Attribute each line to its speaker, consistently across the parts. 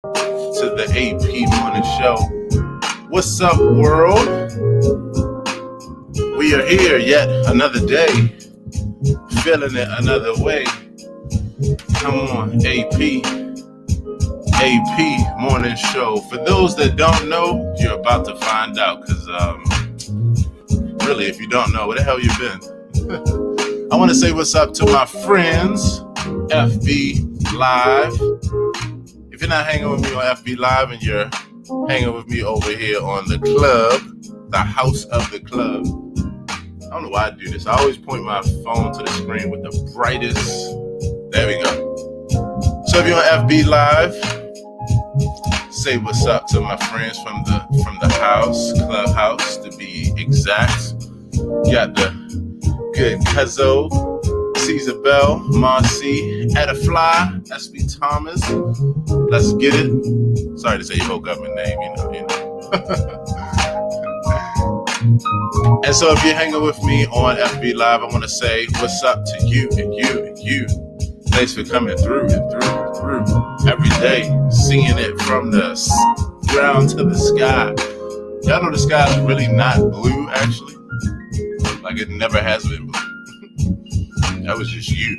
Speaker 1: to the AP Morning Show. What's up, world? We are here yet another day, feeling it another way. Come on, AP Morning Show. For those that don't know, you're about to find out, because really, if you don't know, where the hell you been? I want to say what's up to my friends, FB Live. If you're not hanging with me on FB Live and you're hanging with me over here on the club, the house of the club. I don't know why I do this. I always point my phone to the screen with the brightest. There we go. So if you're on FB Live, say what's up to my friends from the house, Clubhouse to be exact. Got the good Cuzzo, Caesar Bell, Marcy, Edafly, SB Thomas. Let's get it. Sorry to say your whole government name, you know. And so if you're hanging with me on FB Live, I want to say what's up to you and you and you. Thanks for coming through every day, seeing it from the ground to the sky. Y'all know the sky is really not blue, actually. Like it never has been blue. That was just you.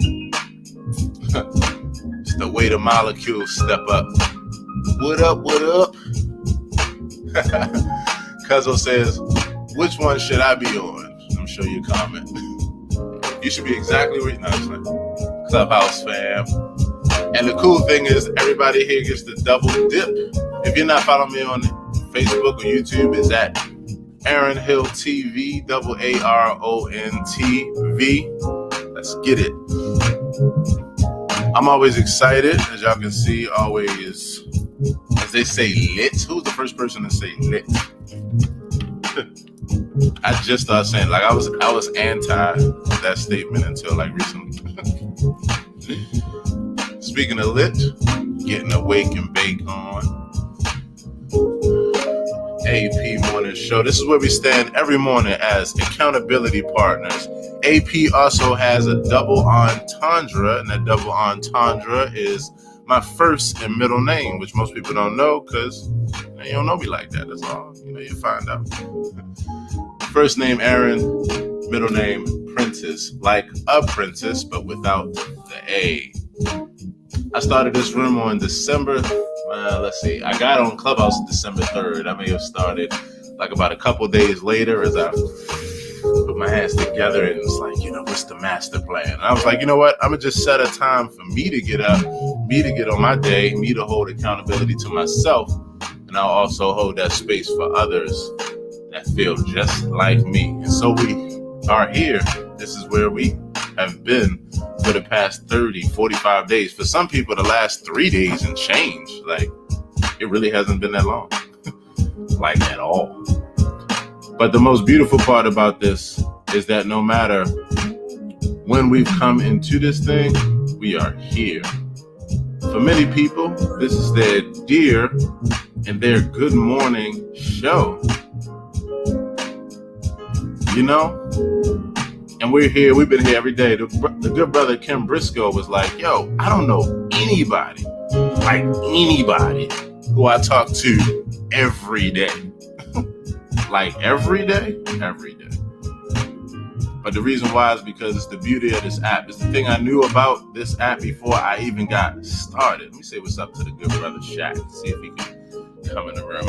Speaker 1: It's the way the molecules step up. What up, what up? Cuzzo says, which one should I be on? I'm sure you comment. You should be exactly where you're not. Clubhouse fam. And the cool thing is everybody here gets the double dip. If you're not following me on Facebook or YouTube, it's at Aaron Hill TV, AARON TV. Let's get it. I'm always excited, as y'all can see, always, as they say, lit. Who's the first person to say lit? I just started saying, like, I was anti that statement until like recently. Speaking of lit, getting a wake and bake on AP Morning Show. This is where we stand every morning as accountability partners. AP also has a double entendre, and that double entendre is my first and middle name, which most people don't know because you don't know me like that. That's all. You find out. First name Aaron, middle name Prentice, like a princess, but without the A. I started this room on December. Let's see. I got on Clubhouse December 3rd. I may have started like about a couple days later as I put my hands together and it's like, what's the master plan? And I was like, you know what? I'm going to just set a time for me to get up, me to get on my day, me to hold accountability to myself. And I'll also hold that space for others that feel just like me. And so we are here. This is where we have been for the past 30, 45 days. For some people, the last 3 days and change. Like, it really hasn't been that long. Like, at all. But the most beautiful part about this is that no matter when we've come into this thing, we are here. For many people, this is their dear and their good morning show. And we're here. We've been here every day. The good brother Kim Briscoe was like, yo, I don't know anybody who I talk to every day. Like every day? Every day. But the reason why is because it's the beauty of this app. It's the thing I knew about this app before I even got started. Let me say what's up to the good brother Shaq. See if he can come in the room.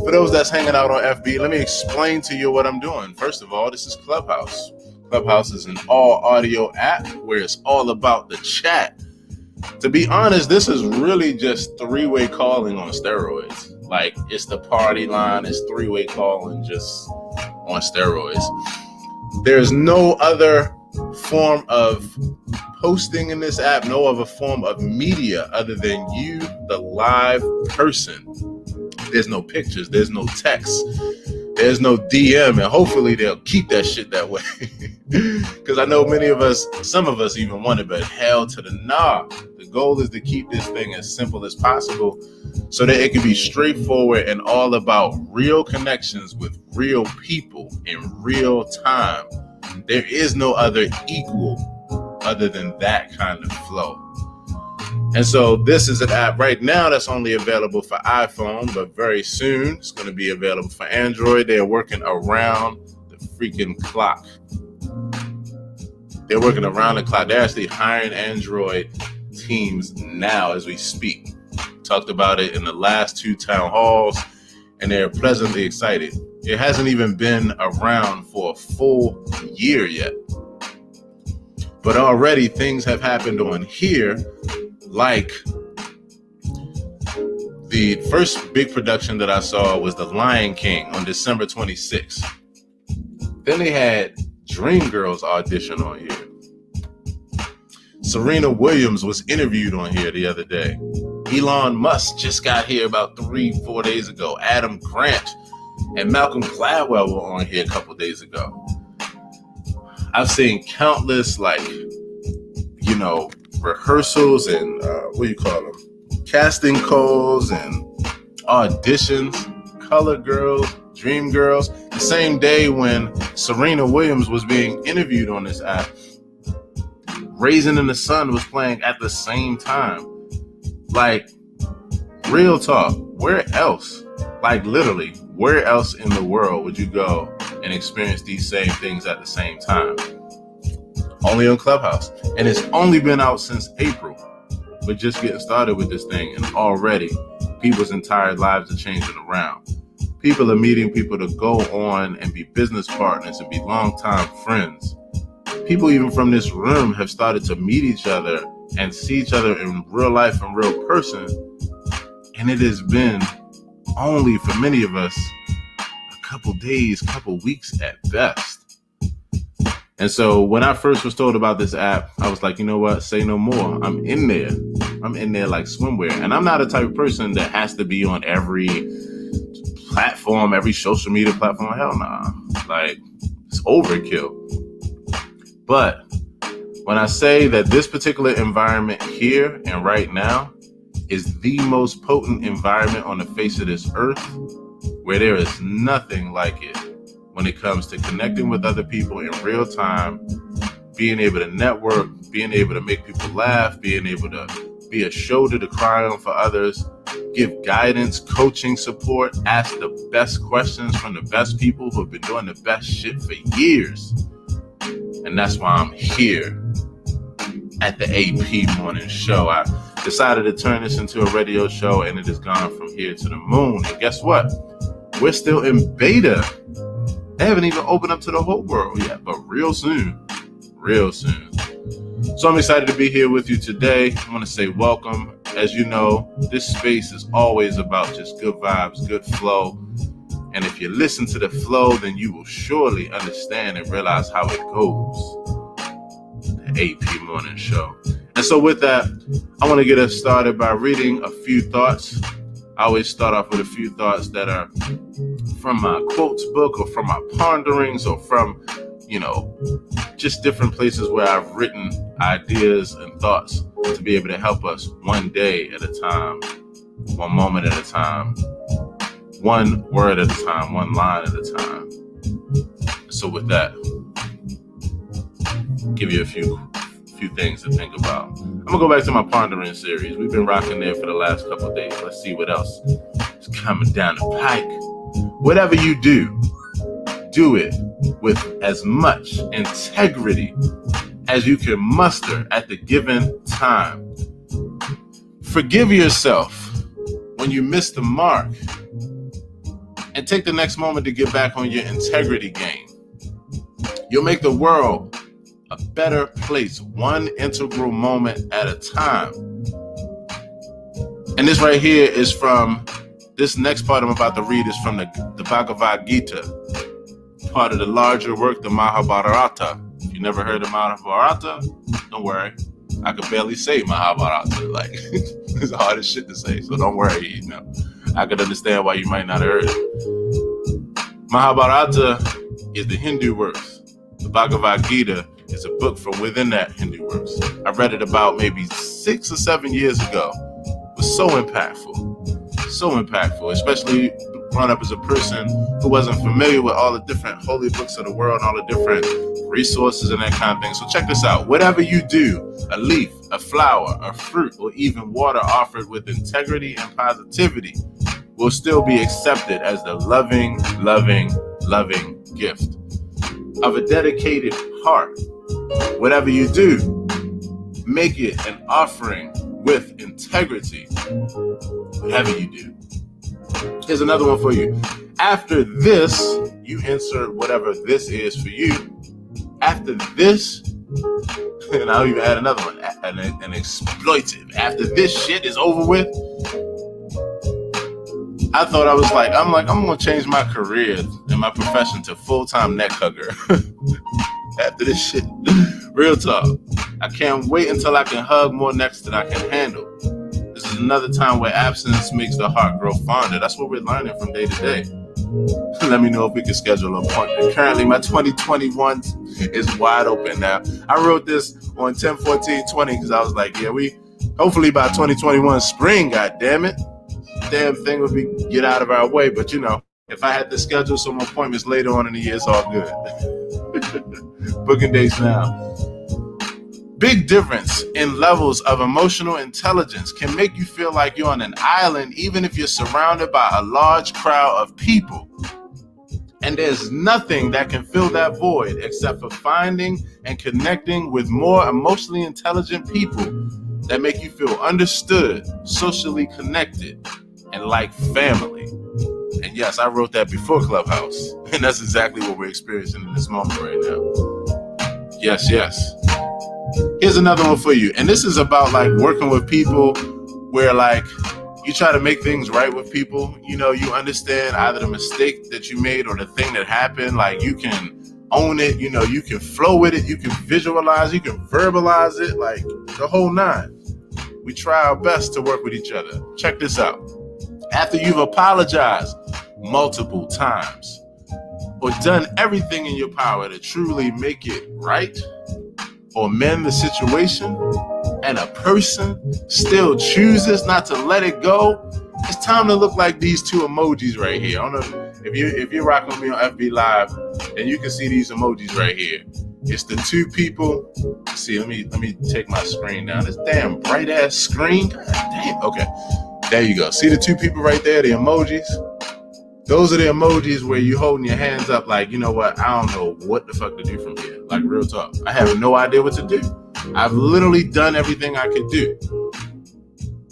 Speaker 1: For those that's hanging out on FB, let me explain to you what I'm doing. First of all, this is Clubhouse. Clubhouse is an all-audio app where it's all about the chat. To be honest, this is really just three-way calling on steroids. Like, it's the party line, it's three-way calling just on steroids. There's no other form of posting in this app, no other form of media other than you, the live person. There's no pictures, there's no text, there's no DM, and hopefully they'll keep that shit that way. Because I know many of us, some of us even want it, but hell to the nah. The goal is to keep this thing as simple as possible so that it can be straightforward and all about real connections with real people in real time. There is no other equal other than that kind of flow. And so this is an app right now that's only available for iPhone, but very soon it's going to be available for Android. They're working around the freaking clock. They're working around the clock. They're actually hiring Android teams now as we speak. Talked about it in the last 2 town halls, and they're pleasantly excited. It hasn't even been around for a full year yet. But already things have happened on here, like the first big production that I saw was The Lion King on December 26th. Then they had Dreamgirls audition on here. Serena Williams was interviewed on here the other day. Elon Musk just got here about 3-4 days ago. Adam Grant and Malcolm Gladwell were on here a couple days ago. I've seen countless, rehearsals and casting calls and auditions, Color Girls, Dream Girls. The same day when Serena Williams was being interviewed on this app, Raisin in the Sun was playing at the same time. Like, real talk, where else? Like, literally, where else in the world would you go and experience these same things at the same time? Only on Clubhouse. And it's only been out since April. We're just getting started with this thing, and already people's entire lives are changing around. People are meeting people to go on and be business partners and be longtime friends. People even from this room have started to meet each other and see each other in real life and real person. And it has been only, for many of us, a couple days, couple weeks at best. And so when I first was told about this app, I was like, you know what? Say no more. I'm in there. I'm in there like swimwear. And I'm not a type of person that has to be on every platform, every social media platform. Hell nah. Like, it's overkill. But when I say that this particular environment here and right now is the most potent environment on the face of this earth, where there is nothing like it when it comes to connecting with other people in real time, being able to network, being able to make people laugh, being able to be a shoulder to cry on for others, give guidance, coaching, support, ask the best questions from the best people who have been doing the best shit for years. And that's why I'm here at the AP Morning Show. I decided to turn this into a radio show, and it has gone from here to the moon. And guess what? We're still in beta. They haven't even opened up to the whole world yet, but real soon. So I'm excited to be here with you today. I want to say welcome. As you know, this space is always about just good vibes, good flow. And if you listen to the flow, then you will surely understand and realize how it goes. The AP Morning Show. And so with that, I want to get us started by reading a few thoughts. I always start off with a few thoughts that are from my quotes book or from my ponderings or from, just different places where I've written ideas and thoughts to be able to help us one day at a time, one moment at a time, one word at a time, one line at a time. So with that, give you a few things to think about. I'm gonna go back to my pondering series. We've been rocking there for the last couple of days. Let's see what else is coming down the pike. Whatever you do it with as much integrity as you can muster at the given time. Forgive yourself when you miss the mark, and take the next moment to get back on your integrity game. You'll make the world a better place, one integral moment at a time. And this right here is from, this next part I'm about to read is from the Bhagavad Gita, part of the larger work, the Mahabharata. If you never heard of Mahabharata, don't worry. I could barely say Mahabharata. Like, it's the hardest shit to say, so don't worry, I could understand why you might not have heard it. Mahabharata is the Hindu works. The Bhagavad Gita is a book from within that Hindu works. I read it about maybe 6 or 7 years ago. It was so impactful, especially growing up as a person who wasn't familiar with all the different holy books of the world and all the different resources and that kind of thing. So check this out. Whatever you do, a leaf, a flower, a fruit, or even water offered with integrity and positivity will still be accepted as the loving, loving, loving gift of a dedicated heart. Whatever you do, make it an offering with integrity. Whatever you do. Here's another one for you. After this, you insert whatever this is for you. After this, and I'll even add another one, an exploitive. After this shit is over with, I thought I'm going to change my career and my profession to full-time neck hugger. After this shit, real talk. I can't wait until I can hug more necks than I can handle. This is another time where absence makes the heart grow fonder. That's what we're learning from day to day. Let me know if we can schedule an appointment. Currently, my 2021 is wide open now. I wrote this on 10/14/20 because I was like, hopefully by 2021 spring, goddammit, damn thing would be get out of our way. But if I had to schedule some appointments later on in the year, it's all good. Booking dates now. Big difference in levels of emotional intelligence can make you feel like you're on an island, even if you're surrounded by a large crowd of people. And there's nothing that can fill that void except for finding and connecting with more emotionally intelligent people that make you feel understood, socially connected, and like family. And yes, I wrote that before Clubhouse. And that's exactly what we're experiencing in this moment right now. Yes. Here's another one for you. And this is about working with people where you try to make things right with people. You understand either the mistake that you made or the thing that happened. You can own it. You can flow with it. You can visualize, you can verbalize it, the whole nine. We try our best to work with each other. Check this out. After you've apologized multiple times or done everything in your power to truly make it right or mend the situation, and a person still chooses not to let it go, it's time to look like these two emojis right here. I don't know if you're rocking with me on FB Live, and you can see these emojis right here. It's the two people. See, let me take my screen down. This damn bright ass screen. God damn. Okay, there you go. See the two people right there, the emojis? Those are the emojis where you holding your hands up you know what? I don't know what the fuck to do from here. Real talk. I have no idea what to do. I've literally done everything I could do.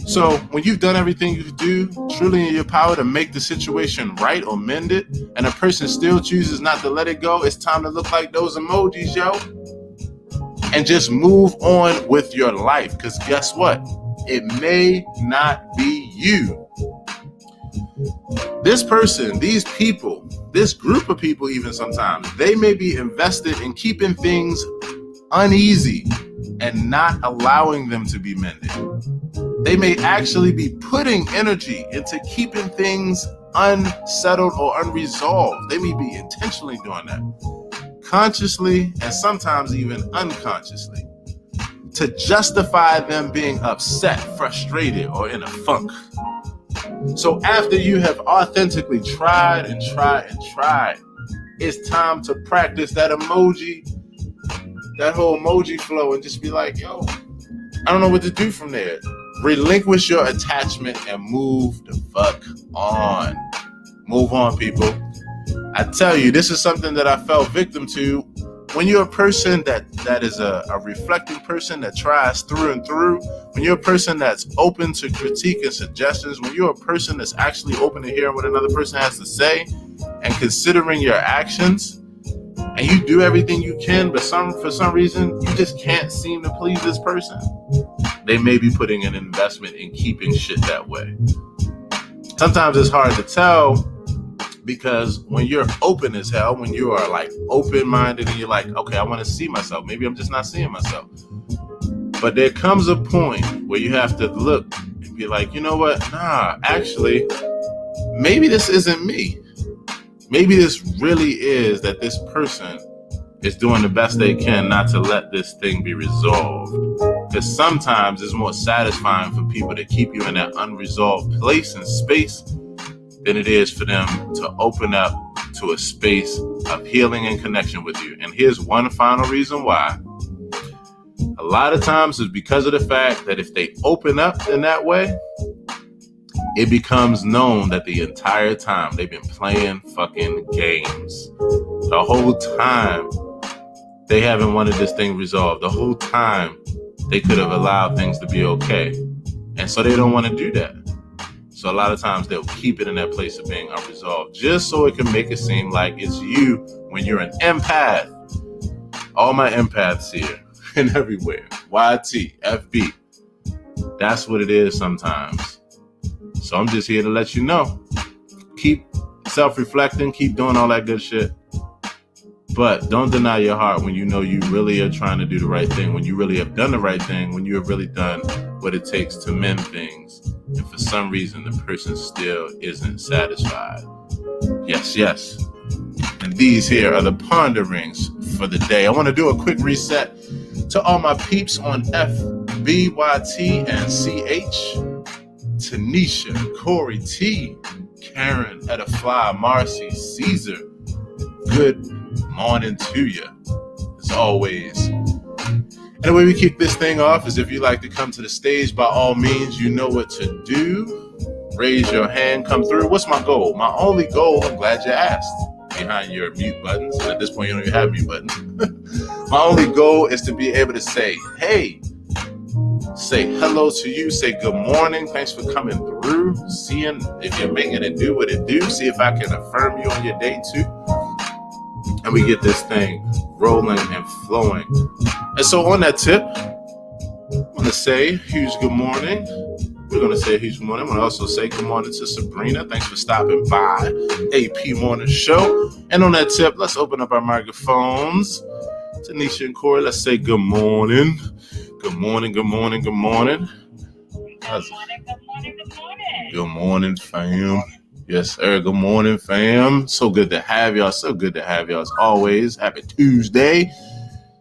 Speaker 1: So when you've done everything you could do, truly in your power to make the situation right or mend it, and a person still chooses not to let it go, it's time to look like those emojis, yo. And just move on with your life. Because guess what? It may not be you. This person, these people, this group of people even sometimes, they may be invested in keeping things uneasy and not allowing them to be mended. They may actually be putting energy into keeping things unsettled or unresolved. They may be intentionally doing that, consciously and sometimes even unconsciously, to justify them being upset, frustrated, or in a funk. So after you have authentically tried, it's time to practice that emoji, that whole emoji flow, and just be like, yo, I don't know what to do from there. Relinquish your attachment and move the fuck on. Move on, people. I tell you, this is something that I fell victim to. When you're a person that is a reflecting person that tries through and through, when you're a person that's open to critique and suggestions, when you're a person that's actually open to hearing what another person has to say and considering your actions, and you do everything you can, but for some reason, you just can't seem to please this person, they may be putting an investment in keeping shit that way. Sometimes it's hard to tell, because when you're open as hell, when you are open-minded and you're like, okay, I want to see myself. Maybe I'm just not seeing myself. But there comes a point where you have to look and be like, you know what? Nah, actually, maybe this isn't me. Maybe this really is that this person is doing the best they can not to let this thing be resolved. Because sometimes it's more satisfying for people to keep you in that unresolved place and space than it is for them to open up to a space of healing and connection with you. And here's one final reason why. A lot of times it's because of the fact that if they open up in that way, it becomes known that the entire time they've been playing fucking games. The whole time they haven't wanted this thing resolved. The whole time they could have allowed things to be okay. And so they don't want to do that. So a lot of times they'll keep it in that place of being unresolved just so it can make it seem like it's you when you're an empath. All my empaths here and everywhere. YT, FB. That's what it is sometimes. So I'm just here to let you know. Keep self-reflecting, keep doing all that good shit. But don't deny your heart when you know you really are trying to do the right thing, when you really have done the right thing, when you have really done what it takes to mend things. And for some reason, the person still isn't satisfied. Yes. And these here are the ponderings for the day. I want to do a quick reset to all my peeps on FB, YT, and CH. Tanisha, Corey T, Karen, Edify, Marcy, Caesar. Good morning to you, as always. And the way we kick this thing off is if you'd like to come to the stage, by all means, you know what to do. Raise your hand, come through. What's my goal? My only goal, I'm glad you asked, behind your mute buttons. And at this point, you don't even have mute buttons. My only goal is to be able to say, hey, say hello to you, say good morning, thanks for coming through, seeing if you're making it do what it do, see if I can affirm you on your day too. And we get this thing rolling and flowing. And so on that tip, I'm going to say a huge good morning. We're going to say a huge good morning. I'm going to also say good morning to Sabrina. Thanks for stopping by AP Morning Show. And on that tip, let's open up our microphones. Tanisha and Corey, let's say good morning. Good morning, good morning, good morning. Good morning, fam. Yes, sir. Good morning, fam. So good to have y'all. So good to have y'all as always. Happy Tuesday.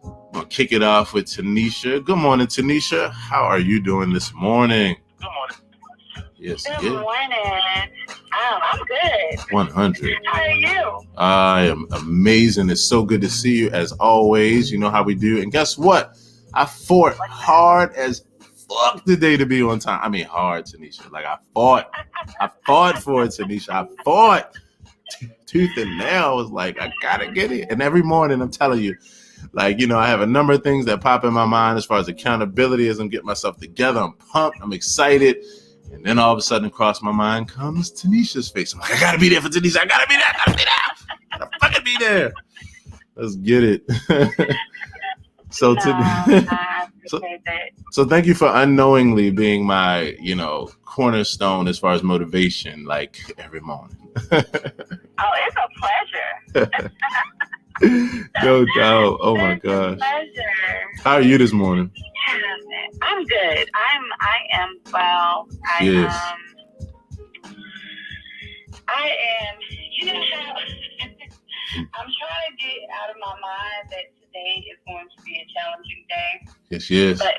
Speaker 1: I'm going to kick it off with Tanisha. Good morning, Tanisha. How are you doing this morning? Good morning. Yes,
Speaker 2: good morning. I'm good.
Speaker 1: 100.
Speaker 2: How are you?
Speaker 1: I am amazing. It's so good to see you as always. You know how we do. And guess what? I fought hard as fuck today to be on time. I mean, hard, Tanisha. Like I fought for it, Tanisha. I fought tooth and nail. I was like, I gotta get it. And every morning, I'm telling you, like, you know, I have a number of things that pop in my mind as far as accountability as I'm getting myself together. I'm pumped. I'm excited. And then all of a sudden, across my mind comes Tanisha's face. I'm like, I gotta be there for Tanisha. I gotta be there. I gotta fucking be there. Let's get it. So thank you for unknowingly being my, you know, cornerstone as far as motivation, like every morning.
Speaker 2: Oh, it's a pleasure.
Speaker 1: No doubt. Oh my gosh. How are you this morning?
Speaker 2: I'm good. I am well.
Speaker 1: Yes.
Speaker 2: I am, you know how I'm trying to get out of my mind that today is going to be a challenging day.
Speaker 1: Yes.
Speaker 2: But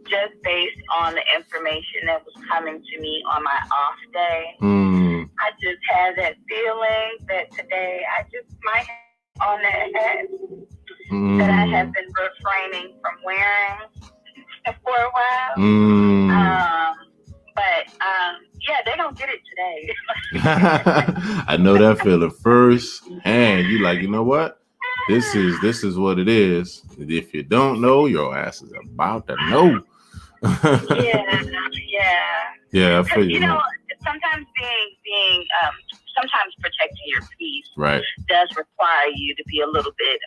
Speaker 2: just based on the information that was coming to me on my off day, I just had that feeling that today I just might have on that hat that I have been refraining from wearing for a while. But yeah, they don't get it today.
Speaker 1: I know that feeling first hand. You like, you know what? This is what it is. If you don't know, your ass is about to know. Yeah, I feel you.
Speaker 2: You know, sometimes being sometimes protecting your peace does require you to be a little bit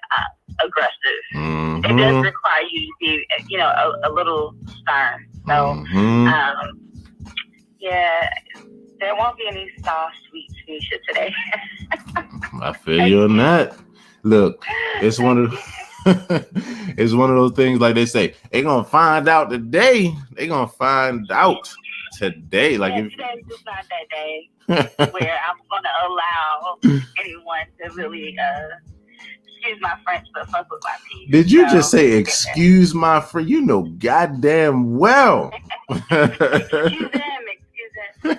Speaker 2: aggressive. It does require you to be, you know, a little stern. So, yeah, there won't be any soft, sweet Tanisha today.
Speaker 1: I feel you on that. Look, it's one of those things, like they say, they're gonna find out today. They're gonna find out today. Like if
Speaker 2: today's just not that day where I'm gonna allow anyone to really excuse my French, but fuck with my peace.
Speaker 1: Did you just say excuse my French? You know goddamn well.
Speaker 2: Excuse them.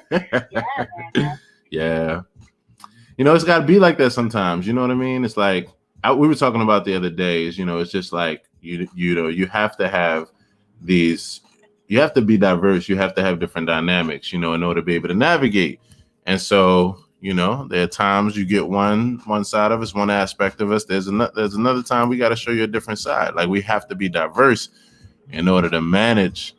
Speaker 1: Yeah. You know, it's got to be like that sometimes. You know what I mean? It's like we were talking about the other day. Is, you know, it's just like you know, you have to have you have to be diverse. You have to have different dynamics, in order to be able to navigate. And so, there are times you get one side of us, one aspect of us. There's another time we got to show you a different side. Like, we have to be diverse in order to manage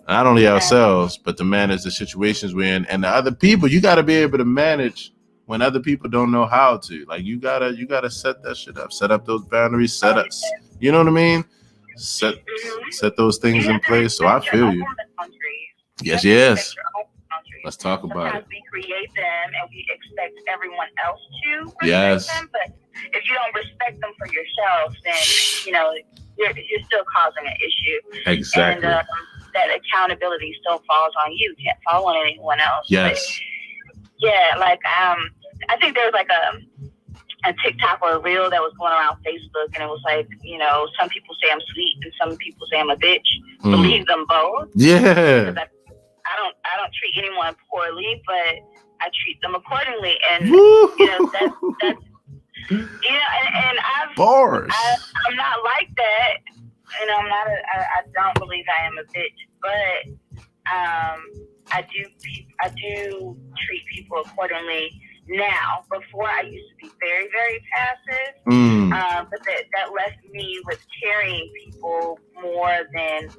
Speaker 1: not only ourselves, but to manage the situations we're in and the other people. You got to be able to manage when other people don't know how to. Like, you gotta set that shit up, set up those boundaries, set up, you know what I mean? Set those things in place. So I feel you. Yes. Let's talk about
Speaker 2: Sometimes we create them and we expect everyone else to
Speaker 1: Yes.
Speaker 2: respect them, but if you don't respect them for yourself, then you're still causing an issue.
Speaker 1: Exactly.
Speaker 2: And that accountability still falls on you. You can't fall on anyone else.
Speaker 1: Yes.
Speaker 2: But, yeah, like I think there was like a TikTok or a reel that was going around Facebook, and it was like, some people say I'm sweet and some people say I'm a bitch. Believe them both.
Speaker 1: Yeah.
Speaker 2: I don't treat anyone poorly, but I treat them accordingly, and that's and
Speaker 1: bars.
Speaker 2: I'm not like that. I don't believe I am a bitch, but I do treat people accordingly now. Before, I used to be very, very passive, but that left me with carrying people more than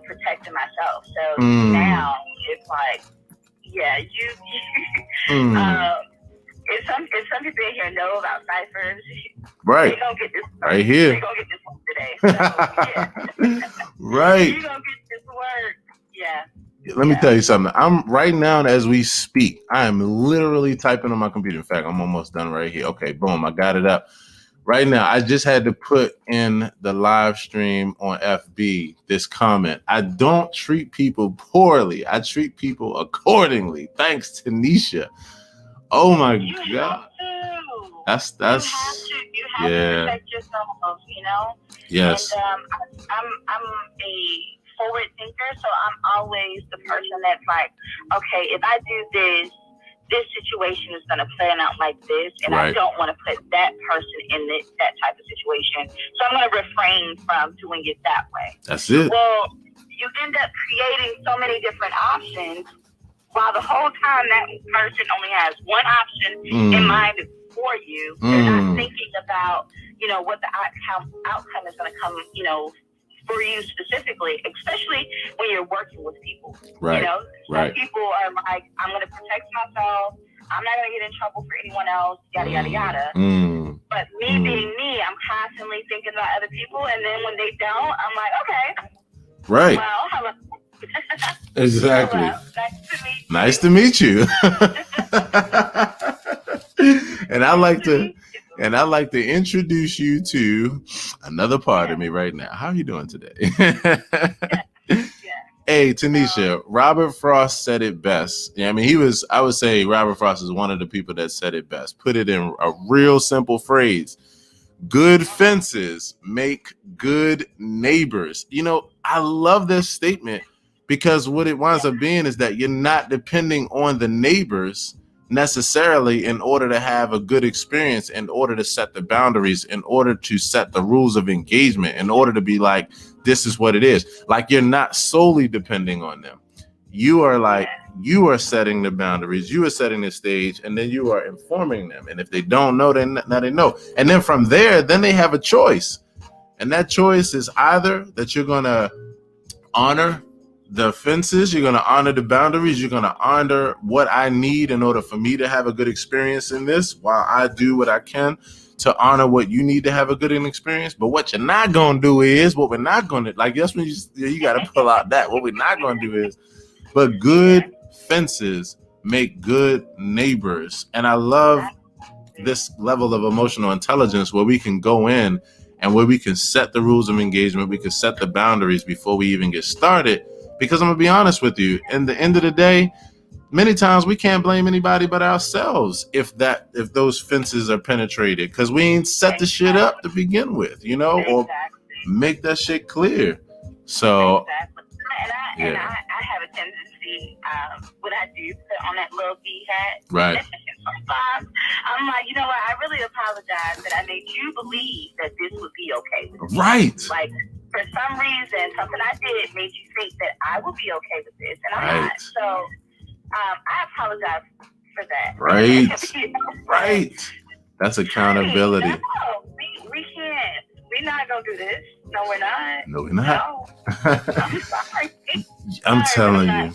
Speaker 2: protecting myself. So now it's like, yeah, if some people in here know about ciphers,
Speaker 1: right?
Speaker 2: They gonna get this
Speaker 1: right here.
Speaker 2: They gonna get this one today. So, yeah.
Speaker 1: Right.
Speaker 2: You gonna get this word. Yeah.
Speaker 1: Let me tell you something. I'm right now as we speak. I am literally typing on my computer. In fact, I'm almost done right here. Okay, boom, I got it up. Right now, I just had to put in the live stream on FB this comment. I don't treat people poorly. I treat people accordingly. Thanks, Tanisha. Oh my God. That's
Speaker 2: you have to protect yourself,
Speaker 1: Yes.
Speaker 2: And I'm a forward thinker, so I'm always the person that's like, okay, if I do this situation is going to plan out like this, and I don't want to put that person in that type of situation. So I'm going to refrain from doing it that way.
Speaker 1: That's it.
Speaker 2: Well, you end up creating so many different options, while the whole time that person only has one option in mind for you. They're not thinking about, what the outcome is going to come, for you specifically, especially when you're working with people.
Speaker 1: Right.
Speaker 2: Some people are like, I'm going to protect myself. I'm not going to get in trouble for anyone else, yada, yada, yada. But me being me, I'm constantly thinking about other people. And then when they don't, I'm like, okay.
Speaker 1: Right.
Speaker 2: Well, hello.
Speaker 1: Exactly.
Speaker 2: Hello.
Speaker 1: Nice to meet you. And I like to introduce you to another part of me right now. How are you doing today? Hey, Tanisha, Robert Frost said it best. Yeah, I mean, I would say Robert Frost is one of the people that said it best. Put it in a real simple phrase. Good fences make good neighbors. I love this statement because what it winds up being is that you're not depending on the neighbors necessarily in order to have a good experience, in order to set the boundaries, in order to set the rules of engagement, in order to be like, this is what it is. Like, you're not solely depending on them. You are setting the boundaries, you are setting the stage, and then you are informing them. And if they don't know, then now they know. And then from there, then they have a choice. And that choice is either that you're going to honor the fences, you're going to honor the boundaries, you're going to honor what I need in order for me to have a good experience in this, while I do what I can to honor what you need to have a good experience. But what you're not going to do is, what we're not going to, like, that's when you got to pull out that. What we're not going to do is, but good fences make good neighbors. And I love this level of emotional intelligence where we can go in and where we can set the rules of engagement, we can set the boundaries before we even get started. Because I'm going to be honest with you, in the end of the day, many times we can't blame anybody but ourselves if those fences are penetrated, because we ain't set the shit up to begin with, or make that shit clear. So,
Speaker 2: and I have a tendency, when I do put on that little V hat,
Speaker 1: right.
Speaker 2: Sometimes I'm like, you know what? I really apologize that I made you believe that this would be okay with me.
Speaker 1: Right.
Speaker 2: Like, for some reason, something I did made you think that I will be okay with this, and I'm not. So I apologize for that.
Speaker 1: Right. Right. That's accountability.
Speaker 2: No, we can't. We're not going to do this. No, we're not.
Speaker 1: No, we're not.
Speaker 2: No. I'm sorry.
Speaker 1: I'm telling you.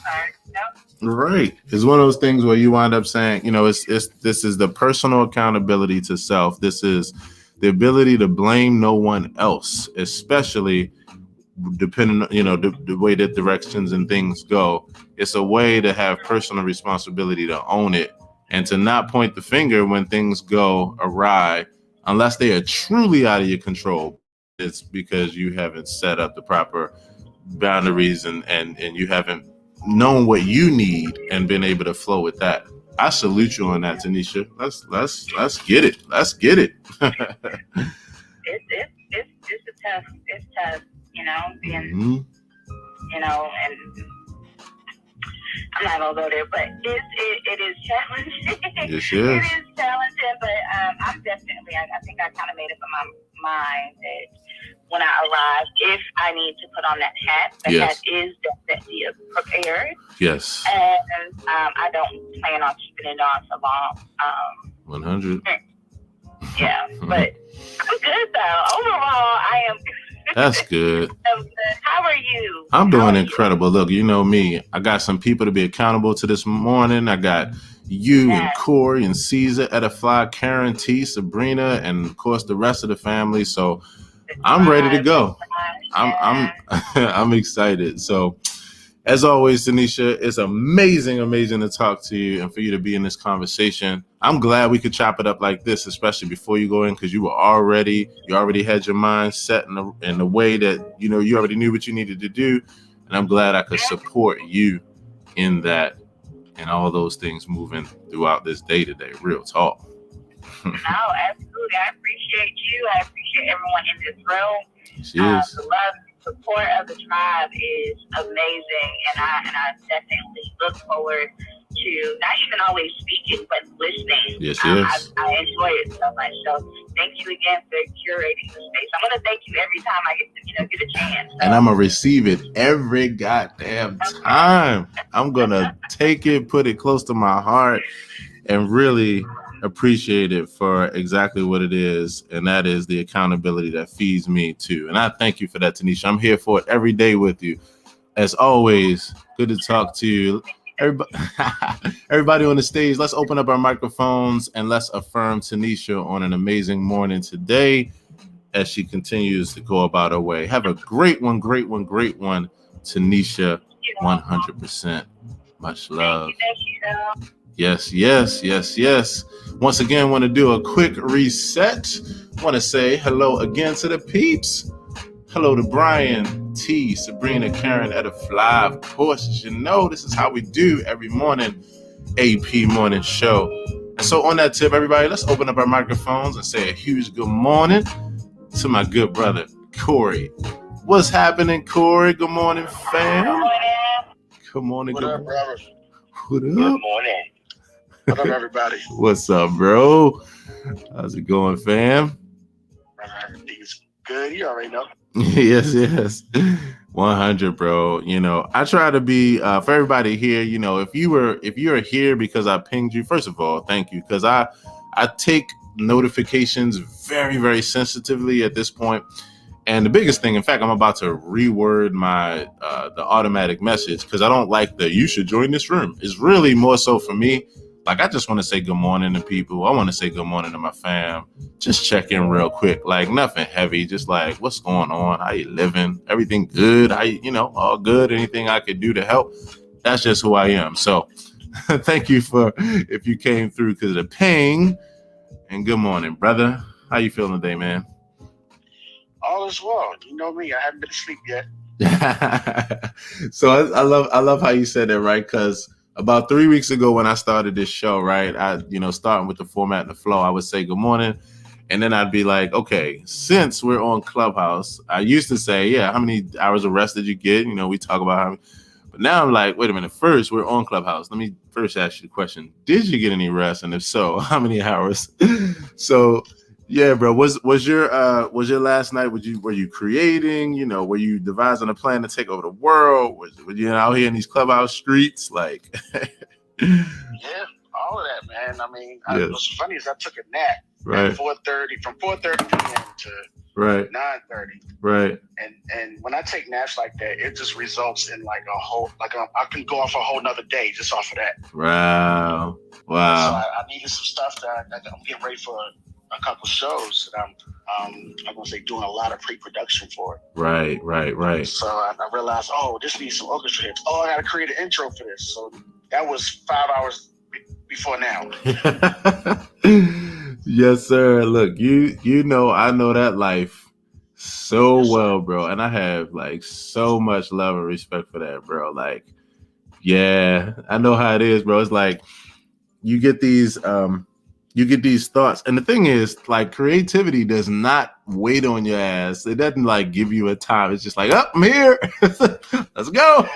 Speaker 1: No. Right. It's one of those things where you wind up saying, this is the personal accountability to self. This is the ability to blame no one else, especially depending on, the way that directions and things go. It's a way to have personal responsibility to own it and to not point the finger when things go awry, unless they are truly out of your control. It's because you haven't set up the proper boundaries and you haven't known what you need and been able to flow with that. I salute you on that, Tanisha. Let's get it. Let's get it.
Speaker 2: It's tough, being, and I'm not gonna go there, but it is challenging.
Speaker 1: Yes, yes.
Speaker 2: It is challenging, but I'm definitely. I think I kind of made up in my mind that when I arrive, if I need to put on that hat, the hat is definitely prepared.
Speaker 1: Yes.
Speaker 2: And I don't plan on keeping it on for long.
Speaker 1: 100.
Speaker 2: Yeah, but I'm good though. Overall, I am.
Speaker 1: That's good.
Speaker 2: How are you?
Speaker 1: I'm doing incredible. Look, you know me. I got some people to be accountable to this morning. I got you and Corey and Caesar, Edify, Karen, T, Sabrina, and of course the rest of the family. So I'm ready to go. I'm excited. So as always, Tanisha, it's amazing to talk to you and for you to be in this conversation. I'm glad we could chop it up like this, especially before you go in, because you already had your mind set in the way that, you already knew what you needed to do. And I'm glad I could support you in that and all those things moving throughout this day today. Real talk.
Speaker 2: No, absolutely. I appreciate you. I appreciate everyone in this room.
Speaker 1: Yes.
Speaker 2: The love and support of the tribe is amazing, and I definitely look forward to not even always speaking, but listening.
Speaker 1: Yes.
Speaker 2: I enjoy it so much. So thank you again for curating the space. I'm going to thank you every time I get a chance. So.
Speaker 1: And I'm going to receive it every goddamn time. I'm going to take it, put it close to my heart, and really appreciate it for exactly what it is. And that is the accountability that feeds me too. And I thank you for that, Tanisha. I'm here for it every day with you. As always, good to talk to you. Everybody on the stage, let's open up our microphones and let's affirm Tanisha on an amazing morning today as she continues to go about her way. Have a great one, Tanisha. 100%. Much love.
Speaker 2: Thank you.
Speaker 1: Yes. Once again, want to do a quick reset. Want to say hello again to the peeps. Hello to Brian, T, Sabrina, Karen, Edify. Of course, as you know, this is how we do every morning, AP morning show. And so on that tip, everybody, let's open up our microphones and say a huge good morning to my good brother, Corey. What's happening, Corey? Good morning, fam. Good morning.
Speaker 3: What up, brother?
Speaker 1: What up?
Speaker 2: Good morning.
Speaker 3: What up, everybody?
Speaker 1: What's up, bro? How's it going, fam?
Speaker 3: Everything's good. You already know.
Speaker 1: Yes. 100, bro. I try to be for everybody here. If you're here because I pinged you, first of all, thank you, because I take notifications very, very sensitively at this point. And the biggest thing, in fact, I'm about to reword my the automatic message because I don't like the "you should join this room." It's really more so for me. Like, I just want to say good morning to people. I want to say good morning to my fam. Just check in real quick. Like, nothing heavy. Just like, what's going on? How you living? Everything good? All good? Anything I could do to help? That's just who I am. So thank you if you came through because of the ping. And good morning, brother. How you feeling today, man?
Speaker 3: All is well. You know me. I haven't been asleep yet.
Speaker 1: So I love how you said that, right? Because about 3 weeks ago when I started this show, right, starting with the format and the flow, I would say good morning. And then I'd be like, okay, since we're on Clubhouse, I used to say, yeah, how many hours of rest did you get? We talk about how many. But now I'm like, wait a minute, first we're on Clubhouse. Let me first ask you the question. Did you get any rest? And if so, how many hours? So Yeah, bro. Was your last night? Were you creating? You know, were you devising a plan to take over the world? Were you out here in these Clubhouse streets? Like,
Speaker 3: Yeah, all of that, man. I mean,
Speaker 1: yes.
Speaker 3: What's funny is I took a nap
Speaker 1: Right.
Speaker 3: at 4:30, from 4:30 p.m. to
Speaker 1: right
Speaker 3: 9:30.
Speaker 1: Right.
Speaker 3: And when I take naps like that, it just results in like a whole, I can go off a whole nother day just off of that.
Speaker 1: Wow.
Speaker 3: So I needed some stuff that I'm getting ready for a couple shows that I'm gonna say doing a lot of pre-production for.
Speaker 1: Right.
Speaker 3: So I realized, oh, this needs some orchestra hits. Oh, I gotta create an intro for this. So that was 5 hours before now.
Speaker 1: Yes, sir. Look, you know I know that life so well, bro, and I have like so much love and respect for that, bro. Like, yeah, I know how it is, bro. It's like you get these thoughts, and the thing is, like, creativity does not wait on your ass. It doesn't like give you a time. It's just like, oh, I'm here. Let's go.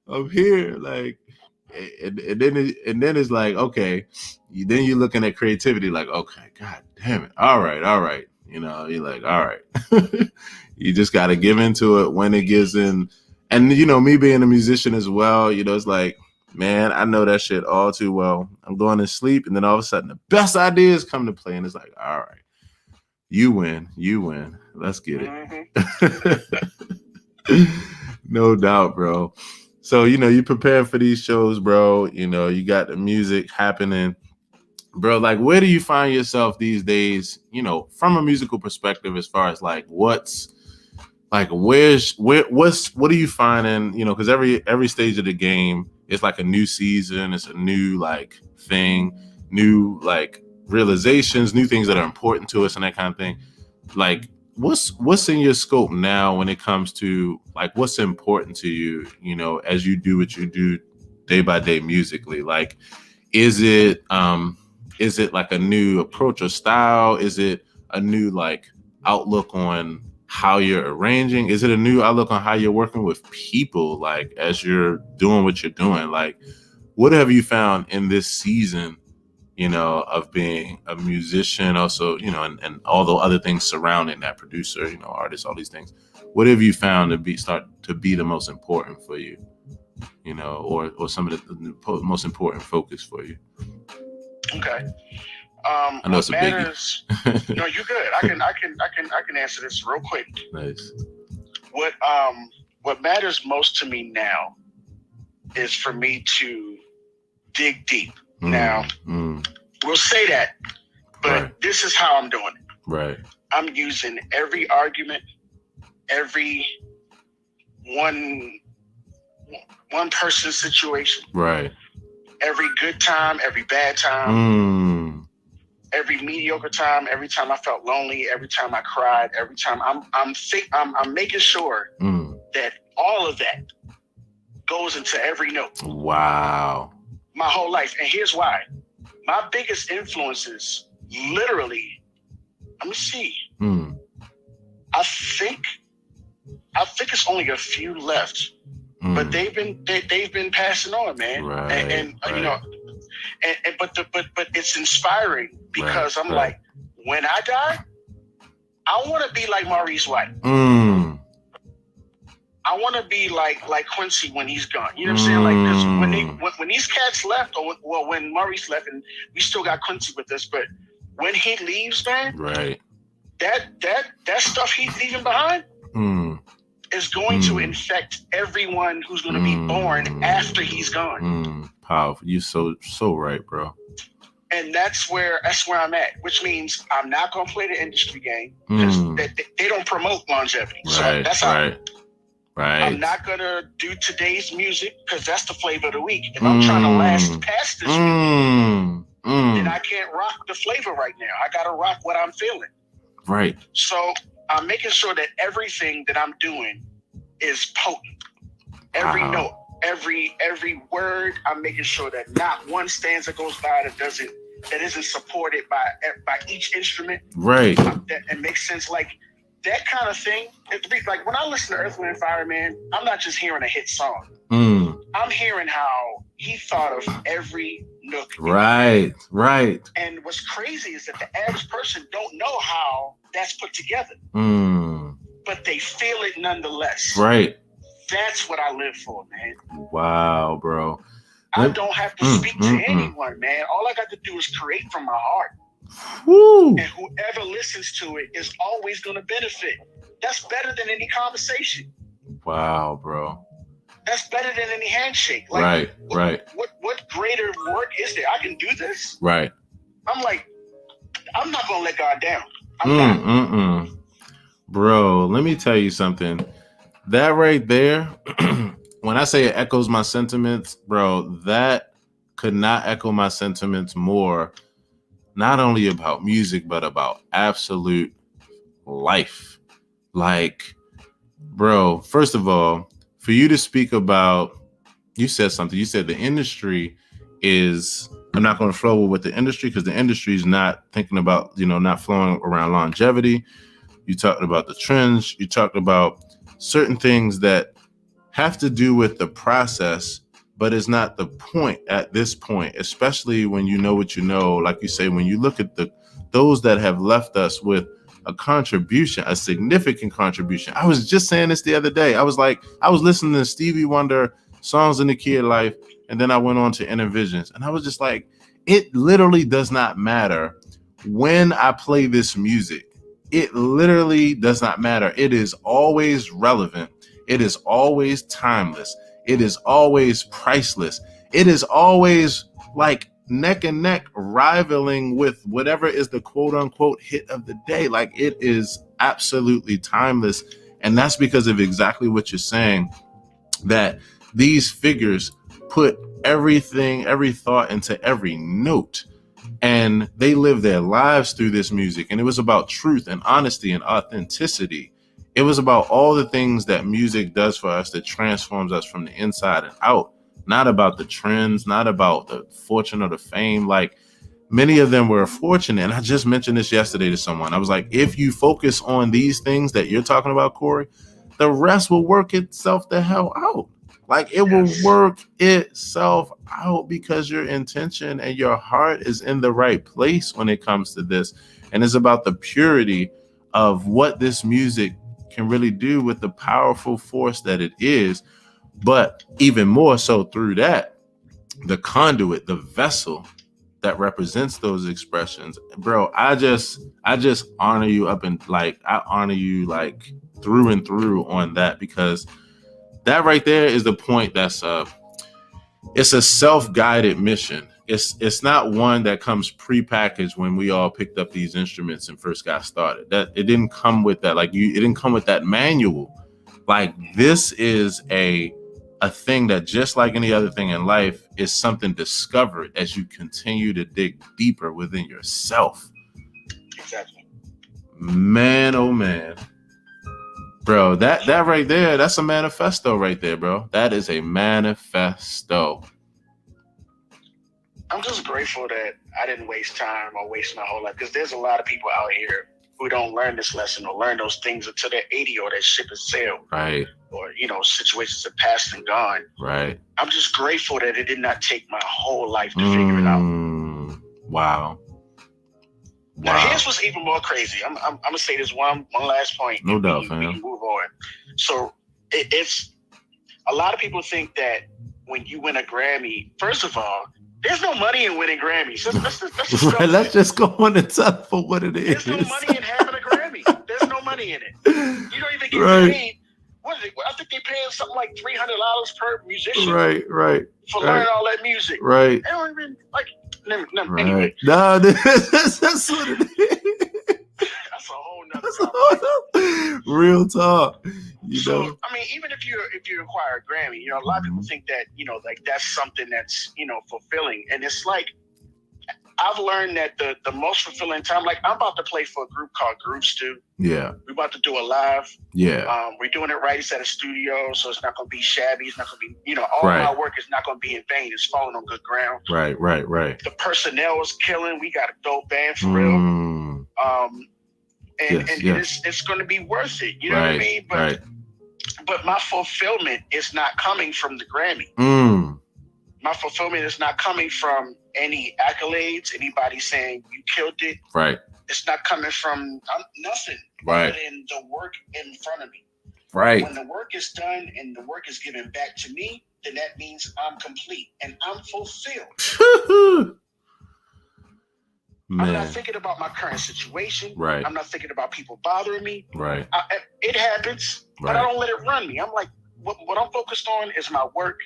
Speaker 1: I'm here, like, and then it's like, okay, then you're looking at creativity like, okay, god damn it, all right, you know, you're like, all right. You just got to give into it when it gives in. And you know, me being a musician as well, you know, it's like, man, I know that shit all too well. I'm going to sleep, and then all of a sudden the best ideas come to play, and it's like, all right, you win, let's get it. No doubt, bro. So, you know, you prepare for these shows, bro. You know, you got the music happening, bro. Like, where do you find yourself these days, you know, from a musical perspective, as far as like what's like, what are you finding, you know, because every stage of the game is like a new season, it's a new like thing, new like realizations, new things that are important to us and that kind of thing. Like, what's in your scope now when it comes to like what's important to you, you know, as you do what you do day by day musically? Like, is it like a new approach or style? Is it a new like outlook on how you're arranging? Is it a new outlook on how you're working with people, like as you're doing what you're doing? Like, what have you found in this season, you know, of being a musician, also, you know, and all the other things surrounding that, producer, you know, artist, all these things? What have you found to start to be the most important for you, you know, or some of the most important focus for you?
Speaker 3: Okay.
Speaker 1: I know it's a biggie.
Speaker 3: No, you're good. I can answer this real quick.
Speaker 1: Nice.
Speaker 3: What matters most to me now is for me to dig deep. Now, we'll say that, but this is how I'm doing it.
Speaker 1: Right.
Speaker 3: I'm using every argument, every one person situation.
Speaker 1: Right.
Speaker 3: Every good time, every bad time, every mediocre time, every time I felt lonely, every time I cried, every time I'm making sure that all of that goes into every note.
Speaker 1: Wow.
Speaker 3: My whole life. And here's why. My biggest influences, literally, let me see. I think it's only a few left. But they've been passing on, man.
Speaker 1: Right,
Speaker 3: and you know, but it's inspiring because I'm like, when I die, I want to be like Maurice White. I want to be like Quincy when he's gone. You know what I'm saying? Like, because when these cats left, or when Maurice left, and we still got Quincy with us, but when he leaves, man,
Speaker 1: right,
Speaker 3: that stuff he's leaving behind is going to infect everyone who's going to be born after he's gone.
Speaker 1: Powerful. You so right, bro.
Speaker 3: And that's where I'm at, which means I'm not going to play the industry game because they don't promote longevity.
Speaker 1: Right,
Speaker 3: so that's
Speaker 1: right.
Speaker 3: I'm not going to do today's music because that's the flavor of the week. If I'm trying to last past this week, then I can't rock the flavor right now. I got to rock what I'm feeling.
Speaker 1: Right.
Speaker 3: So I'm making sure that everything that I'm doing is potent. Every note, every word, I'm making sure that not one stanza goes by that isn't supported by each instrument.
Speaker 1: Right.
Speaker 3: That makes sense. Like that kind of thing. Like when I listen to Earth, Wind & Fire, man, I'm not just hearing a hit song. I'm hearing how he thought of every nook.
Speaker 1: Right.
Speaker 3: And what's crazy is that the average person don't know how that's put together. But they feel it nonetheless.
Speaker 1: Right.
Speaker 3: That's what I live for, man.
Speaker 1: Wow, bro.
Speaker 3: I don't have to speak to anyone, man. All I got to do is create from my heart.
Speaker 1: Woo.
Speaker 3: And whoever listens to it is always going to benefit. That's better than any conversation.
Speaker 1: Wow, bro.
Speaker 3: That's better than any handshake. Like,
Speaker 1: right.
Speaker 3: What greater work is there? I can do this.
Speaker 1: Right.
Speaker 3: I'm like, I'm not going to let God down. I'm not.
Speaker 1: Bro, let me tell you something. That right there, when I say it echoes my sentiments, bro, that could not echo my sentiments more, not only about music, but about absolute life. Like, bro, first of all, for you to speak about, you said something. You said the industry is, I'm not going to flow with the industry because the industry is not thinking about, not flowing around longevity. You talked about the trends. You talked about certain things that have to do with the process, but it's not the point at this point, especially when you know what you know. Like you say, when you look at those that have left us with a contribution, a significant contribution. I was just saying this the other day. I was listening to Stevie Wonder, Songs in the Key of Life, and then I went on to Inner Visions, and I was just like, it literally does not matter when I play this music. It literally does not matter. It is always relevant. It is always timeless. It is always priceless. It is always like neck and neck rivaling with whatever is the quote unquote hit of the day. Like, it is absolutely timeless. And that's because of exactly what you're saying, that these figures put everything, every thought into every note. And they live their lives through this music. And it was about truth and honesty and authenticity. It was about all the things that music does for us, that transforms us from the inside and out. Not about the trends, not about the fortune or the fame. Like, many of them were fortunate. And I just mentioned this yesterday to someone. I was like, if you focus on these things that you're talking about, Corey, the rest will work itself the hell out. Like, it will work itself out because your intention and your heart is in the right place when it comes to this. And it's about the purity of what this music can really do with the powerful force that it is. But even more so through that, the conduit, the vessel that represents those expressions. Bro, I just honor you up and I honor you like through and through on that, because that right there is the point. It's a self-guided mission. It's not one that comes prepackaged when we all picked up these instruments and first got started. That it didn't come with that. It didn't come with that manual. Like, this is a thing that, just like any other thing in life, is something discovered as you continue to dig deeper within yourself.
Speaker 3: Exactly.
Speaker 1: Man, oh man. Bro, that right there, that's a manifesto right there, bro. That is a manifesto.
Speaker 3: I'm just grateful that I didn't waste time or waste my whole life, because there's a lot of people out here who don't learn this lesson or learn those things until they're 80 or that ship has sailed.
Speaker 1: Right.
Speaker 3: Or, situations have passed and gone.
Speaker 1: Right.
Speaker 3: I'm just grateful that it did not take my whole life to figure it out.
Speaker 1: Wow.
Speaker 3: Now, here's what's even more crazy. I'm gonna say this one last point.
Speaker 1: No doubt, fam.
Speaker 3: We can move on. So it's a lot of people think that when you win a Grammy, first of all, there's no money in winning Grammys.
Speaker 1: Let's just go on and tell for what it is.
Speaker 3: There's no money in having a Grammy. There's no money in it. You don't even get paid. What is it? I think they paying something like $300 per musician.
Speaker 1: Right. For
Speaker 3: learning all that music.
Speaker 1: Right.
Speaker 3: They don't even
Speaker 1: Right.
Speaker 3: Anyway.
Speaker 1: No, that's what it is.
Speaker 3: That's a whole nother
Speaker 1: real talk.
Speaker 3: So, I mean, even if you acquire a Grammy, a lot of people think that, that's something that's, fulfilling. And it's like, I've learned that the most fulfilling time, like, I'm about to play for a group called Groove Stew.
Speaker 1: Yeah.
Speaker 3: We're about to do a live.
Speaker 1: Yeah.
Speaker 3: We're doing it right. It's at a studio, so it's not going to be shabby. It's not going to be, all my work is not going to be in vain. It's falling on good ground. Right. The personnel is killing. We got a dope band for real. It's going to be worth it. You know what I mean? But my fulfillment is not coming from the Grammy. My fulfillment is not coming from any accolades, anybody saying you killed it.
Speaker 1: Right.
Speaker 3: It's not coming from nothing.
Speaker 1: Right.
Speaker 3: Other than the work in front of me.
Speaker 1: Right.
Speaker 3: When the work is done and the work is given back to me, then that means I'm complete and I'm fulfilled. Man. I'm not thinking about my current situation.
Speaker 1: Right.
Speaker 3: I'm not thinking about people bothering me.
Speaker 1: Right.
Speaker 3: It happens, right. But I don't let it run me. I'm like, what I'm focused on is my work.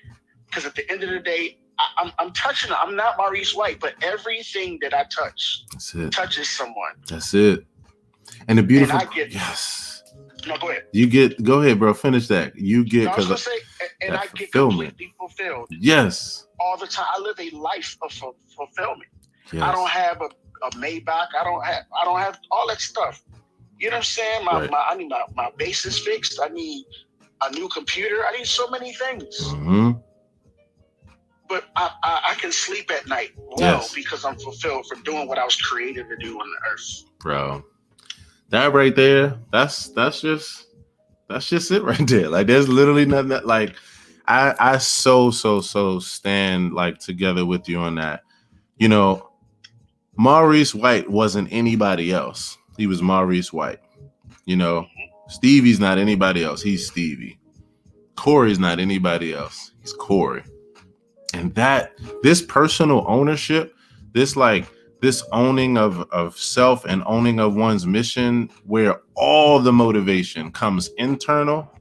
Speaker 3: Because at the end of the day, I'm touching it. I'm not Maurice White, but everything that I touch touches someone.
Speaker 1: That's it. And the beautiful.
Speaker 3: And I get,
Speaker 1: yes.
Speaker 3: No, go ahead.
Speaker 1: Go ahead, bro. Finish that. You get,
Speaker 3: because I get completely fulfilled.
Speaker 1: Yes.
Speaker 3: All the time. I live a life of fulfillment. Yes. I don't have a Maybach. I don't have all that stuff. You know what I'm saying? I need my bases fixed. I need a new computer. I need so many things.
Speaker 1: Mm-hmm.
Speaker 3: But I can sleep at night because I'm fulfilled for doing what I was created to do on the earth.
Speaker 1: Bro, that right there, that's just it right there. Like there's literally nothing that, like I so stand like together with you on that. You know, Maurice White wasn't anybody else. He was Maurice White. You know, Stevie's not anybody else. He's Stevie. Corey's not anybody else. He's Corey. And this personal ownership, this owning of self and owning of one's mission, where all the motivation comes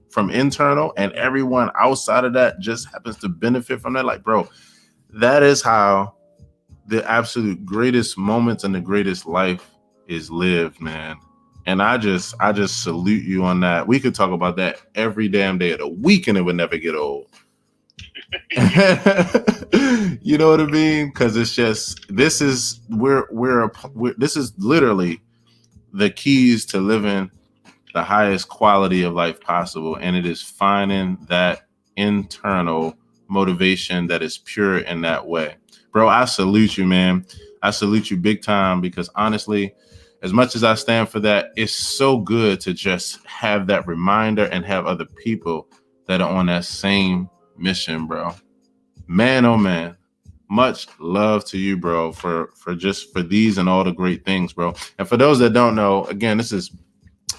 Speaker 1: from internal, and everyone outside of that just happens to benefit from that. Like, bro, that is how the absolute greatest moments and the greatest life is lived, man. And I just salute you on that. We could talk about that every damn day of the week and it would never get old. You know what I mean? Because it's just this is literally the keys to living the highest quality of life possible, and it is finding that internal motivation that is pure in that way. Bro, I salute you, man. I salute you big time, because honestly, as much as I stand for that, it's so good to just have that reminder and have other people that are on that same mission, bro. Man, oh man, much love to you, bro, for these and all the great things, bro. And for those that don't know, again, this is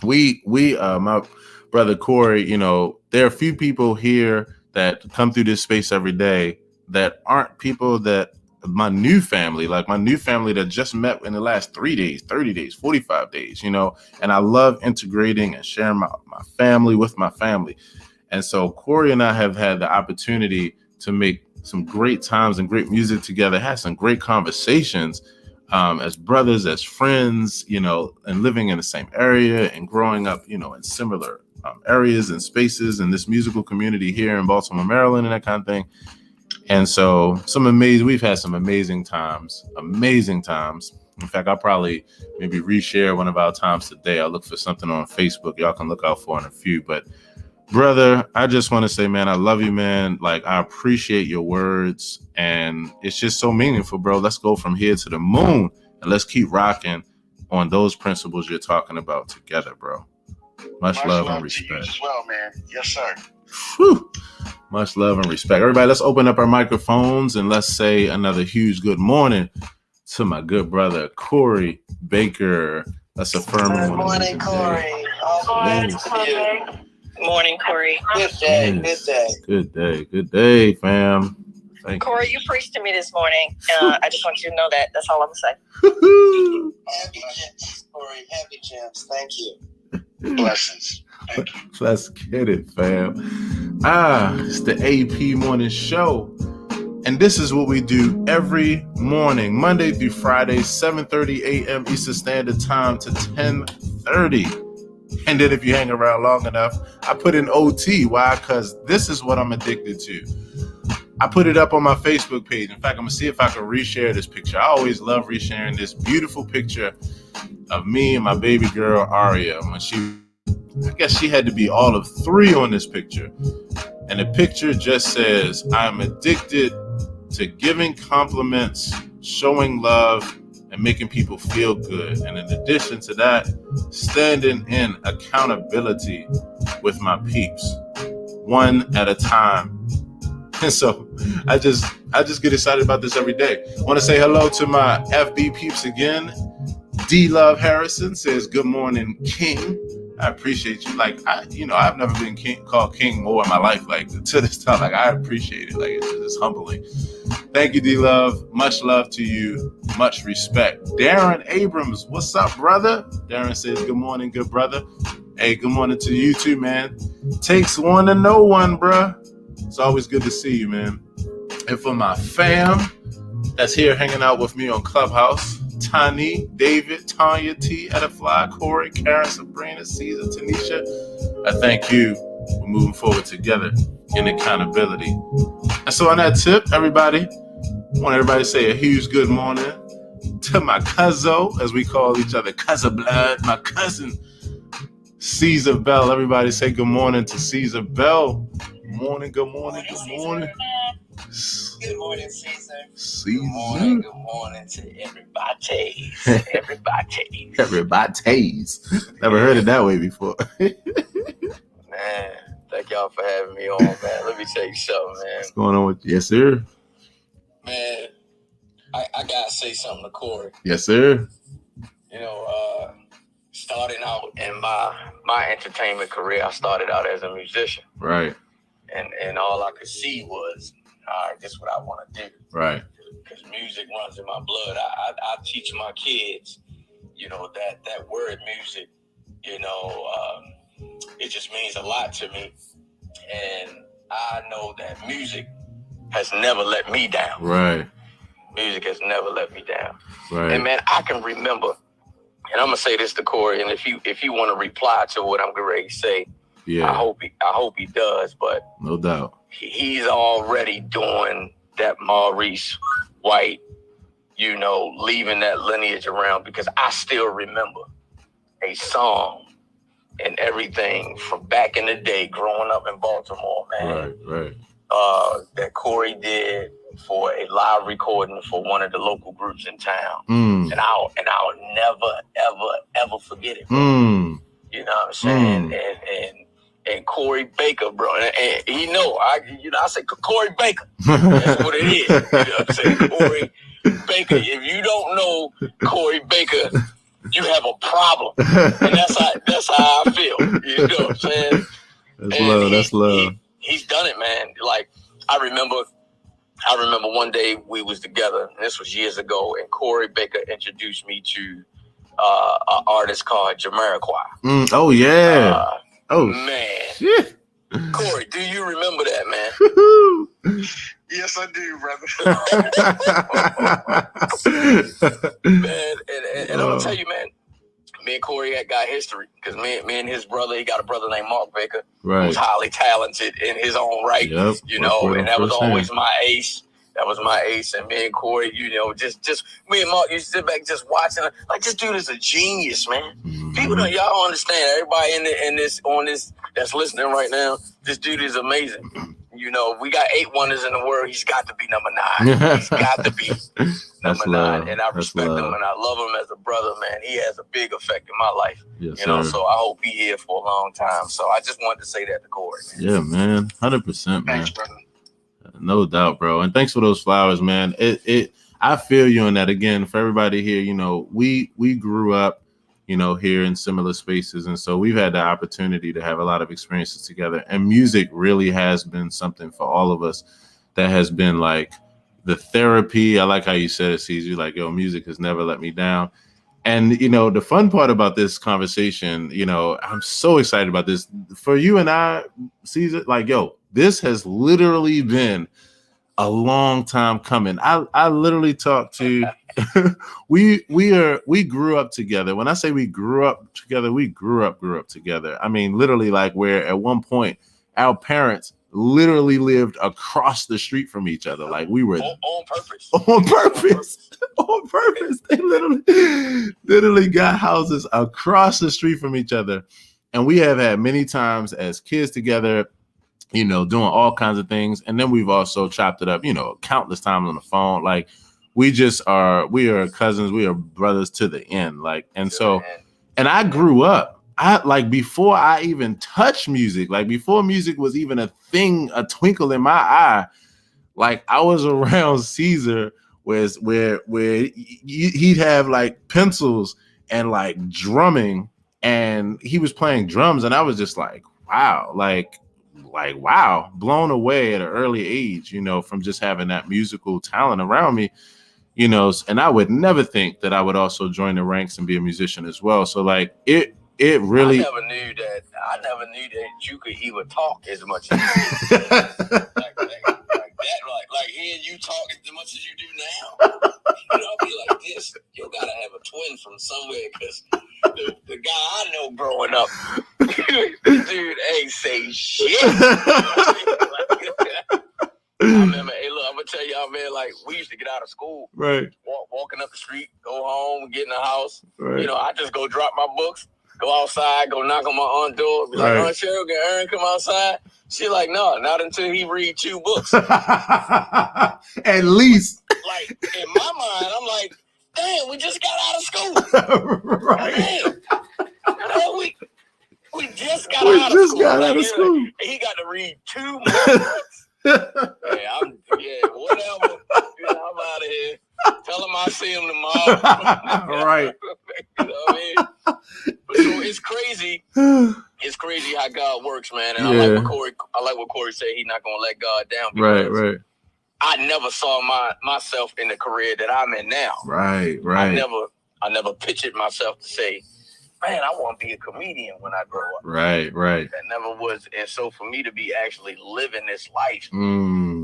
Speaker 1: my brother Corey. You know, there are a few people here that come through this space every day that aren't people that my new family that just met in the last 3 days, 30 days, 45 days, you know, and I love integrating and sharing my family with my family. And so Corey and I have had the opportunity to make some great times and great music together, had some great conversations as brothers, as friends, you know, and living in the same area and growing up, you know, in similar areas and spaces in this musical community here in Baltimore, Maryland, and that kind of thing. And so we've had some amazing times. In fact, I'll probably maybe reshare one of our times today. I'll look for something on Facebook y'all can look out for in a few. But brother, I just want to say, man, I love you, man. Like, I appreciate your words, and it's just so meaningful, bro. Let's go from here to the moon, and let's keep rocking on those principles you're talking about together, bro. Much love and respect. To you
Speaker 3: as well, man. Yes, sir.
Speaker 1: Whew. Much love and respect. Everybody, let's open up our microphones and let's say another huge good morning to my good brother, Corey Baker. Let's affirm him.
Speaker 4: Good morning, Corey.
Speaker 5: Good morning, Corey.
Speaker 4: Good day.
Speaker 1: Good day, fam. Thank
Speaker 5: Corey, you preached to me this morning. I just want you to know that. That's all I'm going
Speaker 4: to say. Happy gems, Corey. Happy gems. Thank you.
Speaker 3: Blessings. Thank you.
Speaker 1: Let's get it, fam. It's the AP Morning Show. And this is what we do every morning, Monday through Friday, 7:30 a.m. Eastern Standard Time to 10:30. And then if you hang around long enough, I put in OT. Why? Because this is what I'm addicted to. I put it up on my Facebook page. In fact, I'm going to see if I can reshare this picture. I always love resharing this beautiful picture of me and my baby girl, Aria, when I guess she had to be all of 3 on this picture. And the picture just says, I'm addicted to giving compliments, showing love, and making people feel good. And in addition to that, standing in accountability with my peeps, one at a time, And so I just get excited about this every day. I want to say hello to my FB peeps again. D Love Harrison says, good morning, King. I appreciate you. Like, I've never been called King more in my life. Like, to this time, like, I appreciate it. Like, it's humbling. Thank you, D Love. Much love to you. Much respect. Darren Abrams, what's up, brother? Darren says, good morning, good brother. Hey, good morning to you too, man. Takes one to know one, bruh. It's always good to see you, man. And for my fam that's here hanging out with me on Clubhouse, Tani, David, Tanya, T, Edify, Corey, Karen, Sabrina, Caesar, Tanisha, I thank you for moving forward together in accountability. And so on that tip, everybody, I want everybody to say a huge good morning to my cousin, as we call each other, cousin blood, my cousin, Caesar Bell. Everybody say good morning to Caesar Bell. Good morning, good morning, good morning.
Speaker 4: Good morning, Caesar.
Speaker 1: Caesar.
Speaker 4: Good morning to everybody.
Speaker 1: Everybody's. Never heard it that way before.
Speaker 6: Man, thank y'all for having me on, man. Let me tell you something, man.
Speaker 1: What's going on with you? Yes, sir.
Speaker 4: Man, I gotta say something to Corey.
Speaker 1: Yes, sir.
Speaker 6: You know, starting out in my entertainment career, I started out as a musician.
Speaker 1: Right.
Speaker 6: And all I could see was, all right, this is what I want to do.
Speaker 1: Right.
Speaker 6: Because music runs in my blood. I teach my kids, you know, that word music, you know, it just means a lot to me. And I know that music has never let me down.
Speaker 1: Right.
Speaker 6: Music has never let me down.
Speaker 1: Right.
Speaker 6: And man, I can remember, and I'm gonna say this to Corey, and if you want to reply to what I'm getting ready to say,
Speaker 1: yeah,
Speaker 6: I hope he does. But
Speaker 1: no doubt,
Speaker 6: he's already doing that Maurice White, you know, leaving that lineage around, because I still remember a song and everything from back in the day, growing up in Baltimore, man.
Speaker 1: Right.
Speaker 6: That Corey did for a live recording for one of the local groups in town. And I'll never, ever forget it, bro. You know what I'm saying? And Corey Baker, bro. And he know, I say Corey Baker. That's what it is. You know what I'm saying? Corey Baker. If you don't know Corey Baker, you have a problem. And that's how I feel. You know what I'm saying?
Speaker 1: That's love.
Speaker 6: He's done it, man. Like, I remember one day we was together, and this was years ago, and Corey Baker introduced me to an artist called Jamiroquai.
Speaker 1: Oh, yeah.
Speaker 6: Man.
Speaker 1: Shit.
Speaker 6: Corey, do you remember that, man?
Speaker 3: Yes, I do, brother.
Speaker 6: Man, and I'm going to tell you, man, me and Corey got history, because me and his brother, he got a brother named Mark Baker, who's highly talented in his own right, you know, and that was always my ace. That was my ace. And me and Corey, you know, just me and Mark used to sit back just watching. Like, this dude is a genius, man. People don't, y'all don't understand. Everybody in this that's listening right now, this dude is amazing. You know, we got 8 wonders in the world. He's got to be number 9. He's got to be number 9. And I respect him and I love him as a brother, man. He has a big effect in my life.
Speaker 1: Yes,
Speaker 6: you know, so I hope he's here for a long time. So I just wanted to say that to Corey, man.
Speaker 1: Yeah, man. 100%, man.
Speaker 3: Thanks, brother.
Speaker 1: No doubt, bro. And thanks for those flowers, man. I feel you on that. Again, for everybody here, you know, we grew up, you know, here in similar spaces. And so we've had the opportunity to have a lot of experiences together. And music really has been something for all of us that has been like the therapy. I like how you said it, Caesar. Like, yo, music has never let me down. And, you know, the fun part about this conversation, you know, I'm so excited about this. For you and I, Caesar, like, yo, this has literally been a long time coming. I literally talked to we grew up together. When I say we grew up together, we grew up together. I mean, literally, like, where at one point our parents literally lived across the street from each other. Like, we were
Speaker 6: on purpose.
Speaker 1: On purpose. They literally got houses across the street from each other. And we have had many times as kids together, you know, doing all kinds of things. And then we've also chopped it up, you know, countless times on the phone. Like, we are cousins. We are brothers to the end. Like, and so, and I grew up, before I even touched music, like before music was even a thing, a twinkle in my eye, Like I was around Caesar where he'd have like pencils and like drumming, and he was playing drums, and I was just like, wow, like wow, blown away at an early age, you know, from just having that musical talent around me, you know. And I would never think that I would also join the ranks and be a musician as well. So like it really,
Speaker 6: I never knew that you could even talk as much as you do. like hearing you talk as much as you do now. You know, I'll be like this. You gotta have a twin from somewhere, because the guy I know growing up, dude ain't say shit. I remember, hey, look, I'm gonna tell y'all, man, like we used to get out of school,
Speaker 1: right?
Speaker 6: Walking up the street, go home, get in the house.
Speaker 1: Right.
Speaker 6: You know, I just go drop my books, go outside, go knock on my aunt's door, be like, Aunt Cheryl, can Aaron come outside? She like, no, not until he read 2 books.
Speaker 1: At least.
Speaker 6: Like, in my mind, I'm like, damn, we just got out of school.
Speaker 1: Right.
Speaker 6: Damn. We just got out of school. Like, he got to read 2 more books. Whatever. I'm out of here. Tell him I'll see him tomorrow.
Speaker 1: Right.
Speaker 6: You know what I mean? So it's crazy. It's crazy how God works, man. And I like what Corey said. He's not gonna let God down.
Speaker 1: Right.
Speaker 6: I never saw myself in the career that I'm in now.
Speaker 1: Right.
Speaker 6: I never pictured myself to say, man, I want to be a comedian when I grow up.
Speaker 1: Right.
Speaker 6: That never was. And so for me to be actually living this life,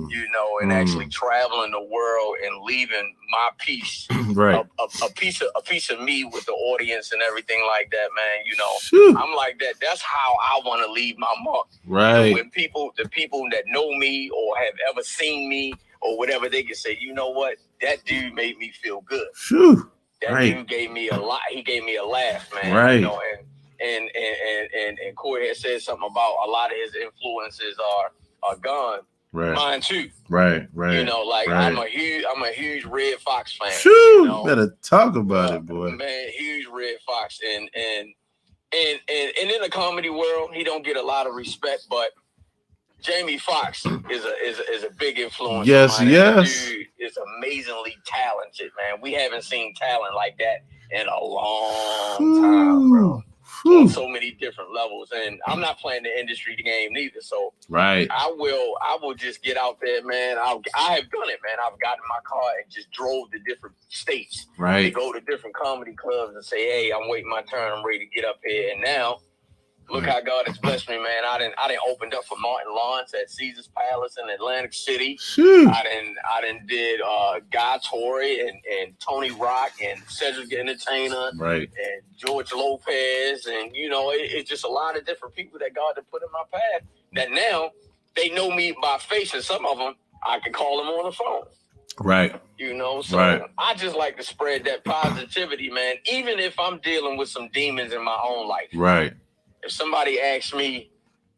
Speaker 6: you know, and actually traveling the world and leaving my piece,
Speaker 1: right,
Speaker 6: a piece of me with the audience and everything like that, man. You know, I'm like that. That's how I want to leave my mark.
Speaker 1: Right.
Speaker 6: When the people that know me or have ever seen me or whatever, they can say, you know what, that dude made me feel good. That dude gave me a lot. He gave me a laugh, man.
Speaker 1: Right.
Speaker 6: You know, and Corey had said something about a lot of his influences are gone.
Speaker 1: Right.
Speaker 6: Mine too.
Speaker 1: Right.
Speaker 6: You know, like I'm a huge Red Fox fan.
Speaker 1: Shoo,
Speaker 6: you know?
Speaker 1: Better talk about it, boy.
Speaker 6: Man, huge Red Fox, and in the comedy world, he don't get a lot of respect, but Jamie Foxx is a big influence.
Speaker 1: Yes.
Speaker 6: Dude is amazingly talented, man. We haven't seen talent like that in a long time, bro. On so many different levels, and I'm not playing the industry game neither. So I will just get out there, man. I have done it, man. I've gotten in my car and just drove to different states, to go to different comedy clubs and say, hey, I'm waiting my turn. I'm ready to get up here. And now, look how God has blessed me, man. I didn't opened up for Martin Lawrence at Caesar's Palace in Atlantic City. I didn't did Guy Torrey and Tony Rock and Cedric the Entertainer, and George Lopez, and you know, it's just a lot of different people that God had put in my path. That now they know me by face, and some of them I can call them on the phone. Right. You know, so I just like to spread that positivity, man. Even if I'm dealing with some demons in my own life. Right. If somebody asks me,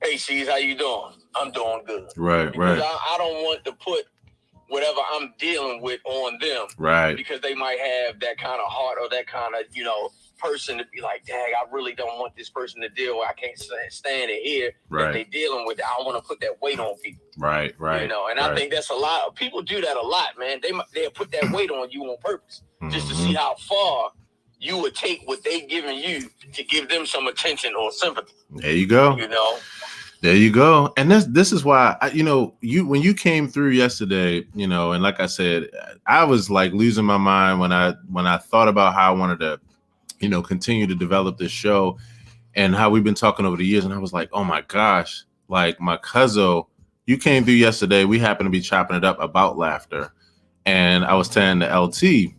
Speaker 6: hey, C's, how you doing? I'm doing good. Because I don't want to put whatever I'm dealing with on them. Because they might have that kind of heart or that kind of, you know, person to be like, dang, I really don't want this person to deal with. I can't stand it here. If they're dealing with it, I don't want to put that weight on people. You know, and I think that's a lot. People do that a lot, man. They'll put that weight on you on purpose just to see how far you would take what they giving you to give them some attention or sympathy. There you go. You know, there you go. And this is why when you came through yesterday, you know, and like I said, I was like losing my mind when I thought about how I wanted to, you know, continue to develop this show and how we've been talking over the years. And I was like, oh my gosh, like my cousin, you came through yesterday. We happened to be chopping it up about laughter, and I was telling the LT.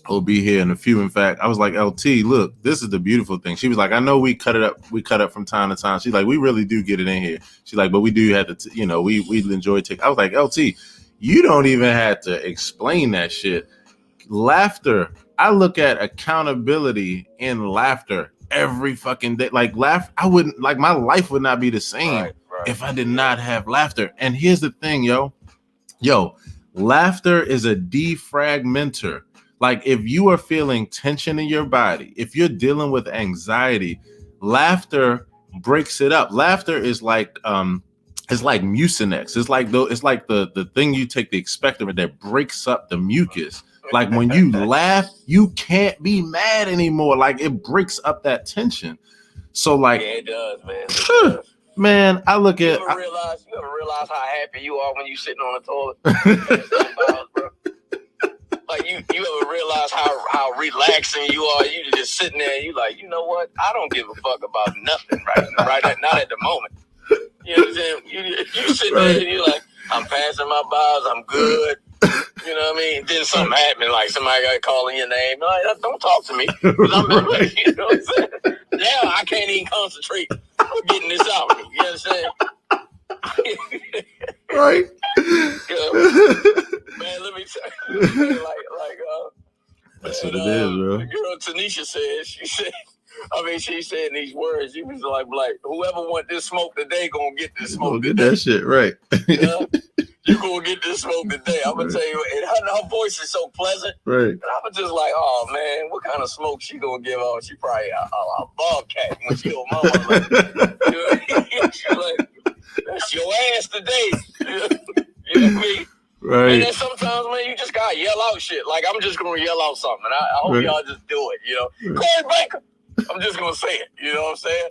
Speaker 6: Will be here in a few. In fact, I was like, LT, look, this is the beautiful thing. She was like, I know we cut up from time to time. She's like, we really do get it in here. She's like, but we do have to, you know, we enjoy I was like, LT, you don't even have to explain that shit. Laughter. I look at accountability in laughter every fucking day. Like my life would not be the same if I did not have laughter. And here's the thing, yo, laughter is a defragmenter. Like if you are feeling tension in your body, if you're dealing with anxiety, laughter breaks it up. Laughter is like
Speaker 1: It's like Mucinex. It's like the thing you take the expectorant that breaks up the mucus. Like when you laugh, you can't be mad anymore. Like it breaks up that tension. So like,
Speaker 6: yeah, it does, man. It does.
Speaker 1: Man, I look at.
Speaker 6: You ever realize how happy you are when you sitting on the toilet? Like you ever realize how relaxing you are? You just sitting there, and you like, you know what? I don't give a fuck about nothing not at the moment. You know what I'm saying? You sitting there and you're like, I'm passing my bowels, I'm good. You know what I mean? Then something happened, like somebody got calling your name. Like, don't talk to me. I'm, you know what I'm saying? Now I can't even concentrate on getting this out of me. You know what I'm saying?
Speaker 1: Right.
Speaker 6: Man, let me tell you,
Speaker 1: that's what it is, bro.
Speaker 6: The girl Tanisha said, she said these words. She was like, whoever want this smoke today gonna get this smoke today.
Speaker 1: Get that shit right.
Speaker 6: You gonna get this smoke today. I'm gonna tell you, and her voice is so pleasant.
Speaker 1: Right.
Speaker 6: And I was just like, oh man, what kind of smoke she gonna give off? She probably a bobcat when she old mama. She's like, that's your ass today. You know what I mean?
Speaker 1: Right.
Speaker 6: And then sometimes, man, you just gotta yell out shit. Like I'm just gonna yell out something. I hope y'all just do it. You know, Corey Baker. I'm just gonna say it. You know what I'm saying?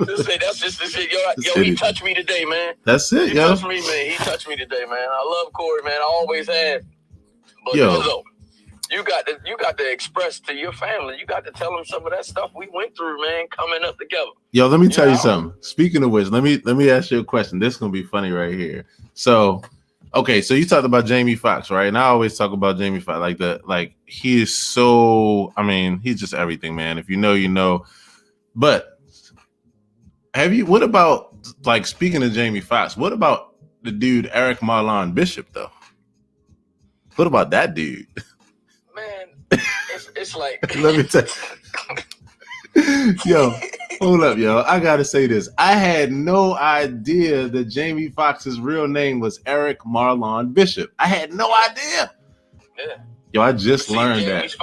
Speaker 6: Just say that's just the shit. Yo, he touched me today, man.
Speaker 1: That's it,
Speaker 6: he touched me, man. He touched me today, man. I love Corey, man. I always have. But Izzo, you got to express to your family. You got to tell them some of that stuff we went through, man, coming up together.
Speaker 1: Yo, let me tell you something. Speaking of which, let me ask you a question. This is gonna be funny right here. So, okay, so you talked about Jamie Foxx, right? And I always talk about Jamie Foxx, like he is so. I mean, he's just everything, man. If you know, you know. But what about, like, speaking of Jamie Foxx, what about the dude Eric Marlon Bishop though? What about that dude?
Speaker 6: Man, it's like
Speaker 1: let me tell you. Yo, hold up, yo. I gotta say this. I had no idea that Jamie Foxx's real name was Eric Marlon Bishop. I had no idea.
Speaker 6: Yeah.
Speaker 1: Yo, I just learned that.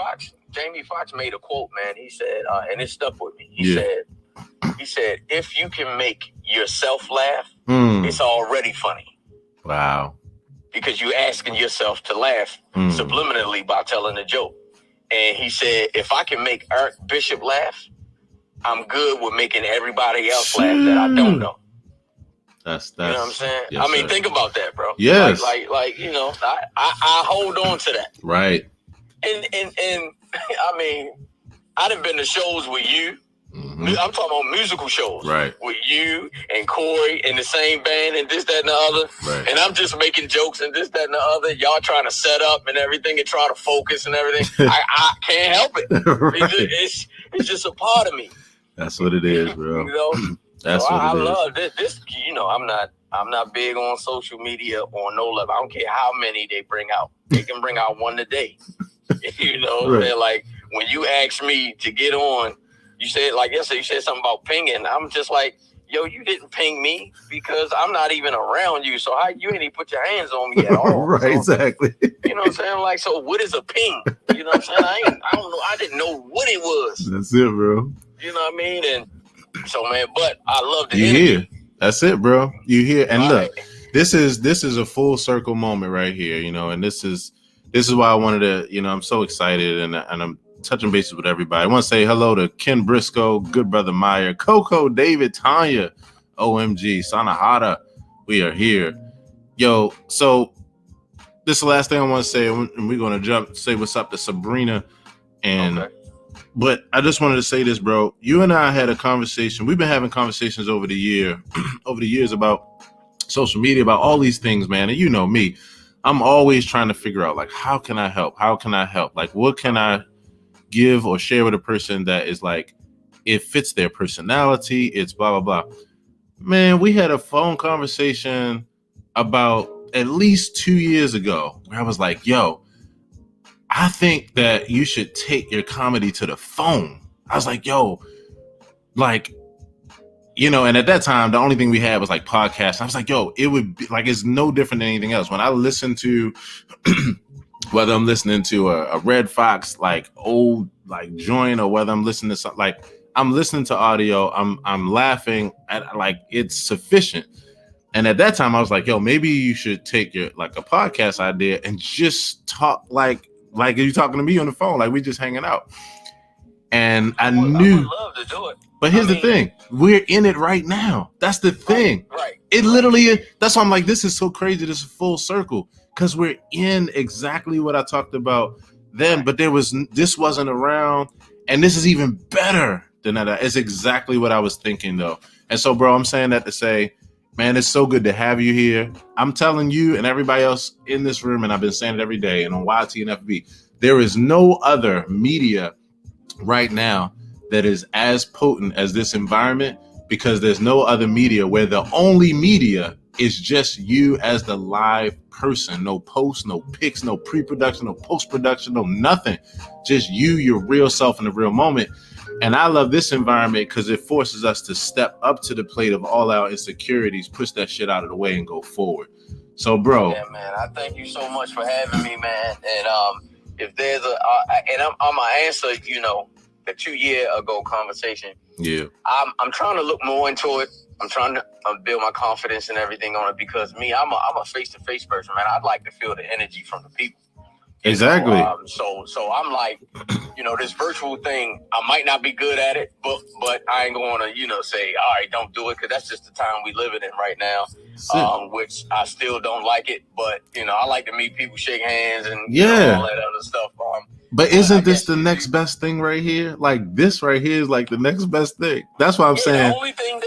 Speaker 6: Jamie Foxx made a quote, man. He said, and it stuck with me. He said, if you can make yourself laugh, it's already funny.
Speaker 1: Wow.
Speaker 6: Because you're asking yourself to laugh subliminally by telling a joke. And he said, if I can make Eric Bishop laugh, I'm good with making everybody else laugh that I don't know.
Speaker 1: That's
Speaker 6: you know what I'm saying?
Speaker 1: Yes,
Speaker 6: I mean, think about that, bro.
Speaker 1: Yes.
Speaker 6: Like you know, I hold on to that.
Speaker 1: Right.
Speaker 6: And I mean, I done been to shows with you. Mm-hmm. I'm talking about musical shows.
Speaker 1: Right. With
Speaker 6: you and Corey in the same band and this, that, and the other.
Speaker 1: Right.
Speaker 6: And I'm just making jokes and this, that, and the other. Y'all trying to set up and everything and try to focus and everything. I can't help it. Right. It's just a part of me.
Speaker 1: That's what it is, bro.
Speaker 6: You know?
Speaker 1: That's
Speaker 6: so
Speaker 1: what
Speaker 6: I
Speaker 1: it is.
Speaker 6: love this. You know, I'm not big on social media on no level. I don't care how many they bring out. They can bring out one a day. You know, right. Like when you asked me to get on, you said, like yesterday, you said something about pinging. I'm just like, yo, you didn't ping me because I'm not even around you. So you ain't even put your hands on me at all.
Speaker 1: Right, so, exactly.
Speaker 6: You know what I'm saying? Like, so what is a ping? You know what I'm saying? I don't know. I didn't know what it was.
Speaker 1: That's it, bro.
Speaker 6: You know what I mean? And so, man, but I love the
Speaker 1: you
Speaker 6: energy.
Speaker 1: Hear. That's it, bro. You hear. And all look, right. This is a full circle moment right here, you know, and this is why I wanted to, you know, I'm so excited and I'm touching bases with everybody. I want to say hello to Ken Briscoe, Good Brother Meyer, Coco, David, Tanya, OMG, Sanahara. We are here. Yo, so this is the last thing I want to say, and we're going to say what's up to Sabrina. And okay. But I just wanted to say this, bro. You and I had a conversation. We've been having conversations over the years about social media, about all these things, man. And you know me, I'm always trying to figure out, like, how can I help? How can I help? Like, what can I give or share with a person that is like, it fits their personality, it's blah, blah, blah. Man, we had a phone conversation about at least 2 years ago where I was like, yo, I think that you should take your comedy to the phone. I was like, yo, like, you know, and at that time, the only thing we had was like podcasts. I was like, yo, it would be like, it's no different than anything else. When I listen to, whether I'm listening to a Red Fox, like old, like joint, or whether I'm listening to something, like I'm listening to audio, I'm laughing at, like, it's sufficient. And at that time I was like, yo, maybe you should take your like a podcast idea and just talk like you talking to me on the phone, like we just hanging out. And I knew,
Speaker 6: I would love to do it.
Speaker 1: But here's the thing, we're in it right now. That's the thing.
Speaker 6: Right.
Speaker 1: It literally, that's why I'm like, this is so crazy. This is full circle because we're in exactly what I talked about then, but this wasn't around. And this is even better than that. It's exactly what I was thinking though. And so, bro, I'm saying that to say, man, it's so good to have you here. I'm telling you and everybody else in this room, and I've been saying it every day and on YT and FB, there is no other media right now that is as potent as this environment, because there's no other media where the only media is just you as the live person. No posts, no pics, no pre-production, no post-production, no nothing. Just you, your real self in the real moment. And I love this environment because it forces us to step up to the plate of all our insecurities, push that shit out of the way and go forward. So, bro.
Speaker 6: Yeah, man, I thank you so much for having me, man. And if there's I'm gonna answer, the 2 year ago conversation.
Speaker 1: Yeah.
Speaker 6: I'm trying to look more into it. I'm trying to build my confidence and everything on it because I'm a face-to-face person, man. I'd like to feel the energy from the people.
Speaker 1: Exactly.
Speaker 6: So I'm like, this virtual thing, I might not be good at it, but I ain't going to, say, all right, don't do it, because that's just the time we living in right now, which I still don't like it. But, I like to meet people, shake hands, and all that other stuff.
Speaker 1: But isn't this the next best thing right here? Like this right here is like the next best thing. That's what I'm saying.
Speaker 6: The only thing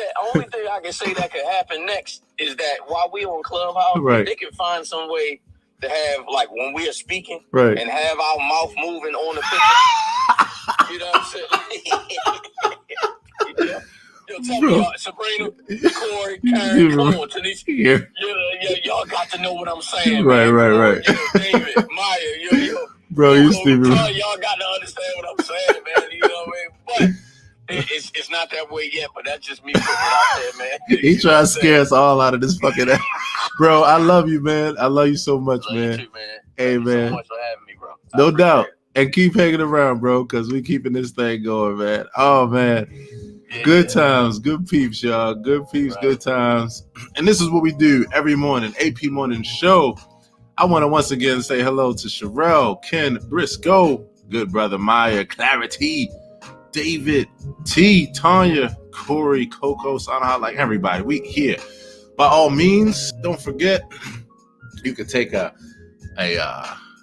Speaker 6: I can say that could happen next is that while we're on Clubhouse, they can find some way to have, like, when we are speaking, and have our mouth moving on the picture. You know what I'm saying? Tell me, Sabrina, Corey, Karen, come on, Tanisha. Y'all got to know what I'm saying.
Speaker 1: Right.
Speaker 6: David, Maya,
Speaker 1: bro, you stupid.
Speaker 6: Y'all got to understand what I'm saying, man. You know what I mean? But it's not that way yet, but that's just me putting it out there, man.
Speaker 1: He trying to scare us all out of this fucking ass. Bro, I love you, man. I love you so much, man.
Speaker 6: You too, man.
Speaker 1: Hey,
Speaker 6: Thank
Speaker 1: man.
Speaker 6: you so much for having me, bro.
Speaker 1: No doubt. And keep hanging around, bro, because we keeping this thing going, man. Oh, man. Good times, good peeps, y'all. Good peeps, good times. And this is what we do every morning, AP Morning Show. I want to once again say hello to Sherelle, Ken, Briscoe, good brother Maya, Clarity, David, T, Tanya, Corey, Coco, Sana, like everybody. We here. By all means, don't forget, you can take I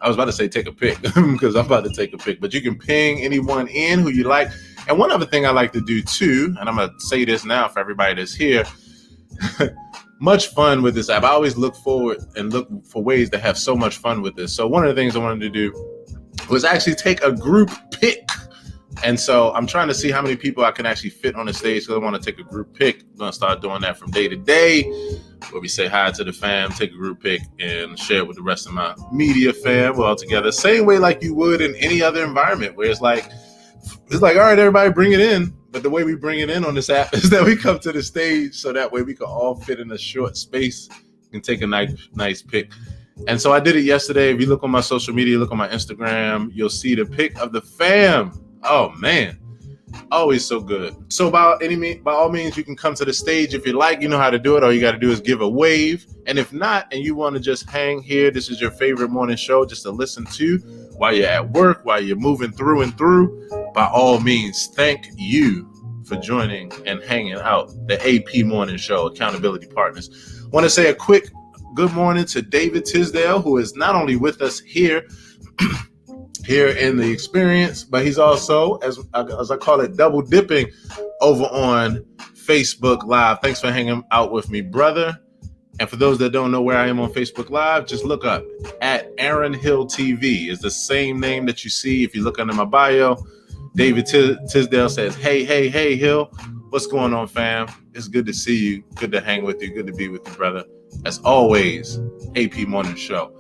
Speaker 1: was about to say take a pic because I'm about to take a pic, but you can ping anyone in who you like. And one other thing I like to do too, and I'm going to say this now for everybody that's here, much fun with this app. I always look forward and look for ways to have so much fun with this. So one of the things I wanted to do was actually take a group pic. And so I'm trying to see how many people I can actually fit on the stage, because I want to take a group pic. I'm going to start doing that from day to day, where we say hi to the fam, take a group pic, and share it with the rest of my media fam. We're all together. Same way like you would in any other environment, where it's like, all right, everybody bring it in. But the way we bring it in on this app is that we come to the stage, so that way we can all fit in a short space and take a nice pic. And so I did it yesterday. If you look on my social media, look on my Instagram, you'll see the pic of the fam. Oh, man. Always so good. So by all means, you can come to the stage if you like. You know how to do it. All you got to do is give a wave. And if not, and you want to just hang here, this is your favorite morning show just to listen to while you're at work, while you're moving through and through, by all means, thank you for joining and hanging out the AP Morning Show, Accountability Partners. I want to say a quick good morning to David Tisdale, who is not only with us here in the experience, but he's also, as I call it, double dipping over on Facebook Live. Thanks for hanging out with me, brother. And for those that don't know where I am on Facebook Live, just look up at Aaron Hill TV. It's the same name that you see if you look under my bio. David Tisdale says, hey, Hill. What's going on, fam? It's good to see you. Good to hang with you. Good to be with you, brother. As always, AP Morning Show.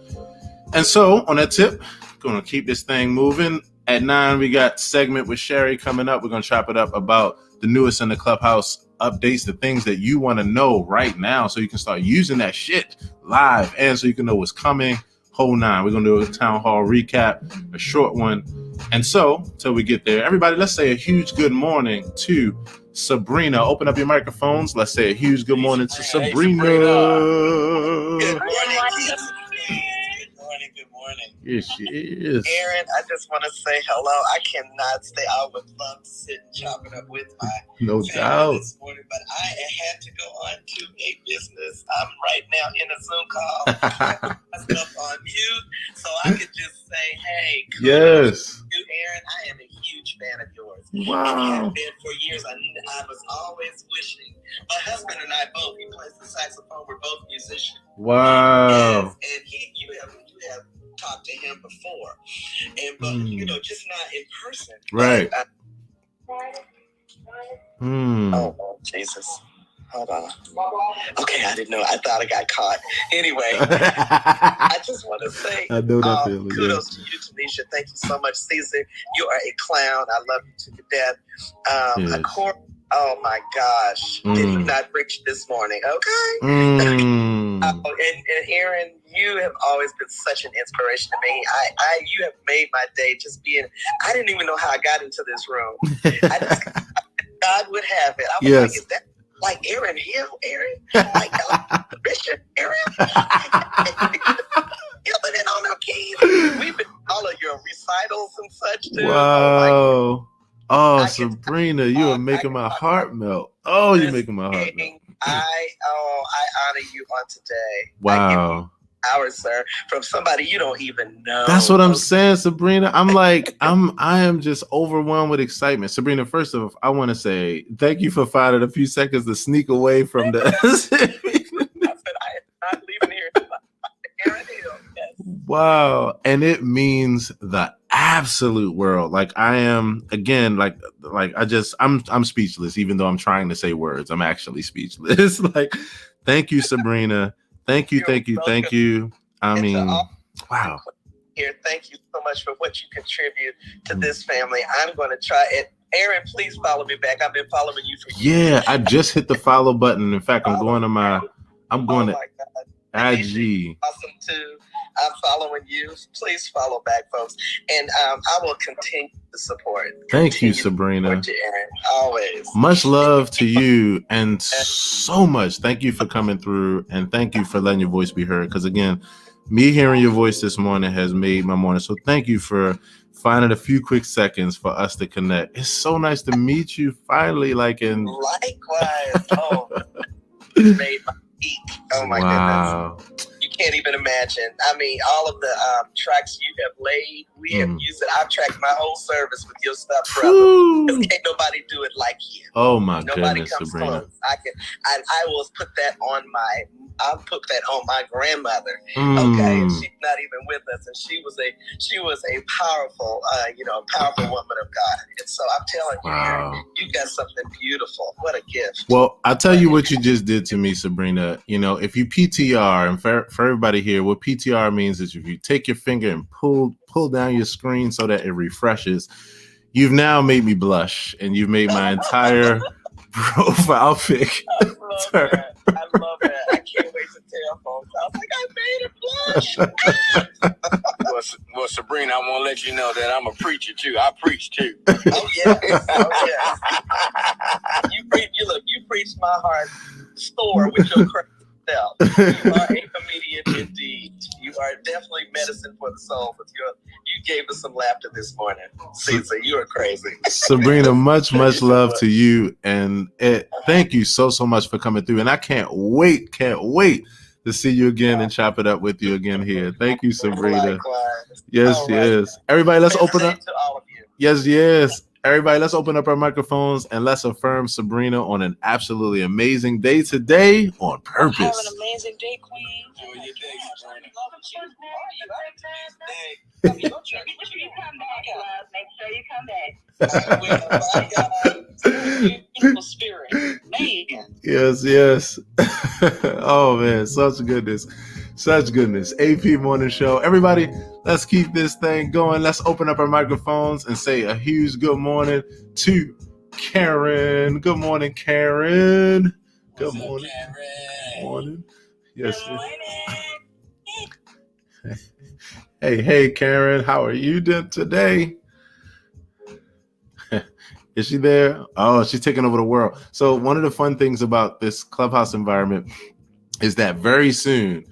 Speaker 1: And so on that tip, going to keep this thing moving. At 9, we got segment with Sherry coming up. We're going to chop it up about the newest in the Clubhouse updates, the things that you want to know right now so you can start using that shit live and so you can know what's coming. Whole 9. We're going to do a town hall recap, a short one. And so, till we get there, everybody, let's say a huge good morning to Sabrina. Open up your microphones. Let's say a huge good morning to Sabrina.
Speaker 4: Good morning. Good morning.
Speaker 1: Yes, she is.
Speaker 4: Aaron, I just want to say hello. I cannot stay. I would love to sit and chop it up with my family this morning, but I had to go on to a business. I'm right now in a Zoom call. I put myself on mute so I could just say, hey,
Speaker 1: yes.
Speaker 4: You, Aaron, I am a huge fan of yours.
Speaker 1: Wow.
Speaker 4: And have been for years. I was always wishing. My husband and I both, he plays the saxophone. We're both musicians.
Speaker 1: Wow.
Speaker 4: Yes, and you have talked to him before, but just not in person.
Speaker 1: Right.
Speaker 4: Oh, Jesus. Hold on. Okay, I didn't know. I thought I got caught. Anyway, I just want to say kudos to you, Tanisha. Thank you so much, Caesar. You are a clown. I love you to the death. Oh my gosh. Did not preach this morning, okay? And Aaron, you have always been such an inspiration to me. You have made my day just being, I didn't even know how I got into this room. God would have it. I was like, is that like Aaron Hill, Aaron? Like Bishop Aaron? Killing it on our keys. We've been all of your recitals and such too.
Speaker 1: Wow. Oh, Sabrina, you are making my heart melt. Oh, you're making my heart melt.
Speaker 4: I honor you on today.
Speaker 1: Wow.
Speaker 4: Hours, sir, from somebody you don't even know.
Speaker 1: That's what I'm saying, Sabrina. I am just overwhelmed with excitement. Sabrina, first of all, I want to say thank you for finding a few seconds to sneak away from the
Speaker 4: I said I'm not leaving here. Aaron Hill. Yes.
Speaker 1: Wow. And it means the absolute world. Like I am again, I'm speechless, even though I'm trying to say words. I'm actually speechless. Like, thank you, Sabrina. Thank you. I mean, wow.
Speaker 4: Here, thank you so much for what you contribute to this family. I'm going to try it. Aaron, please follow me back. I've been following you for years.
Speaker 1: Yeah, I just hit the follow button. In fact, I'm going to IG.
Speaker 4: Awesome too. I'm following you. Please follow back, folks. And I will continue to support.
Speaker 1: Thank you, Sabrina.
Speaker 4: Aaron, always.
Speaker 1: Much love to you and so much. Thank you for coming through and thank you for letting your voice be heard. Because again, me hearing your voice this morning has made my morning. So thank you for finding a few quick seconds for us to connect. It's so nice to meet you finally.
Speaker 4: Likewise. Oh, you made my week. Oh my goodness. You can't even imagine. I mean, all of the tracks you have laid, we have used it. I've tracked my whole service with your stuff, brother. Because can't nobody do it like you.
Speaker 1: Oh my
Speaker 4: nobody
Speaker 1: goodness,
Speaker 4: comes
Speaker 1: Sabrina.
Speaker 4: Close. I will put that on my grandmother. Okay, and she's not even with us, and she was a powerful, powerful woman of God. And so I'm telling you, you got something beautiful. What a gift.
Speaker 1: Well, I'll tell you what you just did to me, Sabrina. You know, if you PTR, and for everybody here, what PTR means is if you take your finger and pull down your screen so that it refreshes, you've now made me blush, and you've made my entire profile pic.
Speaker 4: I love that. I can't wait to tell folks. I was like, I made it blush.
Speaker 6: Well, Sabrina, I want to let you know that I'm a preacher too. I preach too.
Speaker 4: Oh yes. You preach my heart store with your crazy self. You are a comedian indeed. You are definitely medicine for the soul. But you gave us some laughter this morning. Caesar, you are crazy.
Speaker 1: Sabrina, much love to you, and thank you so much for coming through. And I can't wait to see you again and chop it up with you again here. Thank you, Sabrina.
Speaker 4: Likewise.
Speaker 1: Yes. Everybody, let's open up.
Speaker 4: To all of you.
Speaker 1: Yes. Everybody, let's open up our microphones and let's affirm Sabrina on an absolutely amazing day today on purpose.
Speaker 5: Have an amazing day, Queen.
Speaker 6: Enjoy your day, Sabrina.
Speaker 2: Make sure you come back, love. Make sure you come back.
Speaker 5: Beautiful spirit. Man.
Speaker 1: Yes. Oh, man. Such goodness. AP Morning Show. Everybody, let's keep this thing going. Let's open up our microphones and say a huge good morning to Karen. Good morning, Karen. Good morning.
Speaker 6: Karen?
Speaker 1: Morning. Yes. Hey, Karen. How are you doing today? Is she there? Oh, she's taking over the world. So one of the fun things about this Clubhouse environment is that very soon,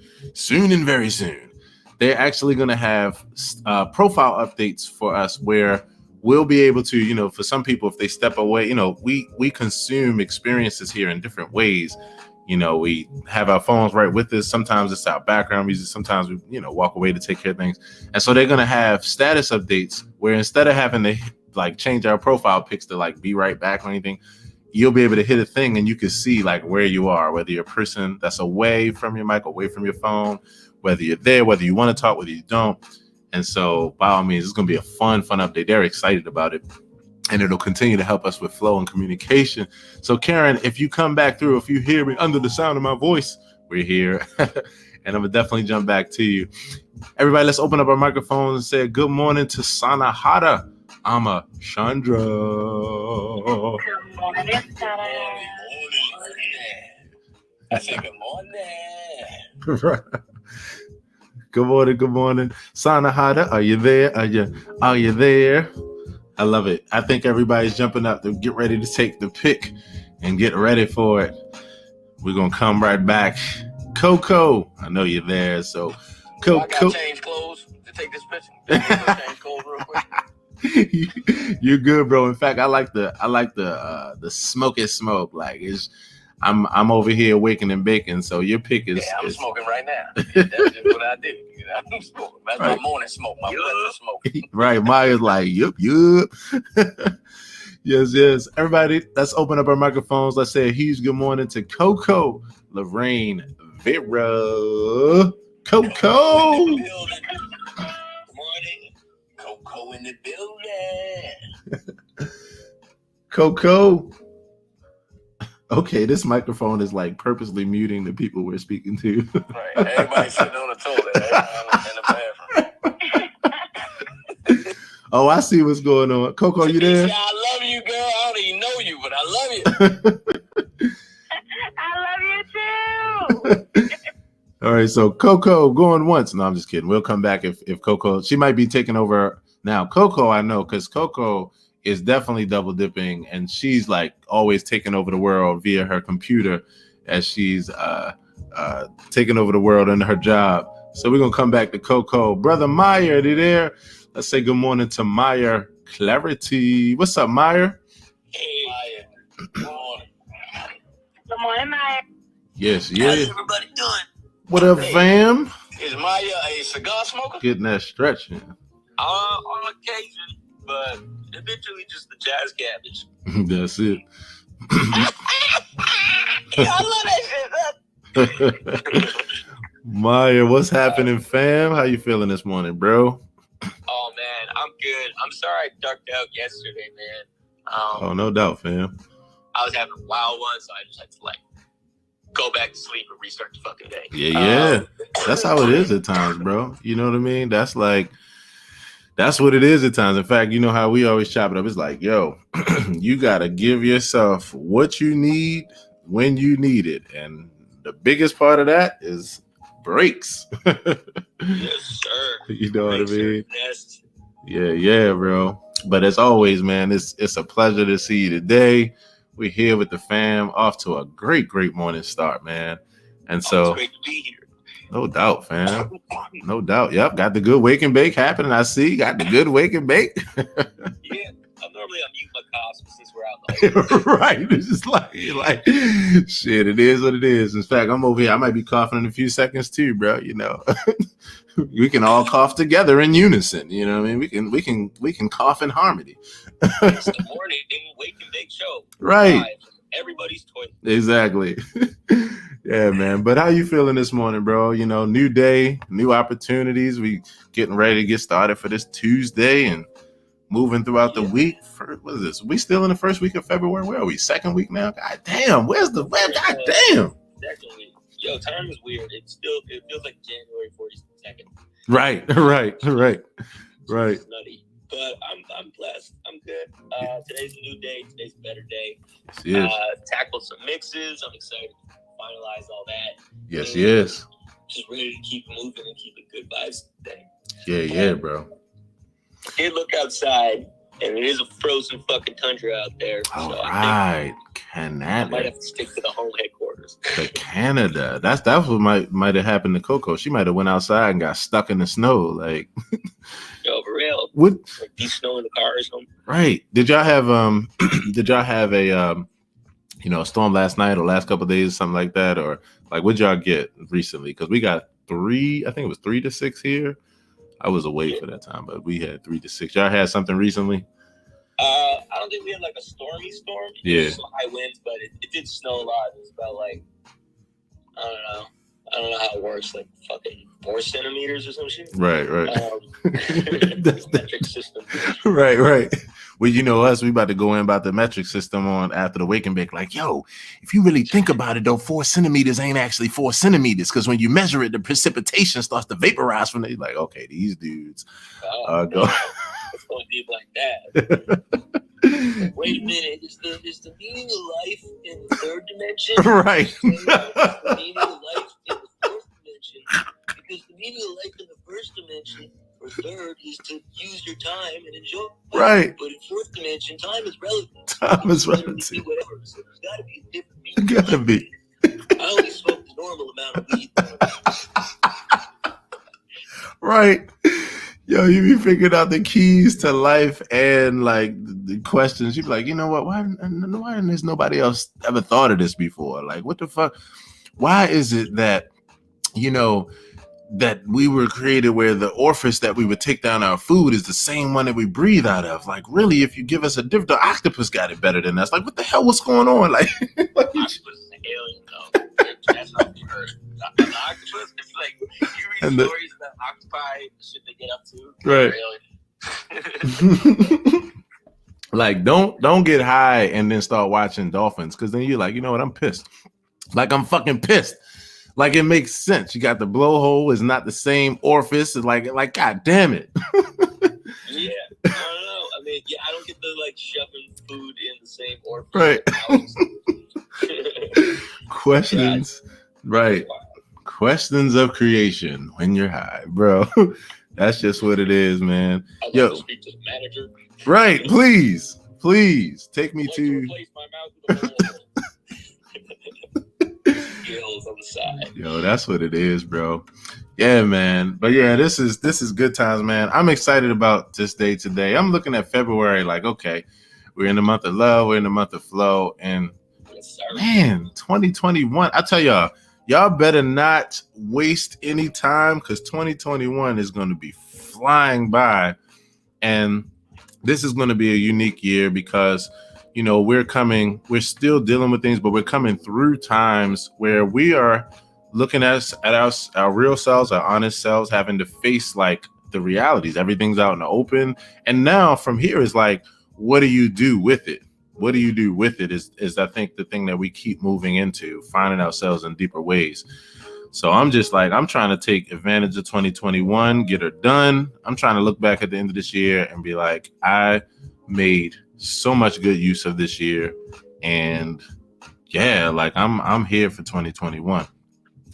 Speaker 1: they're actually going to have profile updates for us where we'll be able to, you know, for some people, if they step away, you know, we consume experiences here in different ways. You know, we have our phones right with us. Sometimes it's our background music. Sometimes we, you know, walk away to take care of things. And so they're going to have status updates where instead of having to like change our profile pics to like be right back or anything, you'll be able to hit a thing and you can see like where you are, whether you're a person that's away from your mic, away from your phone, whether you're there, whether you want to talk, whether you don't. And so by all means, it's going to be a fun update. They're excited about it. And it'll continue to help us with flow and communication. So Karen, if you come back through, if you hear me under the sound of my voice, we're here. And I'm going to definitely jump back to you. Everybody, let's open up our microphones and say good morning to Sanahata. Ama Chandra.
Speaker 2: Good morning, Sana.
Speaker 6: I said good morning.
Speaker 1: Good morning. Sanahata, are you there? Are you there? I love it. I think everybody's jumping up to get ready to take the pick and get ready for it. We're going to come right back. Coco, I know you're there. So,
Speaker 6: Coco. I got to change clothes to take this picture. Change clothes real quick.
Speaker 1: You're good, bro. In fact, I like the smoky smoke. Like I'm over here waking and baking. So your pick is.
Speaker 6: Yeah, I'm smoking right now. That's just what I do. I'm smoking. That's right. My morning smoke. My breakfast smoke.
Speaker 1: Right. Maya's like, yup. Yes. Everybody, let's open up our microphones. Let's say a huge good morning to Coco, Lorraine, Vera, Coco.
Speaker 6: Good morning. Coco in the building.
Speaker 1: Coco. Okay, this microphone is like purposely muting the people we're speaking to.
Speaker 6: Right. Everybody's sitting on the toilet. Everybody in the bathroom.
Speaker 1: Oh, I see what's going on. Coco, you there?
Speaker 6: I love you, girl. I don't even know you, but I love you.
Speaker 2: I love you too.
Speaker 1: All right, so Coco going once. No, I'm just kidding. We'll come back if Coco. She might be taking over now. Coco, I know, because Coco is definitely double dipping, and she's like always taking over the world via her computer as she's taking over the world in her job. So we're gonna come back to Coco. Brother Meyer, are you there? Let's say good morning to Meyer Clarity. What's up, Meyer?
Speaker 6: Hey, Meyer. Good morning.
Speaker 2: Good morning, Meyer.
Speaker 1: Yes.
Speaker 6: How's everybody doing?
Speaker 1: What up, fam?
Speaker 6: Is Meyer a cigar smoker?
Speaker 1: Getting that stretch in.
Speaker 6: On occasion, but eventually just the jazz cabbage.
Speaker 1: That's it.
Speaker 6: Yeah, I love that shit.
Speaker 1: Maya, what's happening, fam? How you feeling this morning, bro?
Speaker 6: Oh, man, I'm good. I'm sorry I ducked out yesterday, man.
Speaker 1: Oh, no doubt, fam.
Speaker 6: I was having a wild one, so I just had to, like, go back to sleep and restart the fucking day.
Speaker 1: Yeah. That's how it is at times, bro. You know what I mean? That's what it is at times. In fact, you know how we always chop it up. It's like, yo, you got to give yourself what you need when you need it. And the biggest part of that is breaks.
Speaker 6: Yes, sir.
Speaker 1: You know what I mean? Yeah, bro. But as always, man, it's a pleasure to see you today. We're here with the fam, off to a great morning start, man. And so,
Speaker 6: it's great to be here.
Speaker 1: No doubt, fam. No doubt. Yep, got the good wake and bake happening. I see. Got the good wake and bake.
Speaker 6: Yeah, I'm normally on mute my coughs since we're out.
Speaker 1: Right. It's just like shit. It is what it is. In fact, I'm over here. I might be coughing in a few seconds too, bro. You know, we can all cough together in unison. You know what I mean? We can cough in harmony.
Speaker 6: It's the morning wake and bake show.
Speaker 1: Right.
Speaker 6: Everybody's toilet.
Speaker 1: Exactly. Yeah, man. But how you feeling this morning, bro? You know, new day, new opportunities. We getting ready to get started for this Tuesday and moving throughout the week. What is this? We still in the first week of February? Where are we? Second week now? God damn. Where's the web? God damn.
Speaker 6: Second week. Yo, time is weird. It feels like January 42nd.
Speaker 1: Right.
Speaker 6: It's nutty. But I'm blessed. I'm good. Today's a new day. Today's a better day.
Speaker 1: Yes.
Speaker 6: Tackled some mixes. I'm excited to finalize all that.
Speaker 1: Yes.
Speaker 6: Just ready to keep moving and keep it good vibes today.
Speaker 1: Yeah, bro.
Speaker 6: Did look outside And it is a frozen fucking tundra out there.
Speaker 1: All
Speaker 6: so
Speaker 1: right.
Speaker 6: Canada. I might have to stick to the home headquarters.
Speaker 1: To Canada. That's what might have happened to Coco. She might have went outside and got stuck in the snow. Like,
Speaker 6: yo, for real.
Speaker 1: What?
Speaker 6: Like deep snow in the car or something.
Speaker 1: Right. Did y'all have a storm last night or last couple of days, something like that, or like what'd y'all get recently? Because we got 3. I think it was 3 to 6 here. I was away for that time, but we had 3 to 6. Y'all had something recently?
Speaker 6: I don't think we had like a stormy storm.
Speaker 1: Yeah.
Speaker 6: Some high winds, but it did snow a lot. It was about like, I don't know how it works, like fucking 4 centimeters or some shit.
Speaker 1: Right.
Speaker 6: That's metric system.
Speaker 1: Right. Well, you know us, we about to go in about the metric system on after the wake and bake. Like, yo, if you really think about it, though, 4 centimeters ain't actually 4 centimeters because when you measure it, the precipitation starts to vaporize from it. Like, okay, these dudes go.
Speaker 6: It's going deep like that. Wait a minute, is the meaning of life in the 3rd dimension?
Speaker 1: Right.
Speaker 6: The meaning of life in the 4th dimension, because the meaning of life in the 1st dimension or 3rd is to use your time and enjoy.
Speaker 1: Right.
Speaker 6: But in 4th dimension, time is relative.
Speaker 1: Time is relative.
Speaker 6: Whatever. So there's got to be a different meaning.
Speaker 1: Gotta be.
Speaker 6: I only smoke the normal amount of weed.
Speaker 1: Right. Yo, you be figuring out the keys to life and like the questions. You be like, you know what? Why has nobody else ever thought of this before? Like, what the fuck? Why is it that, that we were created where the orifice that we would take down our food is the same one that we breathe out of? Like, really, if you give us the octopus got it better than us. Like, what the hell? What's going on? Like,
Speaker 6: octopus is an alien, though. That's not the heard. The octopus, it's like you read stories about octopi, shit they get up to.
Speaker 1: Right. Like, don't get high and then start watching dolphins, because then you're like, you know what? I'm pissed. Like, I'm fucking pissed. Like, it makes sense. You got the blowhole is not the same orifice. It's like, God damn it.
Speaker 6: Yeah, I don't know. I mean, yeah, I don't get the like shoving food in the same orifice.
Speaker 1: Right. Questions. Right. Questions of creation when you're high, bro. That's just what it is, man.
Speaker 6: I'd like to speak to the manager.
Speaker 1: Right. Please take me to.
Speaker 6: Replace my mouth with a on the side.
Speaker 1: Yo, that's what it is, bro. Yeah, man. But yeah, this is good times, man. I'm excited about this day today. I'm looking at February like, okay, we're in the month of love, we're in the month of flow, and man, 2021. I tell y'all better not waste any time, because 2021 is going to be flying by, and this is going to be a unique year because we're still dealing with things, but we're coming through times where we are looking at our real selves, our honest selves, having to face like the realities. Everything's out in the open. And now from here is like, what do you do with it? What do you do with it is I think the thing that we keep moving into, finding ourselves in deeper ways. So I'm just like, I'm trying to take advantage of 2021, get her done. I'm trying to look back at the end of this year and be like, I made so much good use of this year, and yeah, like I'm here for 2021.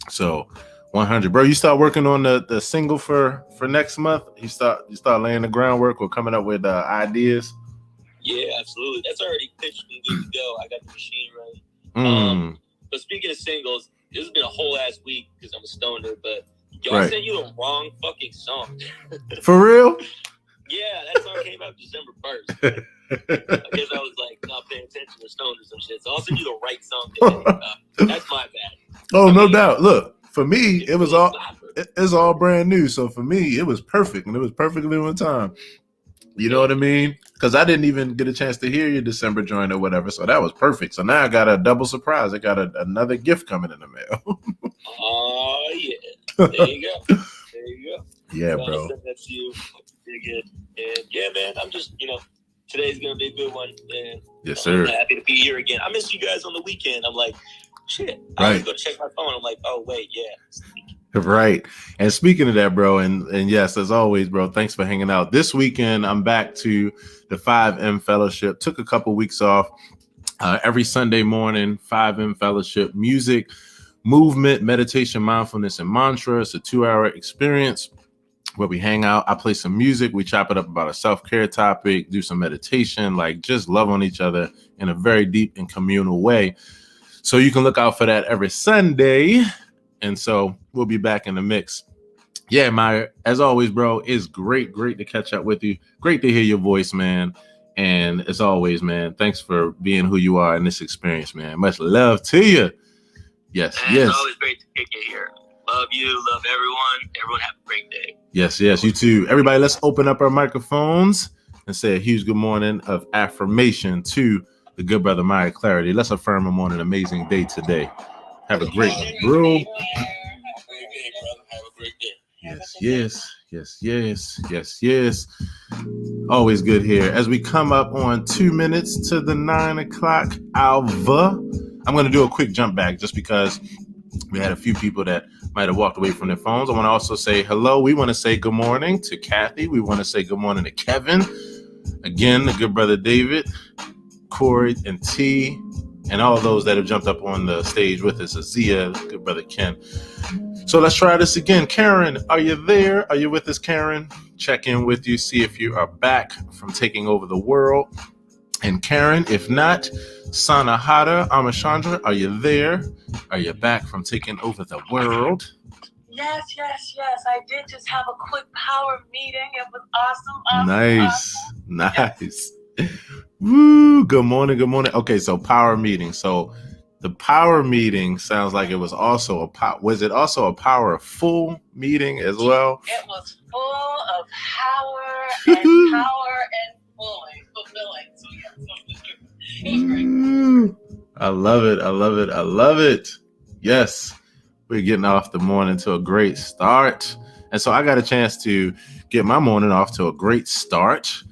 Speaker 1: So 100, bro. You start working on the single for next month. You start laying the groundwork or coming up with ideas.
Speaker 6: Yeah, absolutely. That's already pitched and good to go. I got the machine running. But speaking of singles, this has been a whole ass week because I'm a stoner. But y'all sent you the wrong fucking song.
Speaker 1: For real?
Speaker 6: Yeah, that song came out December 1st. I guess I was like not paying attention to stoners and shit. So I'll send you the right song today. That's my bad.
Speaker 1: Oh, no doubt. Look, for me, it's all brand new. So for me, it was perfect, and it was perfectly on time. You know what I mean? Because I didn't even get a chance to hear your December joint or whatever. So that was perfect. So now I got a double surprise. I got another gift coming in the mail.
Speaker 6: Oh, yeah. There you go.
Speaker 1: Yeah,
Speaker 6: so
Speaker 1: bro.
Speaker 6: I'll send that to you. Good. And yeah, man, I'm just, today's going to be a good one. And
Speaker 1: yes, sir.
Speaker 6: I'm happy to be here again. I missed you guys on the weekend. I'm like, shit. I was going to check my phone. I'm like, oh, wait, yeah.
Speaker 1: Right. And speaking of that, bro, and yes, as always, bro, thanks for hanging out. This weekend, I'm back to the 5M Fellowship. Took a couple weeks off. Every Sunday morning, 5M Fellowship, music, movement, meditation, mindfulness, and mantra. It's a 2-hour experience. where we hang out. I play some music. We chop it up about a self-care topic, do some meditation, like just love on each other in a very deep and communal way. So you can look out for that every Sunday. And so we'll be back in the mix. Yeah, Meyer, as always, bro, it's great to catch up with you. Great to hear your voice, man. And as always, man, thanks for being who you are in this experience, man. Much love to you. Yes,
Speaker 6: and
Speaker 1: yes.
Speaker 6: It's always great to kick it here. Love you, love everyone. Everyone have a great day.
Speaker 1: Yes, you too. Everybody, let's open up our microphones and say a huge good morning of affirmation to the good brother Meyer Clarity. Let's affirm him on an amazing day today. Have a great day, bro.
Speaker 6: Have a great day, brother. Have a great day.
Speaker 1: Yes. Always good here. As we come up on 2 minutes to the 9 o'clock hour, I'm going to do a quick jump back just because we had a few people that might have walked away from their phones. I want to also say hello. We want to say good morning to Kathy. We want to say good morning to Kevin. Again, the good brother David, Corey, and T, and all of those that have jumped up on the stage with us. Azia, good brother Ken. So let's try this again. Karen, are you there? Are you with us, Karen? Check in with you, see if you are back from taking over the world. And Karen, if not, Sanahata Amachandra, are you there? Are you back from taking over the world?
Speaker 7: Yes. I did just have a quick power meeting. It was awesome.
Speaker 1: Nice. Woo, good morning. Okay, so power meeting. So the power meeting sounds like it was also was it also a powerful meeting as well?
Speaker 7: It was full of power and fulfilling. So yeah, it was great.
Speaker 1: I love it. Yes, we're getting off the morning to a great start. And so I got a chance to get my morning off to a great start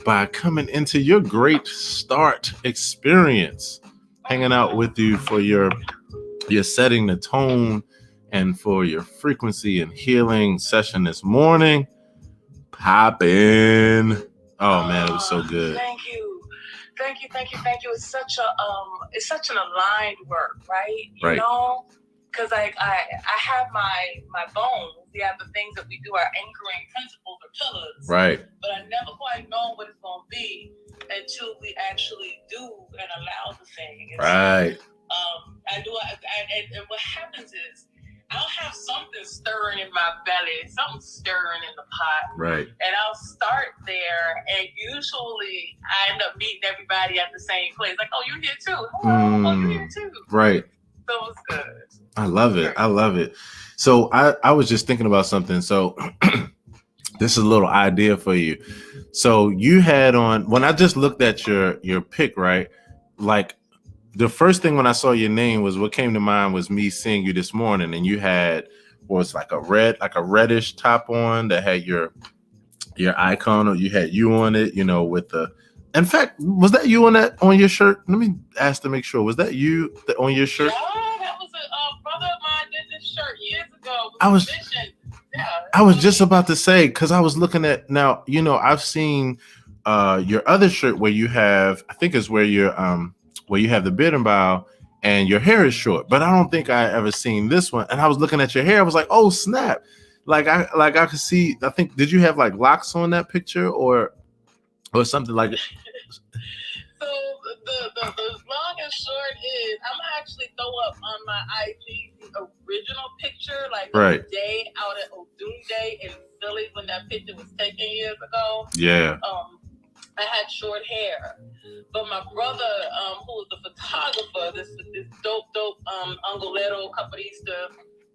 Speaker 1: by coming into your great start experience, hanging out with you for your setting the tone and for your frequency and healing session this morning. Poppin'. Oh man, it was so good.
Speaker 7: Thank you. It's such an aligned work, right? You know, because I have my bones. We have the things that we do, our anchoring principles or pillars.
Speaker 1: Right.
Speaker 7: But I never quite know what it's going to be until we actually do and allow the thing. And
Speaker 1: right.
Speaker 7: So, and what happens is I'll have something stirring in my belly, something stirring in the pot.
Speaker 1: Right.
Speaker 7: And I'll start there, and usually I end up meeting everybody at the same place. Like, oh, you're here too. Hello, you're here too.
Speaker 1: Right.
Speaker 7: So it's good.
Speaker 1: I love it. So I was just thinking about something. So this is a little idea for you. So you had on, when I just looked at your pic, right? Like the first thing when I saw your name was what came to mind was me seeing you this morning, and you had was like a reddish top on that had your icon, or you had you on it, you know, with the. In fact, was that you on your shirt? Let me ask to make sure. Was that you on your shirt?
Speaker 7: Yeah, that was a brother of mine did this shirt years ago.
Speaker 1: I was just about to say, because I was looking at now, you know, I've seen your other shirt where you have, I think it's where you have the beard and bow and your hair is short, but I don't think I ever seen this one. And I was looking at your hair, I was like, oh snap. Like I could see, I think, did you have like locks on that picture or something like it?
Speaker 7: So the long and short is I'm gonna actually throw up on my IG the original picture, like the day out at Odun Day in Philly when that picture was taken years ago.
Speaker 1: Yeah.
Speaker 7: I had short hair, but my brother, who was the photographer, this dope Angolero Caparista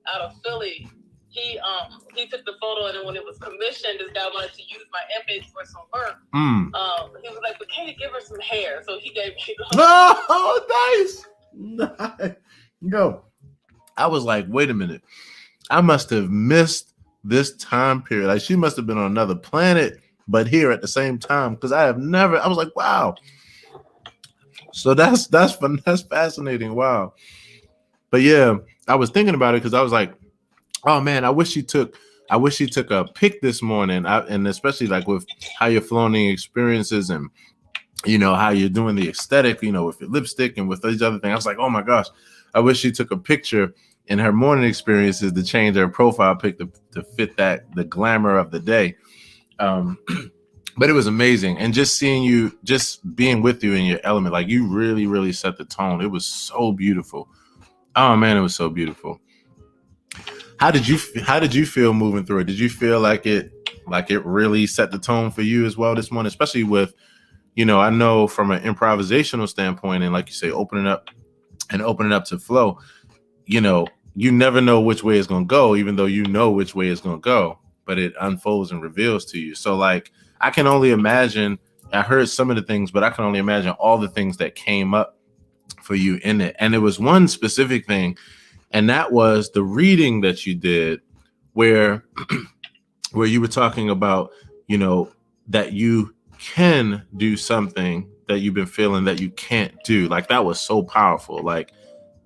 Speaker 7: out of Philly, he took the photo, and then when it was commissioned, this guy wanted to use my image for some work. He was like, "But can you give her some hair?" So he gave me.
Speaker 1: Oh, nice. Yo, I was like, wait a minute, I must have missed this time period. Like she must have been on another planet, but here at the same time, because I was like, wow. So that's fascinating. Wow. But yeah, I was thinking about it because I was like, oh man, I wish she took a pic this morning, and especially like with how you're floating experiences and you know how you're doing the aesthetic, you know, with your lipstick and with these other things. I was like, oh my gosh, I wish she took a picture in her morning experiences to change her profile pic to fit the glamour of the day. But it was amazing. And just seeing you, just being with you in your element, like you really, really set the tone. It was so beautiful. Oh man, it was so beautiful. How did you feel moving through it? Did you feel like it really set the tone for you as well this morning, especially with, I know from an improvisational standpoint, and like you say, opening up to flow, you never know which way it's going to go, even though you know which way it's going to go, but it unfolds and reveals to you. So like, I can only imagine, I heard some of the things, but I can only imagine all the things that came up for you in it. And there was one specific thing, and that was the reading that you did where you were talking about, that you can do something that you've been feeling that you can't do. Like that was so powerful. Like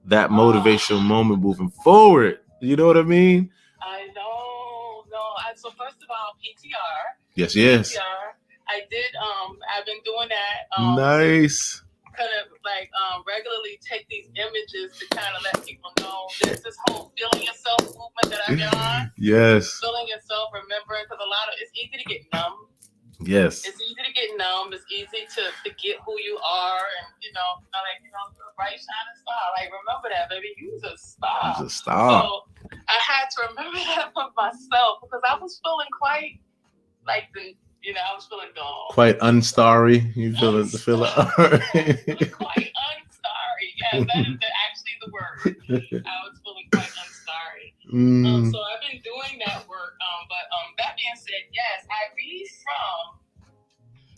Speaker 1: that motivational moment moving forward. You know what I mean?
Speaker 7: I know. No. So first of all, PTR.
Speaker 1: Yes.
Speaker 7: PTR. I did. I've been doing that.
Speaker 1: Nice.
Speaker 7: Kind of like regularly take these images to kind of let people know there's this whole feeling yourself movement that I've been on.
Speaker 1: Yes.
Speaker 7: Feeling yourself, remembering, because it's easy to get numb.
Speaker 1: Yes.
Speaker 7: It's easy to get numb. It's easy to forget who you are, and the bright shining star. Like remember that, baby. You's a star.
Speaker 1: You's a star.
Speaker 7: So I had to remember that for myself because I was feeling quite like I was feeling dull.
Speaker 1: Quite unstarry. You feel it?
Speaker 7: Quite unstarry. Yeah, that is actually the word. I was feeling quite unstarry. So I've been doing that work. But that being said, yes, I read from.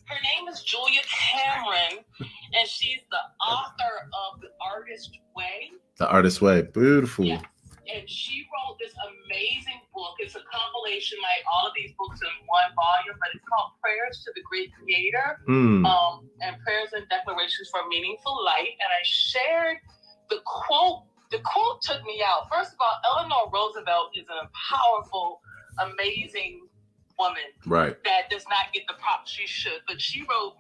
Speaker 7: Her name is Julia Cameron, and she's the author of The Artist Way.
Speaker 1: The Artist Way, beautiful.
Speaker 7: Yes. And she wrote this amazing book. It's a compilation, like all of these books in one volume, but it's called Prayers to the Great Creator, and Prayers and Declarations for Meaningful Life. And I shared the quote. The quote took me out. First of all, Eleanor Roosevelt is a powerful, amazing woman,
Speaker 1: right,
Speaker 7: that does not get the props she should. But she wrote,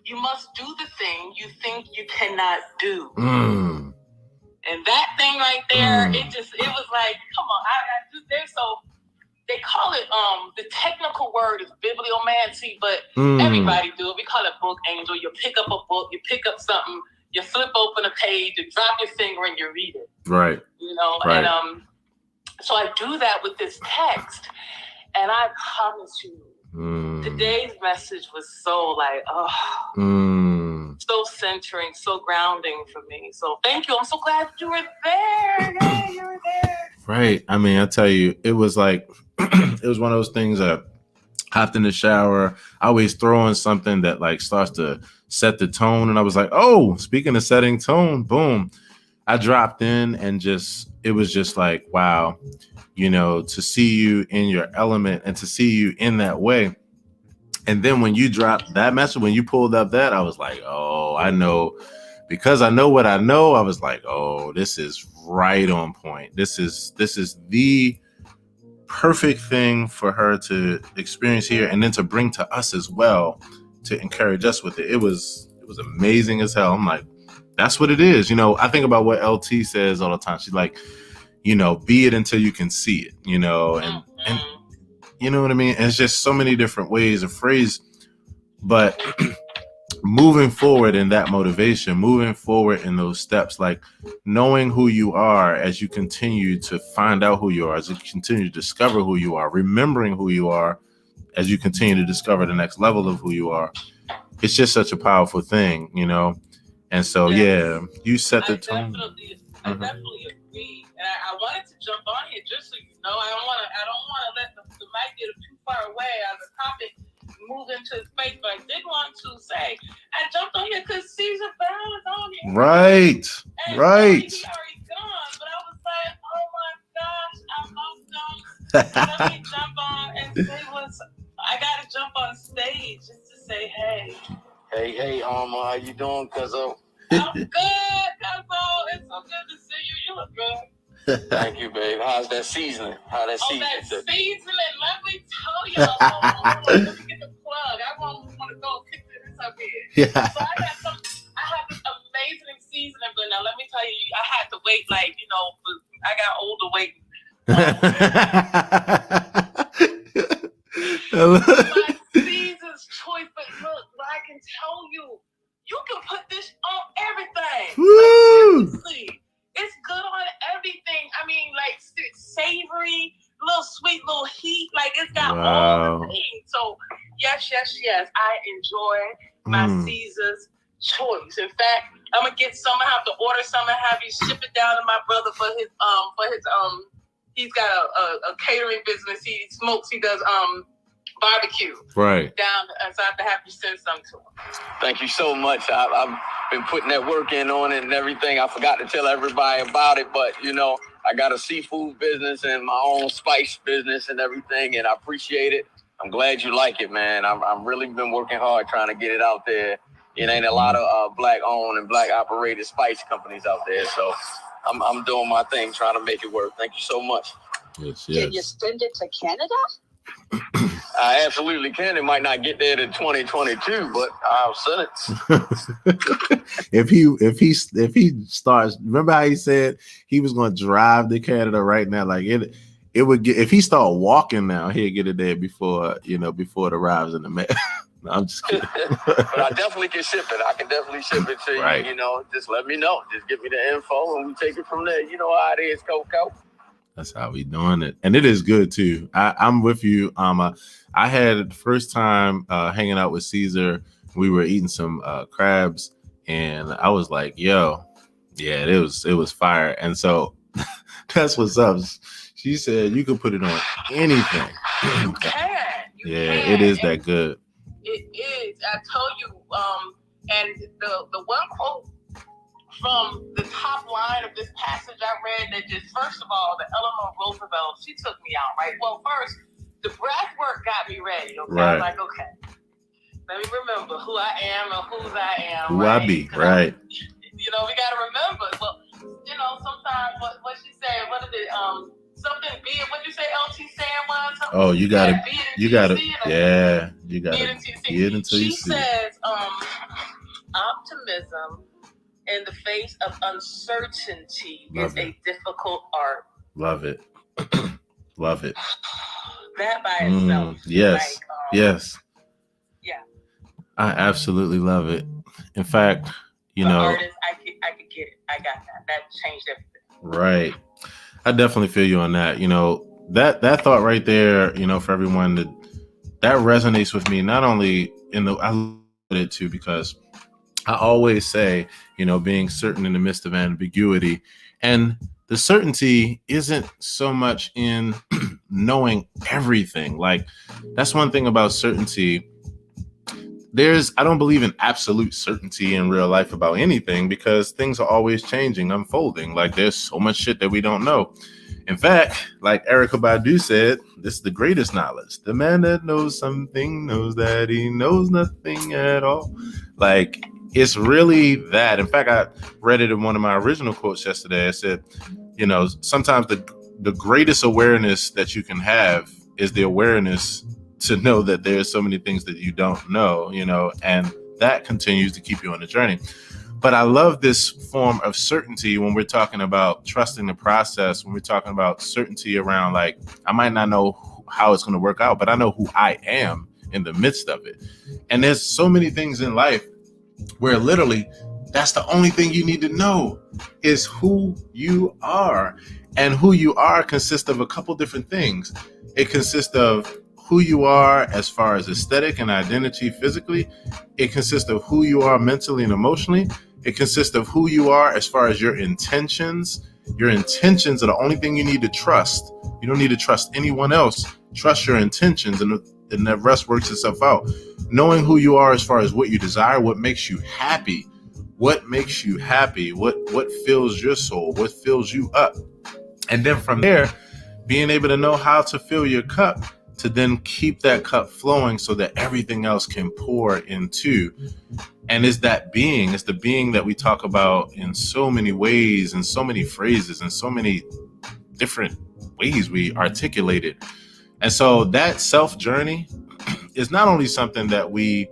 Speaker 7: "You must do the thing you think you cannot do." And that thing right there, it was like, come on, so they call it, the technical word is bibliomancy, but everybody do it. We call it book angel. You pick up a book, you pick up something, you flip open a page, you drop your finger and you read it.
Speaker 1: Right. Right.
Speaker 7: And so I do that with this text, and I promise you, today's message was so like, so centering, so grounding for me. So thank you. I'm so glad you were there. Yeah, you were there.
Speaker 1: Right. I mean, I tell you, it was like, it was one of those things that hopped in the shower. I always throw in something that like starts to set the tone. And I was like, oh, speaking of setting tone, boom. I dropped in and it was just like, wow, to see you in your element and to see you in that way. And then when you dropped that message, when you pulled up that, I was like, oh, I know, because I know what I know. I was like, oh, this is right on point. This is the perfect thing for her to experience here and then to bring to us as well, to encourage us with it. It was amazing as hell. I'm like, that's what it is. I think about what LT says all the time. She's like, be it until you can see it, and you know what I mean? And it's just so many different ways of phrase, but moving forward in that motivation, moving forward in those steps, like knowing who you are as you continue to find out who you are, as you continue to discover who you are, remembering who you are as you continue to discover the next level of who you are. It's just such a powerful thing, And so, yeah, you set the tone.
Speaker 7: I definitely agree. And I wanted to jump on here just so you know. I don't want to let the mic get too far away as the topic move into space, but I did want to say I jumped on here because Caesar Bell is on here.
Speaker 1: Right.
Speaker 7: And
Speaker 1: Right.
Speaker 7: He's already gone, but I was like, oh my gosh, I love them. Let me jump on and say I gotta jump on stage just to say hey.
Speaker 6: Hey, how you doing, Cuzzo?
Speaker 7: I'm good, Cuzzo. It's so good to see you. You look good.
Speaker 6: Thank you, babe. How's that seasoning?
Speaker 7: That seasoning. Let me tell y'all. Let me get the plug. I want to go kick this up here.
Speaker 1: Yeah.
Speaker 7: So I have this amazing seasoning, but now let me tell you, I had to wait for My Caesar's choice, but look, I can tell you, you can put this on everything. Like, seriously, it's good on everything. I mean, like savory, little sweet, little heat. Like it's got all the things. So yes, I enjoy my Caesar's choice. In fact, I'm gonna get some. I have to order some and have you ship it down to my brother for his he's got a catering business. He smokes. He does barbecue. Right. Down, so I have to have you send some to him.
Speaker 6: Thank you so much. I've been putting that work in on it and everything. I forgot to tell everybody about it, but you know, I got a seafood business and my own spice business and everything, and I appreciate it. I'm glad you like it, man. I'm really been working hard trying to get it out there. It ain't a lot of black-owned and black-operated spice companies out there, so I'm doing my thing, trying to make it work. Thank you so much.
Speaker 2: Yes. Can you send it to Canada?
Speaker 6: I absolutely can. It might not get there to 2022, but I'll send
Speaker 1: it. if he starts, remember how he said he was going to drive to Canada right now? Like it would get, if he start walking now, he'll get it there before it arrives in the mail. No, I'm just kidding.
Speaker 6: But I definitely can ship it. I can definitely ship it to you. Right. You know, just let me know. Just give me the info and we take it from there. You know how it is, Coco.
Speaker 1: That's how we doing it. And it is good too. I'm with you. I had the first time hanging out with Caesar. We were eating some crabs and I was like, yo, yeah, it was fire. And so that's what's up. She said you can put it on anything.
Speaker 7: You can.
Speaker 1: It is that good.
Speaker 7: It is. I told you. And the one quote from the top line of this passage I read that just, first of all, the Eleanor Roosevelt, she took me out, right? Well, first, the breath work got me ready, okay? Right. I was like, okay, let me remember who I am and whose I am.
Speaker 1: Who I be, right?
Speaker 7: We got to remember. Well, sometimes what she said, what is it? Something be it. What did you say, LT saying was?
Speaker 1: Oh, you gotta be it until you see. She
Speaker 7: says, optimism in the face of uncertainty is a difficult art.
Speaker 1: Love it. Love it.
Speaker 7: That by itself.
Speaker 1: Yes. Yes.
Speaker 7: Yeah.
Speaker 1: I absolutely love it. In fact,
Speaker 7: artist, I could get it. I got that. That changed everything.
Speaker 1: Right. I definitely feel you on that. That thought right there, for everyone that resonates with me, not only I love it too, because I always say, being certain in the midst of ambiguity, and the certainty isn't so much in knowing everything. Like that's one thing about certainty. I don't believe in absolute certainty in real life about anything because things are always changing, unfolding. Like there's so much shit that we don't know. In fact, like Erykah Badu said, this is the greatest knowledge. The man that knows something knows that he knows nothing at all. Like it's really that. In fact, I read it in one of my original quotes yesterday. I said, sometimes the greatest awareness that you can have is the awareness to know that there's so many things that you don't know, and that continues to keep you on the journey. But I love this form of certainty when we're talking about trusting the process, when we're talking about certainty around, like, I might not know how it's going to work out, but I know who I am in the midst of it. And there's so many things in life where literally that's the only thing you need to know is who you are. And who you are consists of a couple different things. It consists of who you are as far as aesthetic and identity physically. It consists of who you are mentally and emotionally. It consists of who you are as far as your intentions. Your intentions are the only thing you need to trust. You don't need to trust anyone else. Trust your intentions, and the rest works itself out. Knowing who you are as far as what you desire, what makes you happy, what fills your soul, what fills you up. And then from there, being able to know how to fill your cup to then keep that cup flowing so that everything else can pour into. And it's the being that we talk about in so many ways and so many phrases and so many different ways we articulate it. And so that self journey is not only something that we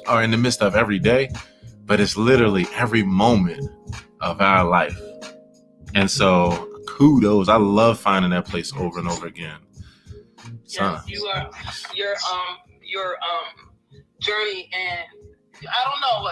Speaker 1: are in the midst of every day, but it's literally every moment of our life. And so kudos. I love finding that place over and over again.
Speaker 7: Yes, your journey, and I don't know.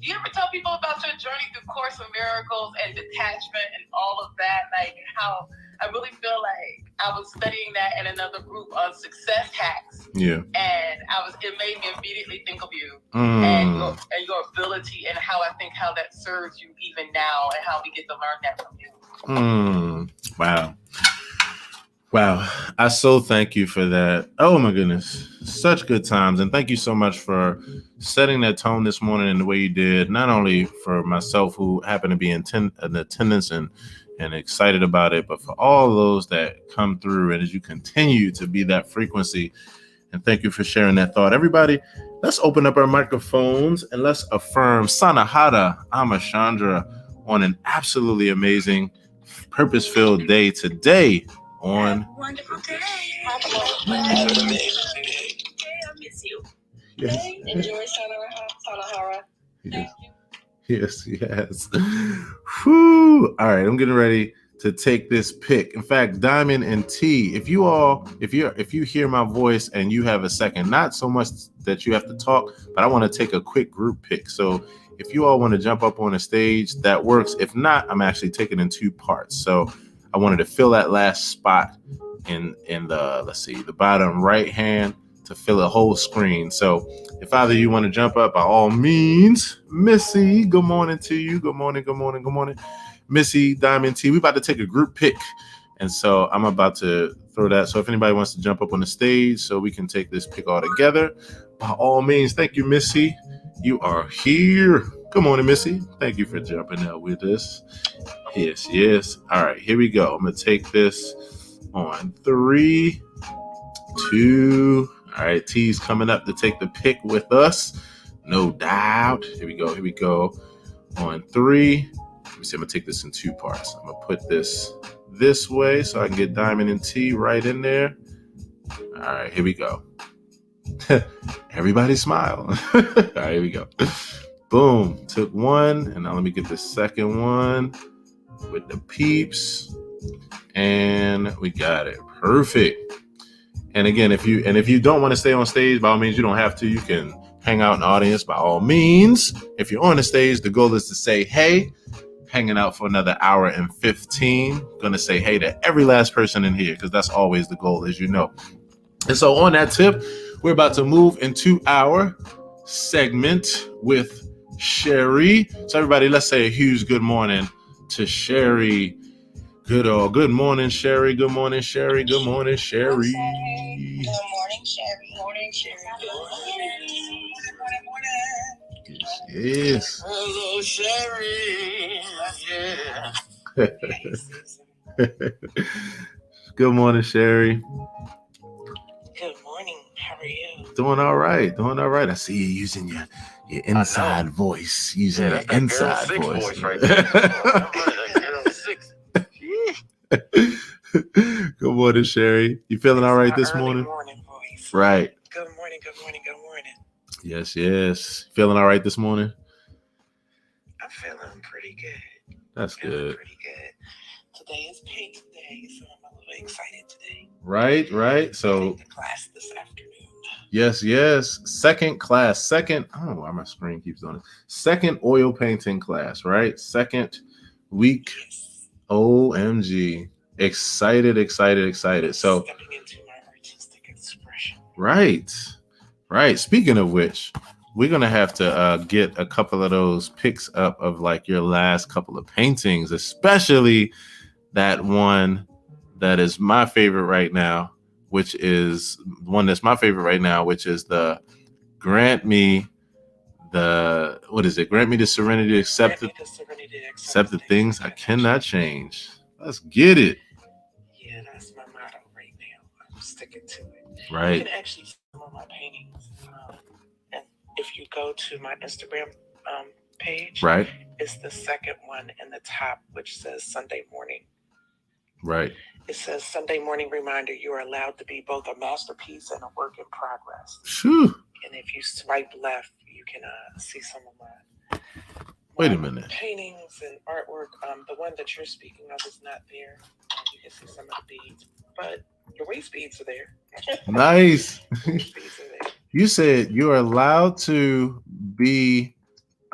Speaker 7: Do you ever tell people about your journey through Course in Miracles and detachment and all of that? Like how I really feel like I was studying that in another group of success hacks.
Speaker 1: Yeah.
Speaker 7: And it made me immediately think of you and your ability and how that serves you even now and how we get to learn that from you.
Speaker 1: Wow. I so thank you for that. Oh my goodness. Such good times. And thank you so much for setting that tone this morning in the way you did, not only for myself who happened to be in attendance and excited about it, but for all those that come through and as you continue to be that frequency. And thank you for sharing that thought. Everybody, let's open up our microphones and let's affirm Sanahara Amachandra on an absolutely amazing, purpose-filled day today. On
Speaker 5: wonderful day.
Speaker 4: Have an amazing day.
Speaker 5: I miss you.
Speaker 1: Yes.
Speaker 5: Enjoy Sanahara. Thank you.
Speaker 1: Yes. Whew. All right, I'm getting ready to take this pick. In fact, Diamond and T, if you hear my voice and you have a second, not so much that you have to talk, but I want to take a quick group pick. So if you all want to jump up on a stage, that works. If not, I'm actually taking it in two parts. So I wanted to fill that last spot in the bottom right hand to fill a whole screen. So if either you want to jump up, by all means. Missy, good morning to you. Good morning. Missy, Diamond T, we about to take a group pick. And so I'm about to throw that. So if anybody wants to jump up on the stage so we can take this pick all together, by all means. Thank you, Missy. You are here. Good morning, Missy. Thank you for jumping out with us. Yes. All right, here we go. I'm going to take this on 3, 2. All right, T's coming up to take the pick with us. No doubt. Here we go. On 3. Let me see. I'm going to take this in two parts. I'm going to put this way so I can get Diamond and T right in there. All right, here we go. Everybody smile. All right, here we go. Boom. Took one. And now let me get the second one with the peeps. And we got it. Perfect. And again, if you don't want to stay on stage, by all means, you don't have to. You can hang out in the audience, by all means. If you're on the stage, the goal is to say, hey, hanging out for another hour and 15. Going to say hey to every last person in here because that's always the goal, as you know. And so on that tip, we're about to move into our segment with Sherry. So everybody, let's say a huge good morning to Sherry. Good morning, Sherry. Good morning, Sherry. Good morning, Sherry.
Speaker 5: Good morning, Sherry. Morning, Sherry.
Speaker 1: Yes.
Speaker 6: Hello, Sherry.
Speaker 1: Yeah. Good morning, Sherry.
Speaker 5: Good morning. How are you?
Speaker 1: Doing all right. I see you using your inside voice. Using your inside voice
Speaker 6: right there.
Speaker 1: Good morning, Sherry. You feeling all right this morning?
Speaker 5: Morning voice.
Speaker 1: Right.
Speaker 5: Good morning.
Speaker 1: Yes. Feeling all right this morning?
Speaker 5: I'm feeling pretty good.
Speaker 1: That's good.
Speaker 5: Pretty good. Today is paint day, so I'm a little excited today.
Speaker 1: Right. So
Speaker 5: the class this afternoon.
Speaker 1: Yes. Second class. I don't know why my screen keeps doing it. Second oil painting class, right? Second week.
Speaker 5: Yes.
Speaker 1: OMG. Excited. So
Speaker 5: stepping into my artistic expression.
Speaker 1: Right. Speaking of which, we're going to have to get a couple of those pics up of like your last couple of paintings, especially that one that is my favorite right now, which is the grant me the serenity to accept the things I cannot change. Let's get it.
Speaker 5: Yeah, that's my motto right now. I'm sticking to it.
Speaker 1: Right.
Speaker 5: You can actually see some of my paintings. And if you go to my Instagram page,
Speaker 1: right,
Speaker 5: it's the second one in the top, which says Sunday morning.
Speaker 1: Right.
Speaker 5: It says Sunday morning reminder, you are allowed to be both a masterpiece and a work in progress.
Speaker 1: Whew.
Speaker 5: And if you swipe left, you can see some of my
Speaker 1: Wait a minute.
Speaker 5: Paintings and artwork. The one that you're speaking of is not there. You can see some of the beads, but the waist beads are there.
Speaker 1: Nice.
Speaker 5: Waist beads are there.
Speaker 1: You said you're allowed to be.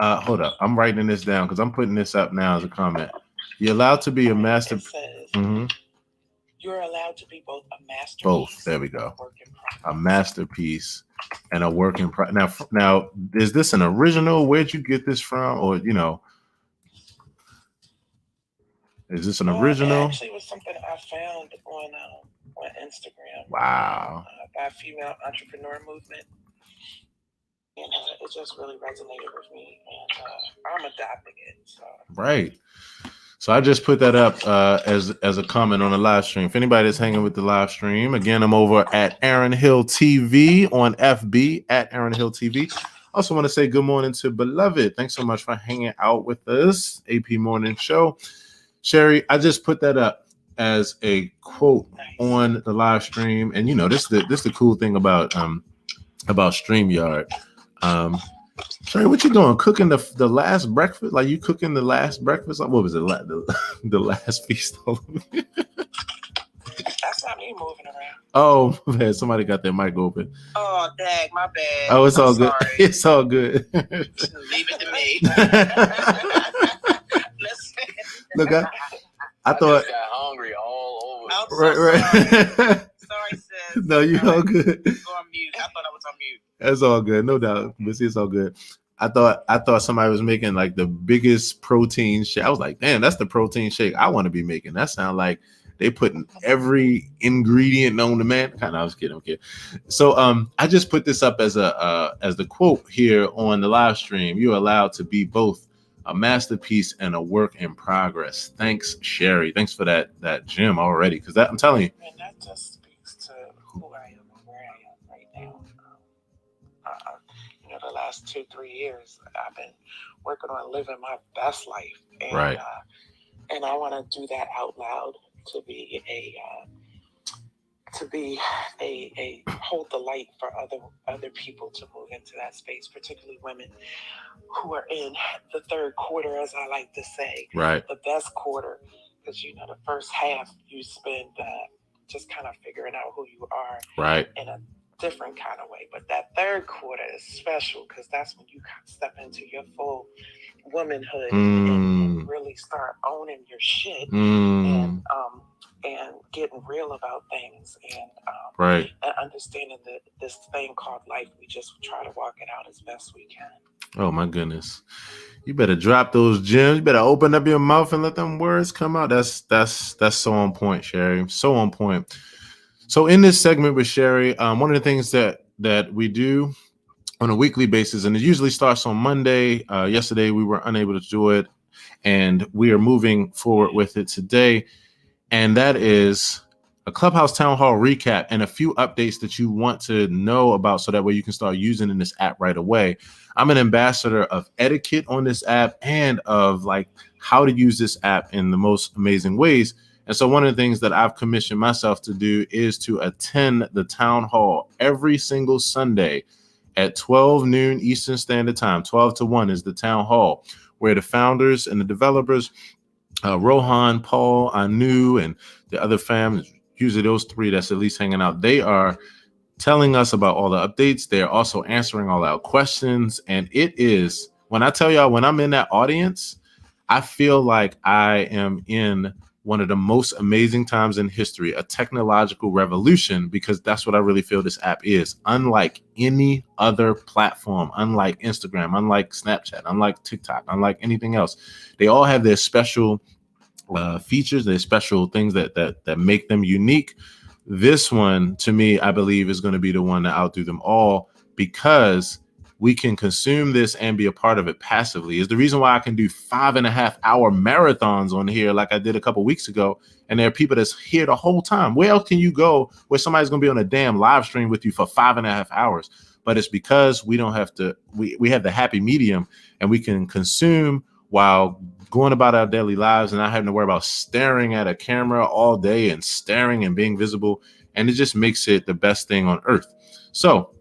Speaker 1: Hold up. I'm writing this down because I'm putting this up now as a comment. You're allowed to be a master.
Speaker 5: It says
Speaker 1: mm-hmm.
Speaker 5: You're allowed to be both a masterpiece.
Speaker 1: Both. There we go. A masterpiece and a work in progress. Now, is this an original? Where'd you get this from? Or, you know, is this an original?
Speaker 5: It actually was something I found on Instagram.
Speaker 1: Wow.
Speaker 5: By a female entrepreneur movement. And it just really resonated with me. And I'm adopting it. So.
Speaker 1: Right. So I just put that up as a comment on the live stream. If anybody is hanging with the live stream, again, I'm over at Aaron Hill TV on FB at Aaron Hill TV. Also want to say good morning to Beloved. Thanks so much for hanging out with us. AP Morning Show. Sherry, I just put that up as a quote on the live stream. And you know, this the cool thing about StreamYard. Sherry, what you doing? Cooking the last breakfast? Like you cooking the last breakfast? What was it? The last feast?
Speaker 5: That's not me moving around.
Speaker 1: Oh man, somebody got their mic open.
Speaker 4: Oh, dang, my bad.
Speaker 1: Oh, it's all good.
Speaker 4: Sorry.
Speaker 1: It's all good.
Speaker 4: Leave it to me.
Speaker 1: Look, I thought.
Speaker 6: Got hungry all over.
Speaker 4: I'm so
Speaker 1: Right.
Speaker 4: Sorry, sis.
Speaker 1: No, you all good.
Speaker 4: Go on mute. I thought I was on mute.
Speaker 1: That's all good, no doubt. But see, it's all good. I thought somebody was making like the biggest protein shake. I was like, damn, that's the protein shake I want to be making. That sounds like they putting every ingredient known to man. Kind of, I was kidding. Okay. So I just put this up as the quote here on the live stream. You're allowed to be both a masterpiece and a work in progress. Thanks, Sherry. Thanks for that gem already. Because that I'm telling you.
Speaker 5: And that just speaks to who I am and where I am right now. The last 2-3 years, I've been working on living my best life, and
Speaker 1: right.
Speaker 5: And I want to do that out loud to be a hold the light for other people to move into that space, particularly women who are in the third quarter, as I like to say,
Speaker 1: right.
Speaker 5: The best quarter, because the first half you spend just kind of figuring out who you are,
Speaker 1: right,
Speaker 5: in a different kind of way. But that third quarter is special because that's when you step into your full womanhood and really start owning your shit and getting real about things and
Speaker 1: right,
Speaker 5: and understanding that this thing called life, we just try to walk it out as best we can.
Speaker 1: Oh my goodness. You better drop those gems. You better open up your mouth and let them words come out. That's so on point, Sherry. So on point. So in this segment with Sherry, one of the things that we do on a weekly basis, and it usually starts on Monday. Yesterday we were unable to do it, and we are moving forward with it today. And that is a Clubhouse Town Hall recap and a few updates that you want to know about so that way you can start using in this app right away. I'm an ambassador of etiquette on this app and of like how to use this app in the most amazing ways. And so one of the things that I've commissioned myself to do is to attend the town hall every single Sunday at 12 noon Eastern Standard Time. 12 to 1 is the town hall where the founders and the developers, Rohan, Paul, Anu, and the other families, usually those three that's at least hanging out, they are telling us about all the updates. They're also answering all our questions. And it is, when I tell y'all, when I'm in that audience, I feel like I am in one of the most amazing times in history, a technological revolution, because that's what I really feel this app is. Unlike any other platform, unlike Instagram, unlike Snapchat, unlike TikTok, unlike anything else, they all have their special features, their special things that make them unique. This one, to me, I believe is going to be the one to outdo them all because we can consume this and be a part of it passively. Is the reason why I can do 5.5-hour marathons on here like I did a couple weeks ago. And there are people that's here the whole time. Where else can you go where somebody's going to be on a damn live stream with you for 5.5 hours? But it's because we don't have to, we have the happy medium and we can consume while going about our daily lives and not having to worry about staring at a camera all day and staring and being visible. And it just makes it the best thing on earth. So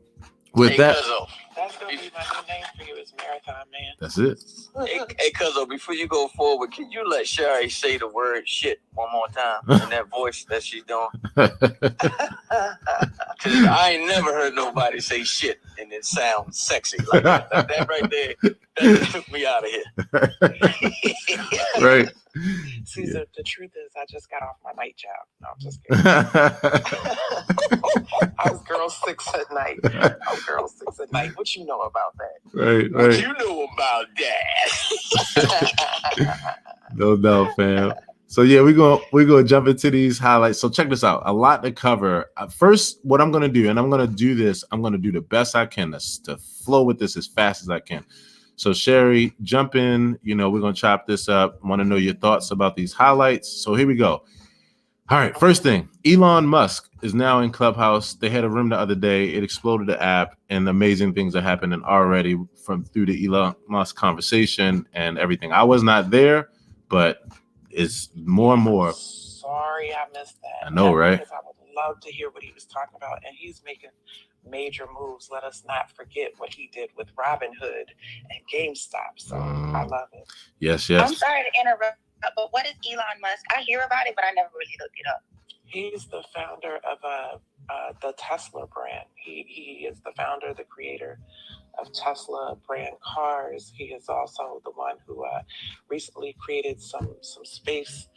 Speaker 1: with that.
Speaker 5: That's going to be my new name for you is marathon, man.
Speaker 1: That's it.
Speaker 6: Hey, Cuzzo, before you go forward, can you let Sherry say the word shit one more time in that voice that she's doing? Because I ain't never heard nobody say shit and it sounds sexy like that. That right there, that just took me out of here.
Speaker 1: Right.
Speaker 5: See, the truth is, I just got off my night job. No, I'm just kidding. I was girl 6 at night. What you know about that?
Speaker 1: Right.
Speaker 6: What you know about that?
Speaker 1: No doubt, fam. So yeah, we're gonna jump into these highlights. So check this out. A lot to cover. First, what I'm gonna do, and I'm gonna do the best I can to flow with this as fast as I can. So Sherry, jump in. We're gonna chop this up. Want to know your thoughts about these highlights. So here we go. All right, first thing, Elon Musk is now in Clubhouse. They had a room the other day. It exploded the app, and amazing things are happening already through the Elon Musk conversation and everything. I was not there, but it's more and more.
Speaker 5: Sorry, I missed that.
Speaker 1: I know, right?
Speaker 5: Because I would love to hear what he was talking about, and he's making major moves. Let us not forget what he did with Robinhood and GameStop. So I love it.
Speaker 1: Yes.
Speaker 2: I'm sorry to interrupt, but what is Elon Musk? I hear about it, but I never really looked it up.
Speaker 5: He's the founder of the Tesla brand. He is the founder, the creator of Tesla brand cars. He is also the one who recently created some space.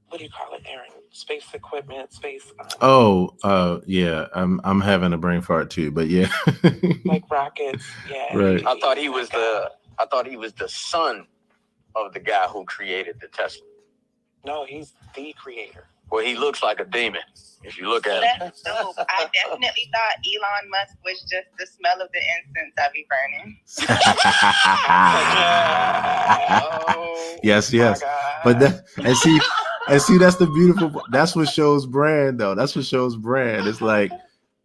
Speaker 5: What do you call it, Aaron? Space equipment, space.
Speaker 1: Yeah. I'm having a brain fart too, but yeah.
Speaker 5: Like rockets. Yeah.
Speaker 1: Right.
Speaker 6: I thought he was the son of the guy who created the Tesla.
Speaker 5: No, he's the creator.
Speaker 6: Well, he looks like a demon if you look at him.
Speaker 2: That's dope. I definitely thought Elon Musk was just the smell of the incense I be burning.
Speaker 1: Yes. But see, that's the beautiful. That's what shows brand, though. That's what shows brand. It's like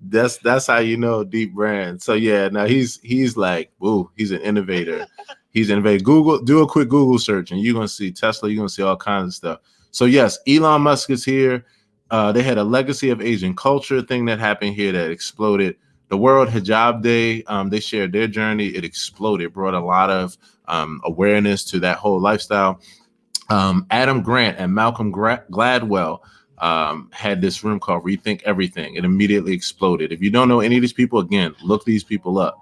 Speaker 1: that's how you know deep brand. So yeah, now he's like, ooh, he's an innovator. He's innovative. Do a quick Google search, and you're gonna see Tesla. You're gonna see all kinds of stuff. So yes, Elon Musk is here. They had a legacy of Asian culture thing that happened here that exploded. The World Hijab Day, they shared their journey. It exploded, brought a lot of awareness to that whole lifestyle. Adam Grant and Malcolm Gladwell had this room called Rethink Everything. It immediately exploded. If you don't know any of these people, again, look these people up.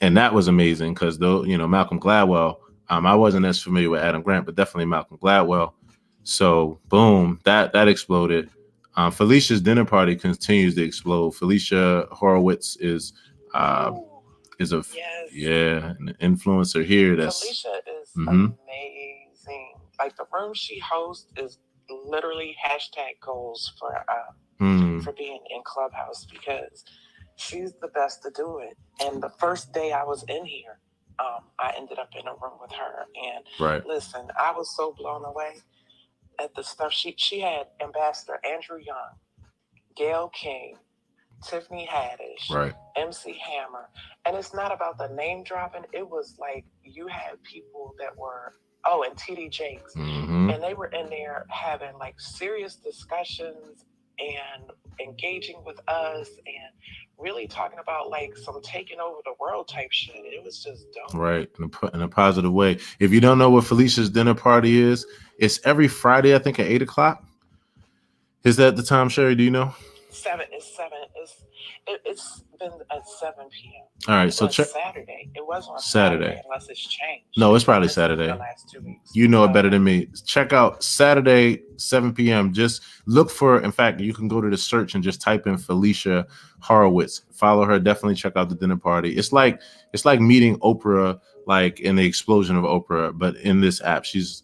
Speaker 1: And that was amazing because Malcolm Gladwell, I wasn't as familiar with Adam Grant, but definitely Malcolm Gladwell. So boom, that exploded. Felicia's dinner party continues to explode. Felicia Horowitz is an influencer here.
Speaker 5: Felicia is amazing. Like the room she hosts is literally #goals for being in Clubhouse because she's the best to do it. And the first day I was in here, I ended up in a room with her. And listen, I was so blown away at the stuff. She had Ambassador Andrew Young, Gayle King, Tiffany Haddish, MC Hammer. And it's not about the name dropping. It was like you had people that were, and TD Jakes. And they were in there having like serious discussions and engaging with us and really talking about like some taking over the world type shit. It was just dope. Right,
Speaker 1: in a positive way. If you don't know what Felicia's dinner party is, it's every Friday, I think at 8:00. Is that the time, Sherry? Do you know?
Speaker 5: 7. It's been at 7 p.m.
Speaker 1: All right, so
Speaker 5: check Saturday. It was on
Speaker 1: Saturday
Speaker 5: unless it's changed.
Speaker 1: No, it's probably Saturday.
Speaker 5: The last 2 weeks.
Speaker 1: You know it better than me. Check out Saturday, 7 p.m. Just look for. In fact, you can go to the search and just type in Felicia Horowitz. Follow her. Definitely check out the dinner party. It's like meeting Oprah, like in the explosion of Oprah, but in this app. She's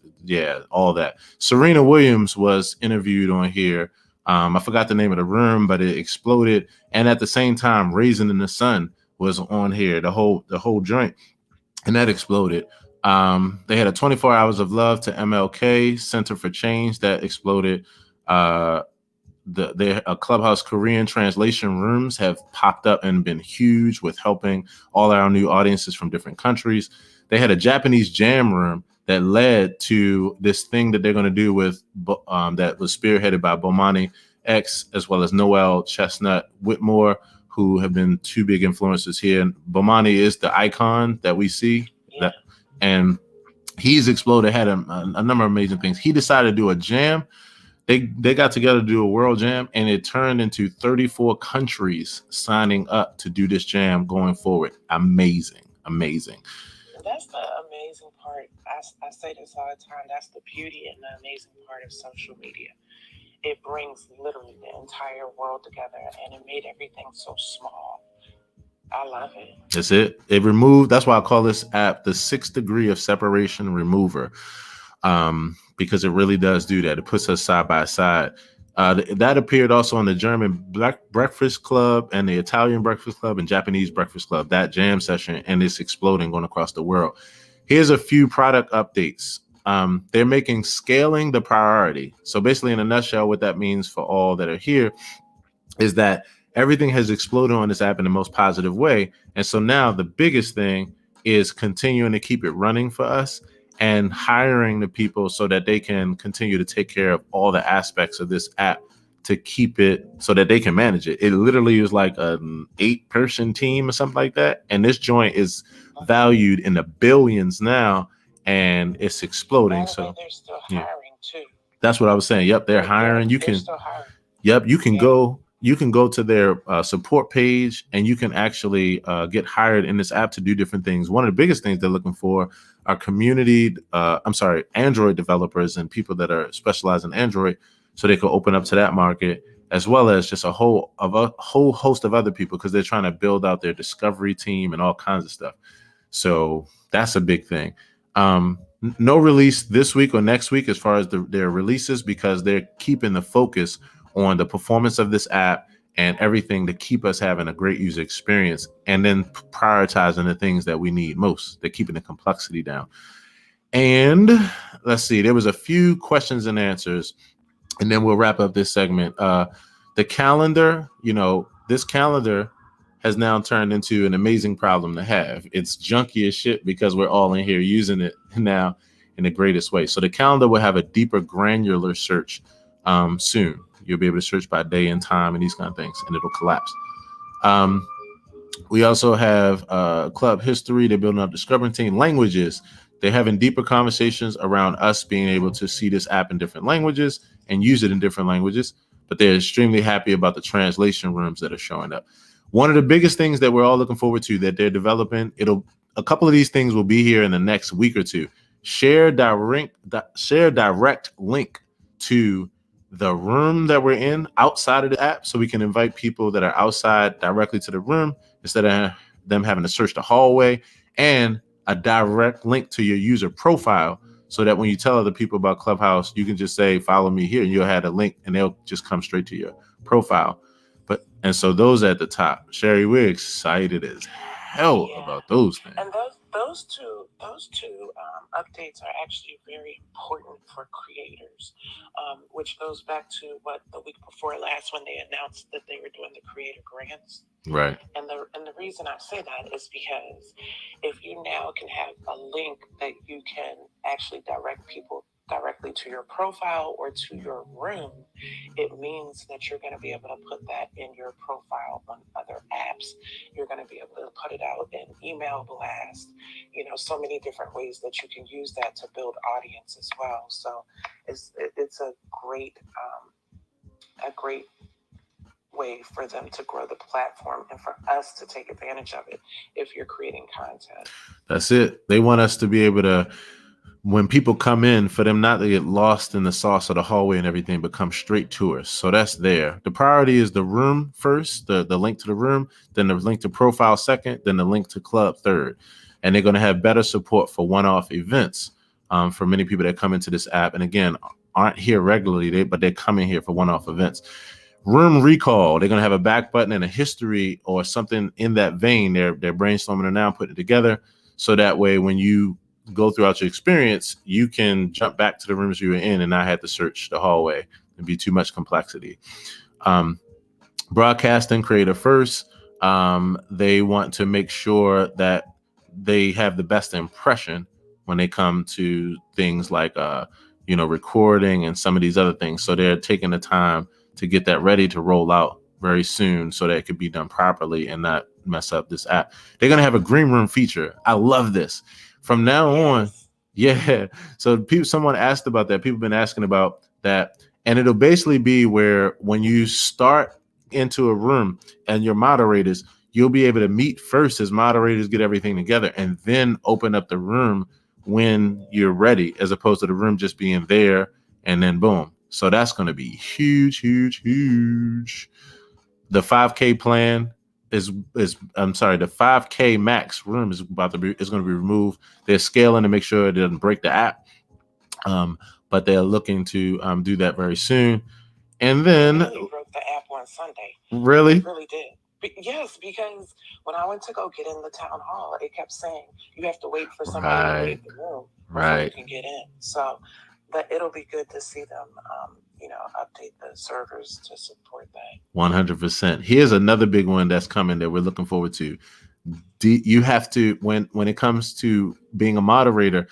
Speaker 1: all that. Serena Williams was interviewed on here. I forgot the name of the room, but it exploded. And at the same time, Raisin in the Sun was on here, the whole joint, and that exploded. They had a 24 Hours of Love to MLK Center for Change that exploded. The Clubhouse Korean translation rooms have popped up and been huge with helping all our new audiences from different countries. They had a Japanese jam room that led to this thing that they're going to do with that was spearheaded by Bomani X, as well as Noel Chestnut Whitmore, who have been two big influences here. Bomani is the icon that we see, and he's exploded, had a number of amazing things. He decided to do a jam. They got together to do a world jam, and it turned into 34 countries signing up to do this jam going forward. Amazing.
Speaker 5: That's the amazing part. I say this all the time. That's the beauty and the amazing part of social media. It brings literally the entire world together, and it made everything so small. I love it.
Speaker 1: That's it. It removed. That's why I call this app the 6th degree of separation remover, because it really does do that. It puts us side by side. That appeared also on the German Breakfast Club and the Italian Breakfast Club and Japanese Breakfast Club, that jam session, and it's exploding going across the world. Here's a few product updates. They're making scaling the priority. So basically, in a nutshell, what that means for all that are here is that everything has exploded on this app in the most positive way. And so now the biggest thing is continuing to keep it running for us and hiring the people so that they can continue to take care of all the aspects of this app to keep it so that they can manage it. It literally is like an 8-person team or something like that. And this joint is valued in the billions now, and it's exploding. So
Speaker 5: they're still hiring too.
Speaker 1: That's what I was saying. Yep, they're hiring. You can
Speaker 5: still hiring.
Speaker 1: Yep, you can go. You can go to their support page, and you can actually get hired in this app to do different things. One of the biggest things they're looking for are Android developers and people that are specialized in Android, so they can open up to that market, as well as just a whole host of other people, because they're trying to build out their discovery team and all kinds of stuff. So that's a big thing. No release this week or next week as far as their releases, because they're keeping the focus on the performance of this app and everything to keep us having a great user experience, and then prioritizing the things that we need most. They're keeping the complexity down. And let's see, there was a few questions and answers, and then we'll wrap up this segment. The calendar, this calendar has now turned into an amazing problem to have. It's junky as shit because we're all in here using it now in the greatest way. So the calendar will have a deeper granular search soon. You'll be able to search by day and time and these kind of things, and it'll collapse. We also have club history. They're building up discovering team languages. They're having deeper conversations around us being able to see this app in different languages and use it in different languages. But they're extremely happy about the translation rooms that are showing up. One of the biggest things that we're all looking forward to that they're developing, a couple of these things will be here in the next week or two. Share direct link to the room that we're in outside of the app, so we can invite people that are outside directly to the room instead of them having to search the hallway, and a direct link to your user profile, so that when you tell other people about Clubhouse, you can just say, follow me here, and you'll have a link and they'll just come straight to your profile. And so those at the top, Sherry, we're excited as hell about those things.
Speaker 5: And those two updates are actually very important for creators, which goes back to what the week before last, when they announced that they were doing the creator grants.
Speaker 1: Right.
Speaker 5: And the reason I say that is because if you now can have a link that you can actually direct people directly to your profile or to your room, it means that you're going to be able to put that in your profile on other apps. You're going to be able to put it out in email blast, so many different ways that you can use that to build audience as well. So it's a great way for them to grow the platform and for us to take advantage of it if you're creating content.
Speaker 1: That's it. They want us to be able to, when people come in, for them not to get lost in the sauce of the hallway and everything, but come straight to us. So that's there. The priority is the room first, the link to the room, then the link to profile second, then the link to club third. And they're going to have better support for one-off events for many people that come into this app. And again, aren't here regularly, but they're coming here for one-off events. Room recall, they're going to have a back button and a history or something in that vein. They're brainstorming it now, putting it together. So that way, when you go throughout your experience, you can jump back to the rooms you were in and not have to search the hallway and be too much complexity. Broadcasting creator first. They want to make sure that they have the best impression when they come to things like, recording and some of these other things. So they're taking the time to get that ready to roll out very soon so that it could be done properly and not mess up this app. They're going to have a green room feature. I love this. From now on, yeah. So someone asked about that. People have been asking about that. And it'll basically be where when you start into a room and your moderators, you'll be able to meet first as moderators, get everything together, and then open up the room when you're ready, as opposed to the room just being there and then boom. So that's going to be huge, huge, huge. The 5K plan the 5K max room is going to be removed. They're scaling to make sure it doesn't break the app. But they're looking to do that very soon. And then
Speaker 5: it really broke the app on Sunday.
Speaker 1: Really?
Speaker 5: It really did. Yes, because when I went to go get in the town hall, it kept saying you have to wait for somebody to leave the room before you can get in. So it'll be good to see them, update the servers to support that.
Speaker 1: 100%. Here's another big one that's coming that we're looking forward to. You have to, when it comes to being a moderator,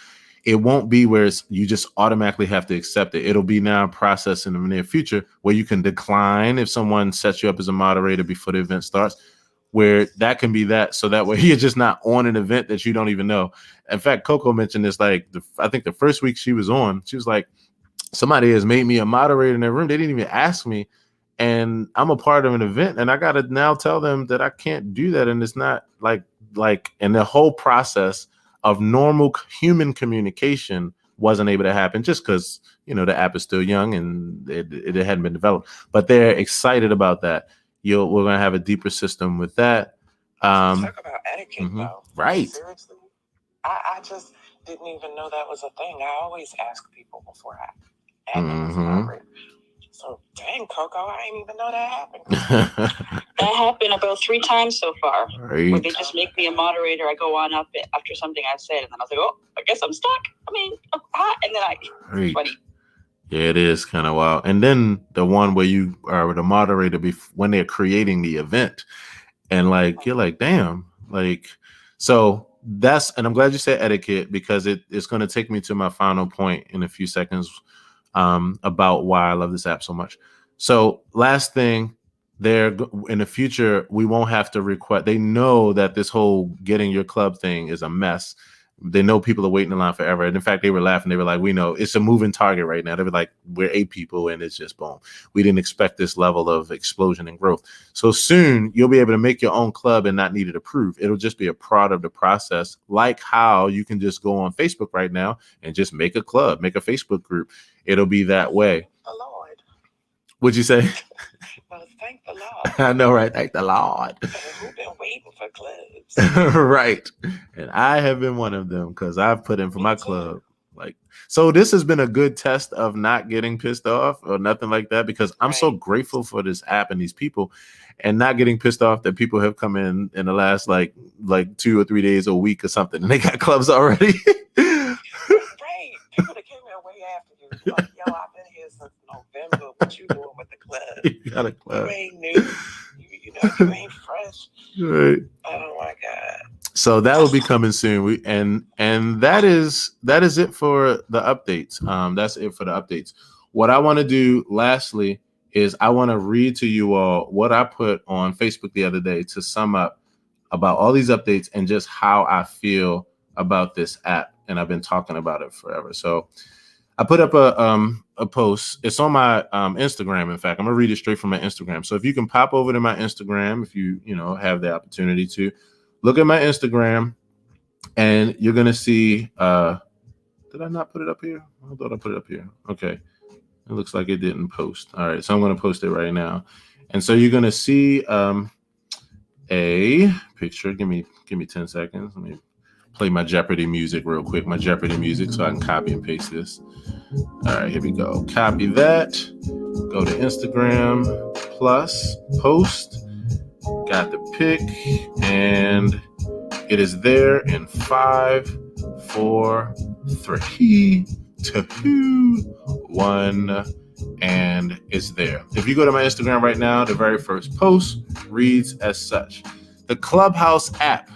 Speaker 1: it won't be where you just automatically have to accept it. It'll be now a process in the near future where you can decline if someone sets you up as a moderator before the event starts, where that can be that. So that way you're just not on an event that you don't even know. In fact, Coco mentioned this, I think the first week she was on, she was like, somebody has made me a moderator in their room. They didn't even ask me. And I'm a part of an event and I got to now tell them that I can't do that. And it's not and the whole process of normal human communication wasn't able to happen just because, the app is still young and it hadn't been developed, but they're excited about that. We're going to have a deeper system with that.
Speaker 5: Talk about etiquette though.
Speaker 1: Right.
Speaker 5: Seriously. I just didn't even know that was a thing. I always ask people before I add them as a moderator. So dang, Coco, I didn't even know that happened.
Speaker 2: That happened about 3 times so far.
Speaker 1: Right.
Speaker 2: Where they just make me a moderator. I go on up after something I've said, and then I was like, oh, I guess I'm stuck. I'm hot. And then funny.
Speaker 1: Yeah, it is kind of wild. And then the one where you are the moderator when they're creating the event, and you're like, damn, so that's, and I'm glad you said etiquette because it's going to take me to my final point in a few seconds. About why I love this app so much. So last thing, in the future, we won't have to request. They know that this whole getting your club thing is a mess. They know people are waiting in line forever. And in fact, they were laughing. They were like, we know it's a moving target right now. They were like, we're 8 people and it's just boom. We didn't expect this level of explosion and growth. So soon you'll be able to make your own club and not need it approved. It'll just be a part of the process, like how you can just go on Facebook right now and just make a club, make a Facebook group. It'll be that way.
Speaker 5: The Lord.
Speaker 1: What'd you say?
Speaker 5: Well, thank the Lord.
Speaker 1: I know, right? Thank the Lord.
Speaker 5: Who've been waiting for clubs?
Speaker 1: Right. And I have been one of them because I've put in for my club. So this has been a good test of not getting pissed off or nothing like that, because I'm so grateful for this app and these people, and not getting pissed off that people have come in the last like 2 or 3 days a week or something and they got clubs already.
Speaker 5: Right. People that came in way after you. Like, yo, I've been here since November. What you doing with the club?
Speaker 1: You got a club.
Speaker 5: You ain't new. You ain't fresh.
Speaker 1: Right.
Speaker 5: Oh my God.
Speaker 1: So that will be coming soon. And that is it for the updates. That's it for the updates. What I want to do lastly is I want to read to you all what I put on Facebook the other day to sum up about all these updates and just how I feel about this app. And I've been talking about it forever. So I put up a post. It's on my Instagram. In fact, I'm gonna read it straight from my Instagram. So if you can pop over to my Instagram, if you have the opportunity to look at my Instagram, and you're gonna see. Did I not put it up here? I thought I put it up here. Okay, it looks like it didn't post. All right, so I'm gonna post it right now, and so you're gonna see a picture. Give me 10 seconds. Let me play my Jeopardy music real quick. My Jeopardy music, so I can copy and paste this. All right, here we go. Copy that. Go to Instagram plus post. Got the pic, and it is there in 5, 4, 3, 2, 1, and it's there. If you go to my Instagram right now, the very first post reads as such: the Clubhouse app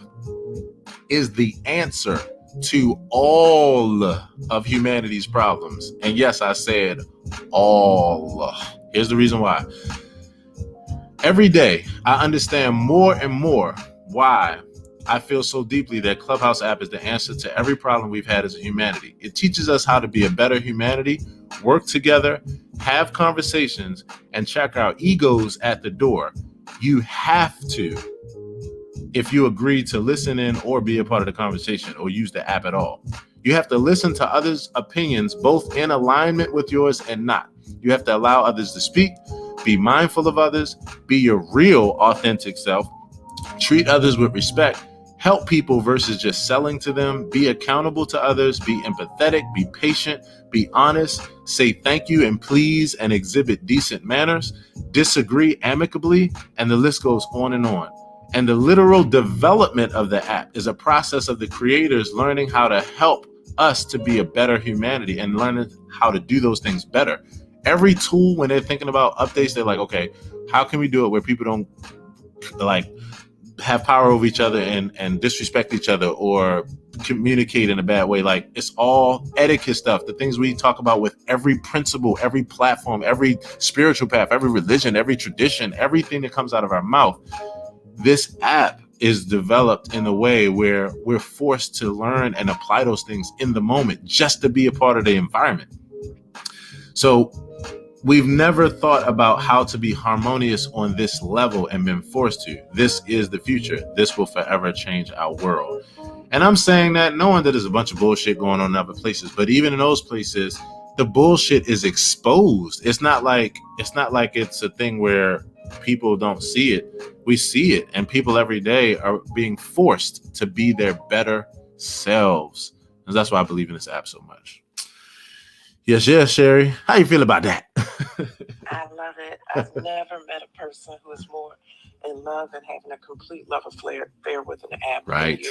Speaker 1: is the answer to all of humanity's problems. And yes, I said all. Here's the reason why. Every day, I understand more and more why I feel so deeply that Clubhouse app is the answer to every problem we've had as a humanity. It teaches us how to be a better humanity, work together, have conversations, and check our egos at the door. You have to, if you agree to listen in or be a part of the conversation or use the app at all. You have to listen to others' opinions, both in alignment with yours and not. You have to allow others to speak, be mindful of others, be your real authentic self, treat others with respect, help people versus just selling to them, be accountable to others, be empathetic, be patient, be honest, say thank you and please, and exhibit decent manners, disagree amicably, and the list goes on and on. And the literal development of the app is a process of the creators learning how to help us to be a better humanity and learning how to do those things better. Every tool, when they're thinking about updates, they're like, okay, how can we do it where people don't like have power over each other and disrespect each other or communicate in a bad way? Like, it's all etiquette stuff, the things we talk about with every principle, every platform, every spiritual path, every religion, every tradition, everything that comes out of our mouth. This app is developed in a way where we're forced to learn and apply those things in the moment just to be a part of the environment. So we've never thought about how to be harmonious on this level and been forced to. This is the future. This will forever change our world. And I'm saying that knowing that there's a bunch of bullshit going on in other places, but even in those places, the bullshit is exposed. It's not like it's a thing where people don't see it. We see it, and people every day are being forced to be their better selves. And that's why I believe in this app so much. Yes, Sherry. How you feel about that?
Speaker 5: I love it. I've never met a person who is more in love and having a complete love affair with an app.
Speaker 1: Right.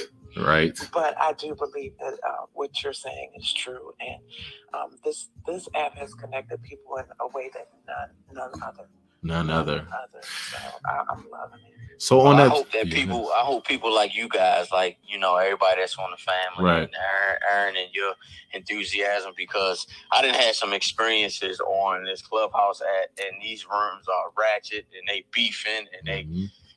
Speaker 5: But I do believe that what you're saying is true, and this app has connected people in a way that none other. So I'm loving it.
Speaker 1: So
Speaker 6: I hope people like you guys, like, you know, everybody that's on the family,
Speaker 1: right,
Speaker 6: and Aaron and your enthusiasm, because I done had some experiences on this Clubhouse app, and these rooms are ratchet, and they beefing, and they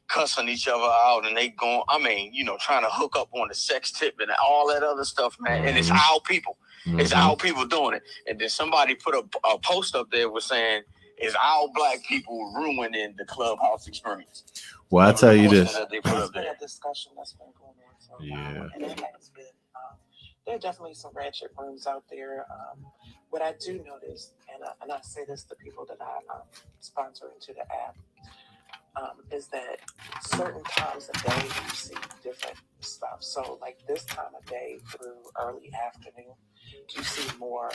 Speaker 6: cussing each other out, and they going, I mean, you know, trying to hook up on the sex tip and all that other stuff, man. And it's our people. It's our people doing it. And then somebody put a post up there was saying, is our black people ruining the Clubhouse experience?
Speaker 1: Well, I tell you this.
Speaker 5: There's been a discussion that's been going on for a while, and it has been. There are definitely some ratchet rooms out there. What I do notice, and I say this to people that I sponsor into the app, is that certain times of day you see different stuff. So, like this time of day through early afternoon, you see more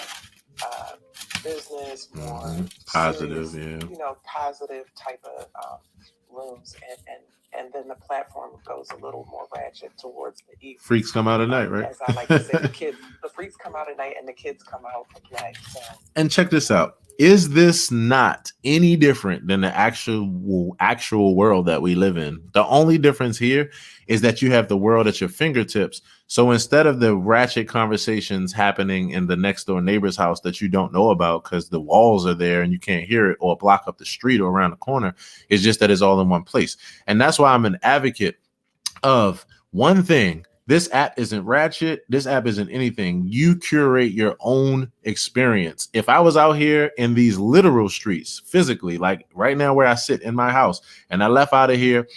Speaker 5: business, more
Speaker 1: positive,
Speaker 5: serious, positive type of rooms, and then the platform goes a little more ratchet towards the evening.
Speaker 1: Freaks come out at night, right?
Speaker 5: As I like to say, the freaks come out at night, and the kids come out to play. So.
Speaker 1: And check this out. Is this not any different than the actual world that we live in? The only difference here is that you have the world at your fingertips. So instead of the ratchet conversations happening in the next door neighbor's house that you don't know about because the walls are there and you can't hear it, or block up the street or around the corner, it's just that it's all in one place. And that's why I'm an advocate of one thing. This app isn't ratchet. This app isn't anything. You curate your own experience. If I was out here in these literal streets physically, like right now where I sit in my house, and I left out of here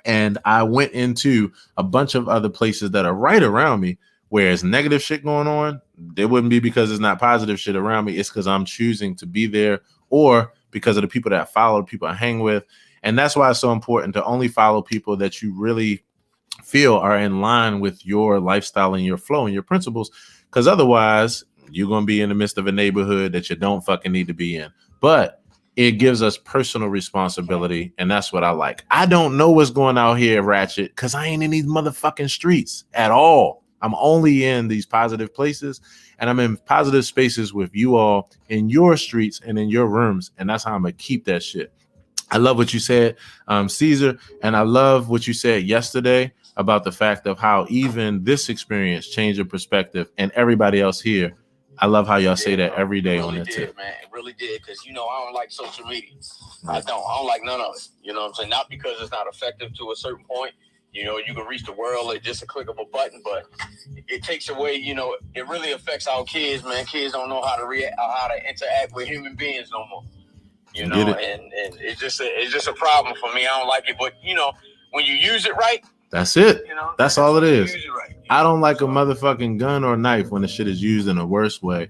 Speaker 1: and I went into a bunch of other places that are right around me where there's negative shit going on, it wouldn't be because there's not positive shit around me. It's because I'm choosing to be there, or because of the people that I follow, the people I hang with. And that's why it's so important to only follow people that you really feel are in line with your lifestyle and your flow and your principles, because otherwise you're going to be in the midst of a neighborhood that you don't fucking need to be in. But it gives us personal responsibility, and that's what I like. I don't know what's going out here ratchet because I ain't in these motherfucking streets at all. I'm only in these positive places, and I'm in positive spaces with you all in your streets and in your rooms, and that's how I'm gonna keep that shit. I love what you said, Caesar, and I love what you said yesterday about the fact of how even this experience changed your perspective, and everybody else here I love how y'all say that every day on that tip.
Speaker 6: Man, it really did, because I don't like social media. I don't like none of it. You know what I'm saying? Not because it's not effective to a certain point. You can reach the world at just a click of a button, but it takes away, it really affects our kids, man. Kids don't know how to react, how to interact with human beings no more. And it's just a problem for me. I don't like it, but when you use it right,
Speaker 1: that's it. That's all it is. Right. I don't like a motherfucking gun or knife when the shit is used in a worse way,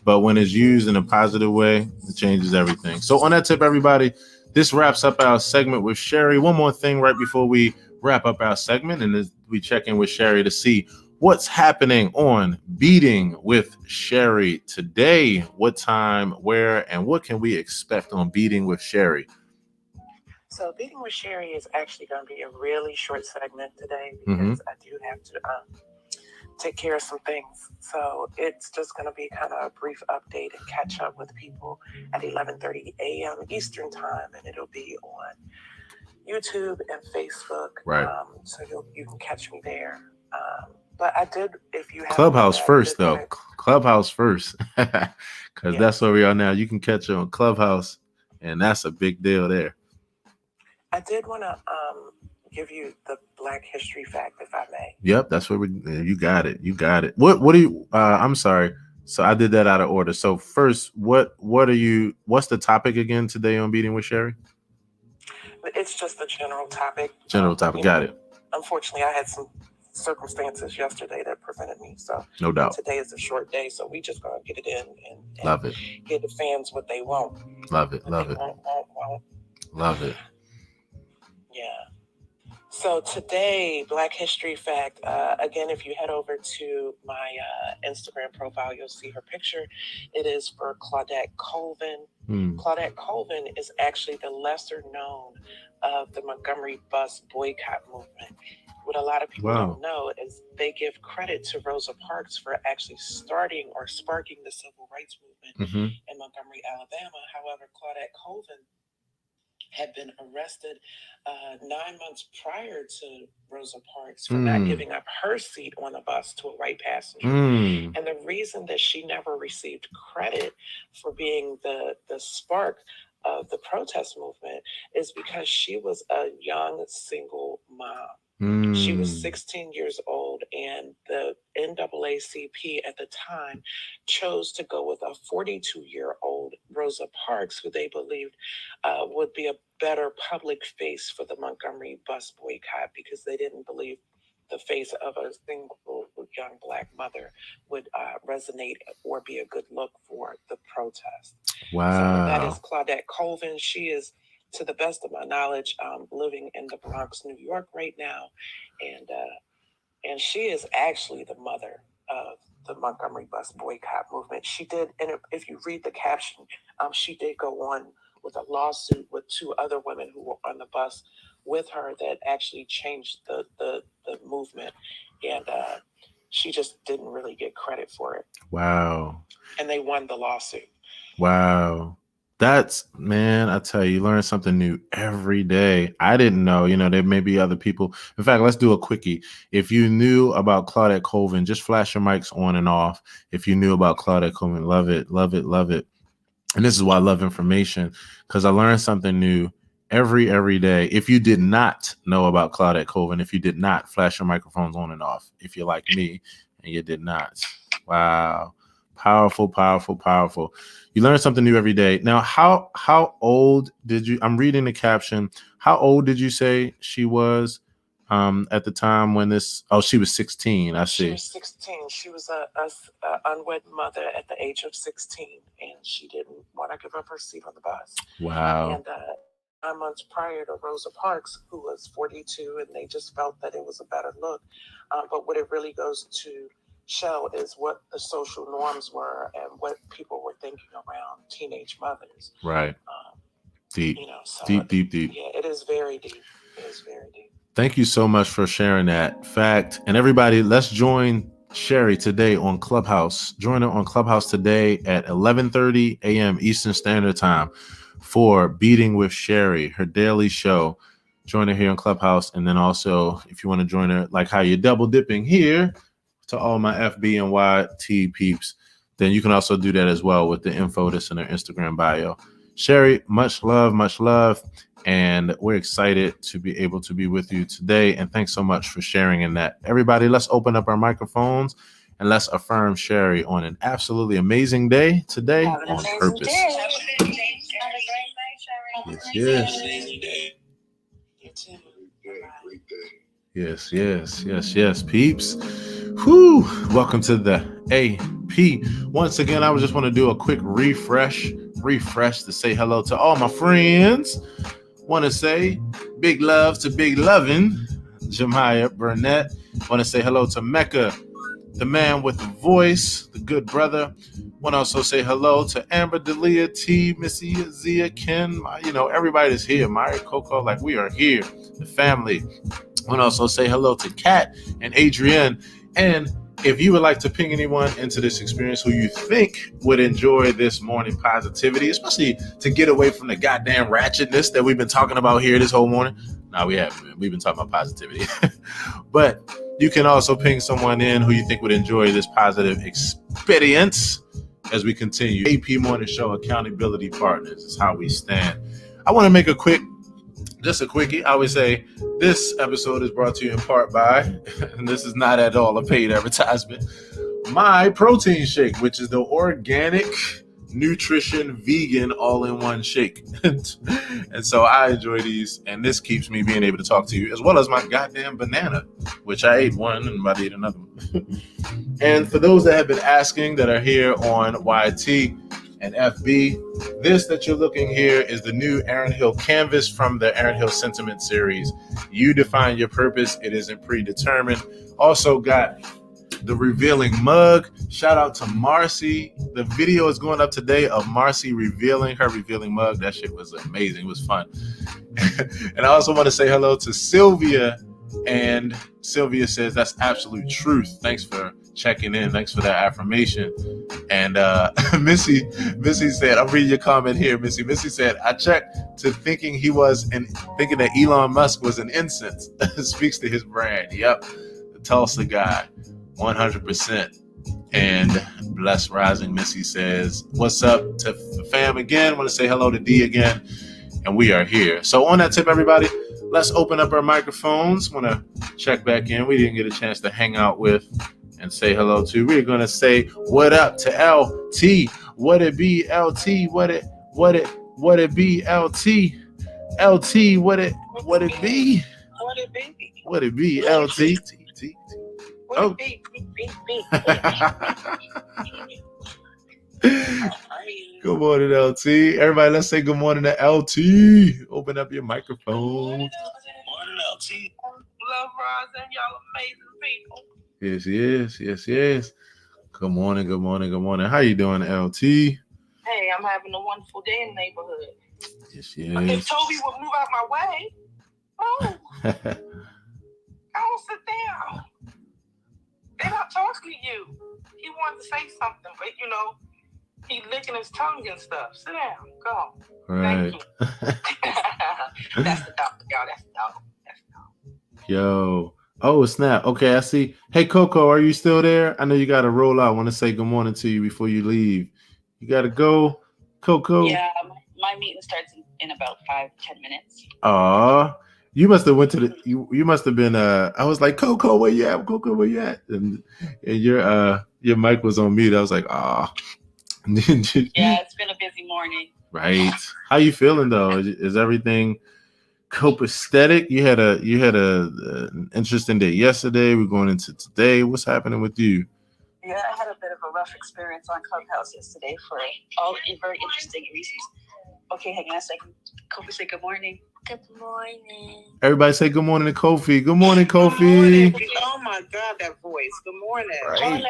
Speaker 1: but when it's used in a positive way, it changes everything. So on that tip, everybody, this wraps up our segment with Sherry. One more thing right before we wrap up our segment, and we check in with Sherry to see what's happening on Beating with Sherry today. What time, where, and what can we expect on Beating with Sherry?
Speaker 5: So Beating with Sherry is actually going to be a really short segment today, because I do have to take care of some things. So it's just going to be kind of a brief update and catch up with people at 11:30 a.m. Eastern time, and it'll be on YouTube and Facebook.
Speaker 1: Right.
Speaker 5: So you can catch me there. But I did, if you have
Speaker 1: Clubhouse first, though. Clubhouse first, because that's where we are now. You can catch it on Clubhouse, and that's a big deal there.
Speaker 5: I did want to give you the Black History fact, if I may.
Speaker 1: Yep, that's what you got it. You got it. What do you? I'm sorry. So I did that out of order. So first, what's the topic again today on Beating with Sherry?
Speaker 5: It's just a general topic.
Speaker 1: Got it.
Speaker 5: Unfortunately, I had some circumstances yesterday that prevented me. So
Speaker 1: no doubt.
Speaker 5: Today is a short day, so we just gonna get it in and
Speaker 1: love it.
Speaker 5: Give the fans what they want.
Speaker 1: Love it.
Speaker 5: Love it. Yeah. So today, Black History fact. Again, if you head over to my Instagram profile, you'll see her picture. It is for Claudette Colvin. Claudette Colvin is actually the lesser known of the Montgomery bus boycott movement. What a lot of people don't know is they give credit to Rosa Parks for actually starting or sparking the civil rights movement in Montgomery, Alabama. However, Claudette Colvin had been arrested 9 months prior to Rosa Parks for not giving up her seat on a bus to a white passenger. And the reason that she never received credit for being the spark of the protest movement is because she was a young single mom. She was 16 years old, and the NAACP at the time chose to go with a 42-year-old Rosa Parks, who they believed would be a better public face for the Montgomery bus boycott, because they didn't believe the face of a single young Black mother would resonate or be a good look for the protest.
Speaker 1: Wow.
Speaker 5: So that is Claudette Colvin. She is, to the best of my knowledge, living in the Bronx, New York right now. And she is actually the mother of the Montgomery bus boycott movement. She did, and if you read the caption, she did go on with a lawsuit with 2 other women who were on the bus with her that actually changed the movement. And she just didn't really get credit for it.
Speaker 1: Wow.
Speaker 5: And they won the lawsuit.
Speaker 1: Wow. That's, man, I tell you learn something new every day. I didn't know, there may be other people. In fact, let's do a quickie. If you knew about Claudette Colvin, just flash your mics on and off. If you knew about Claudette Colvin, love it, love it, love it. And this is why I love information, because I learned something new every day. If you did not know about Claudette Colvin, if you did not, flash your microphones on and off. If you're like me and you did not. Wow. Powerful, powerful, powerful. You learn something new every day. Now, how old did you, I'm reading the caption, how old did you say she was at the time when this, she was 16, I see.
Speaker 5: She was 16. She was a unwed mother at the age of 16, and she didn't want to give up her seat on the bus.
Speaker 1: Wow.
Speaker 5: And 9 months prior to Rosa Parks, who was 42, and they just felt that it was a better look. But what it really goes to show is what the social norms were and what people were thinking around teenage mothers.
Speaker 1: Right. Deep.
Speaker 5: So
Speaker 1: deep.
Speaker 5: Yeah, it is very deep. It is very deep.
Speaker 1: Thank you so much for sharing that fact. And everybody, let's join Sherry today on Clubhouse. Join her on Clubhouse today at 11:30 a.m. Eastern Standard Time for Beating with Sherry, her daily show. Join her here on Clubhouse. And then also, if you want to join her, like how you're double dipping here, to all my FB and YT peeps, then you can also do that as well with the info that's in our Instagram bio. Sherry, much love. And we're excited to be able to be with you today. And thanks so much for sharing in that. Everybody, let's open up our microphones and let's affirm Sherry on an absolutely amazing day today on purpose. Yes, peeps. Whew. Welcome to the AP. Once again, I just want to do a quick refresh to say hello to all my friends. Want to say big love to Big Lovin', Jemiah Burnett. Want to say hello to Mecca, the man with the voice, the good brother. Want to also say hello to Amber, Delia, T, Missy, Zia, Ken. Everybody that's here. Mari, Coco, like we are here, the family. Want to also say hello to Kat and Adrienne. And if you would like to ping anyone into this experience who you think would enjoy this morning positivity, especially to get away from the goddamn ratchetness that we've been talking about here this whole morning. No, we haven't, man. We've been talking about positivity. But you can also ping someone in who you think would enjoy this positive experience as we continue. AP Morning Show Accountability Partners is how we stand. I want to make a quickie. I always say this episode is brought to you in part by, and this is not at all a paid advertisement, my protein shake, which is the organic nutrition vegan all-in-one shake. And so I enjoy these, and this keeps me being able to talk to you, as well as my goddamn banana, which I ate one and about to eat another one. And for those that have been asking that are here on YT and FB, this that you're looking here is the new Aaron Hill canvas from the Aaron Hill Sentiment series. You define your purpose. It isn't predetermined. Also got the revealing mug. Shout out to Marcy. The video is going up today of Marcy revealing her revealing mug. That shit was amazing. It was fun. And I also want to say hello to Sylvia. And Sylvia says that's absolute truth. Thanks for checking in. Thanks for that affirmation. And Missy said, I'm reading your comment here, Missy. Missy said, I checked to thinking that Elon Musk was an incense. Speaks to his brand. Yep. The Tulsa guy. 100%. And Bless Rising Missy says, what's up to the fam again? Want to say hello to D again. And we are here. So on that tip, everybody, let's open up our microphones. Want to check back in. We didn't get a chance to hang out with and say hello to. We're going to say what up to LT. What it be, LT? What it be, LT? LT, what it be? What it be, LT? Oh. Good morning, LT. Everybody, let's say good morning to LT. Open up your microphone.
Speaker 5: Morning, LT. Love Roz and y'all amazing people.
Speaker 1: Yes. Good morning. How you doing, LT?
Speaker 5: Hey, I'm having a wonderful day in the neighborhood.
Speaker 1: Yes.
Speaker 5: If Toby would move out my way, I'll sit down. They're not talking to you. He wanted to say something, but he's licking his tongue and stuff. Sit down. Go.
Speaker 1: Right.
Speaker 5: Thank you. That's the dog, y'all. That's the dog.
Speaker 1: Yo. Oh, snap. Okay, I see. Hey, Coco, are you still there? I know you got to roll out. I want to say good morning to you before you leave. You got to go, Coco?
Speaker 8: Yeah, my meeting starts in about 5-10 minutes.
Speaker 1: Aw. You must have went to you must have been I was like, Coco, where you at? Coco, where you at? And your mic was on mute. I was like,
Speaker 8: Yeah, it's been a busy morning.
Speaker 1: Right. How you feeling though? Is everything copacetic? You had an interesting day yesterday. We're going into today. What's happening with you?
Speaker 8: Yeah, I had a bit of a rough experience on Clubhouse yesterday for all very interesting reasons. Okay, hang on a second. Kofi, say good morning.
Speaker 9: Good morning.
Speaker 1: Everybody say good morning to Kofi. Good morning, Kofi.
Speaker 5: Good morning. Oh my God, that voice. Good morning.
Speaker 1: Right.
Speaker 8: Morning.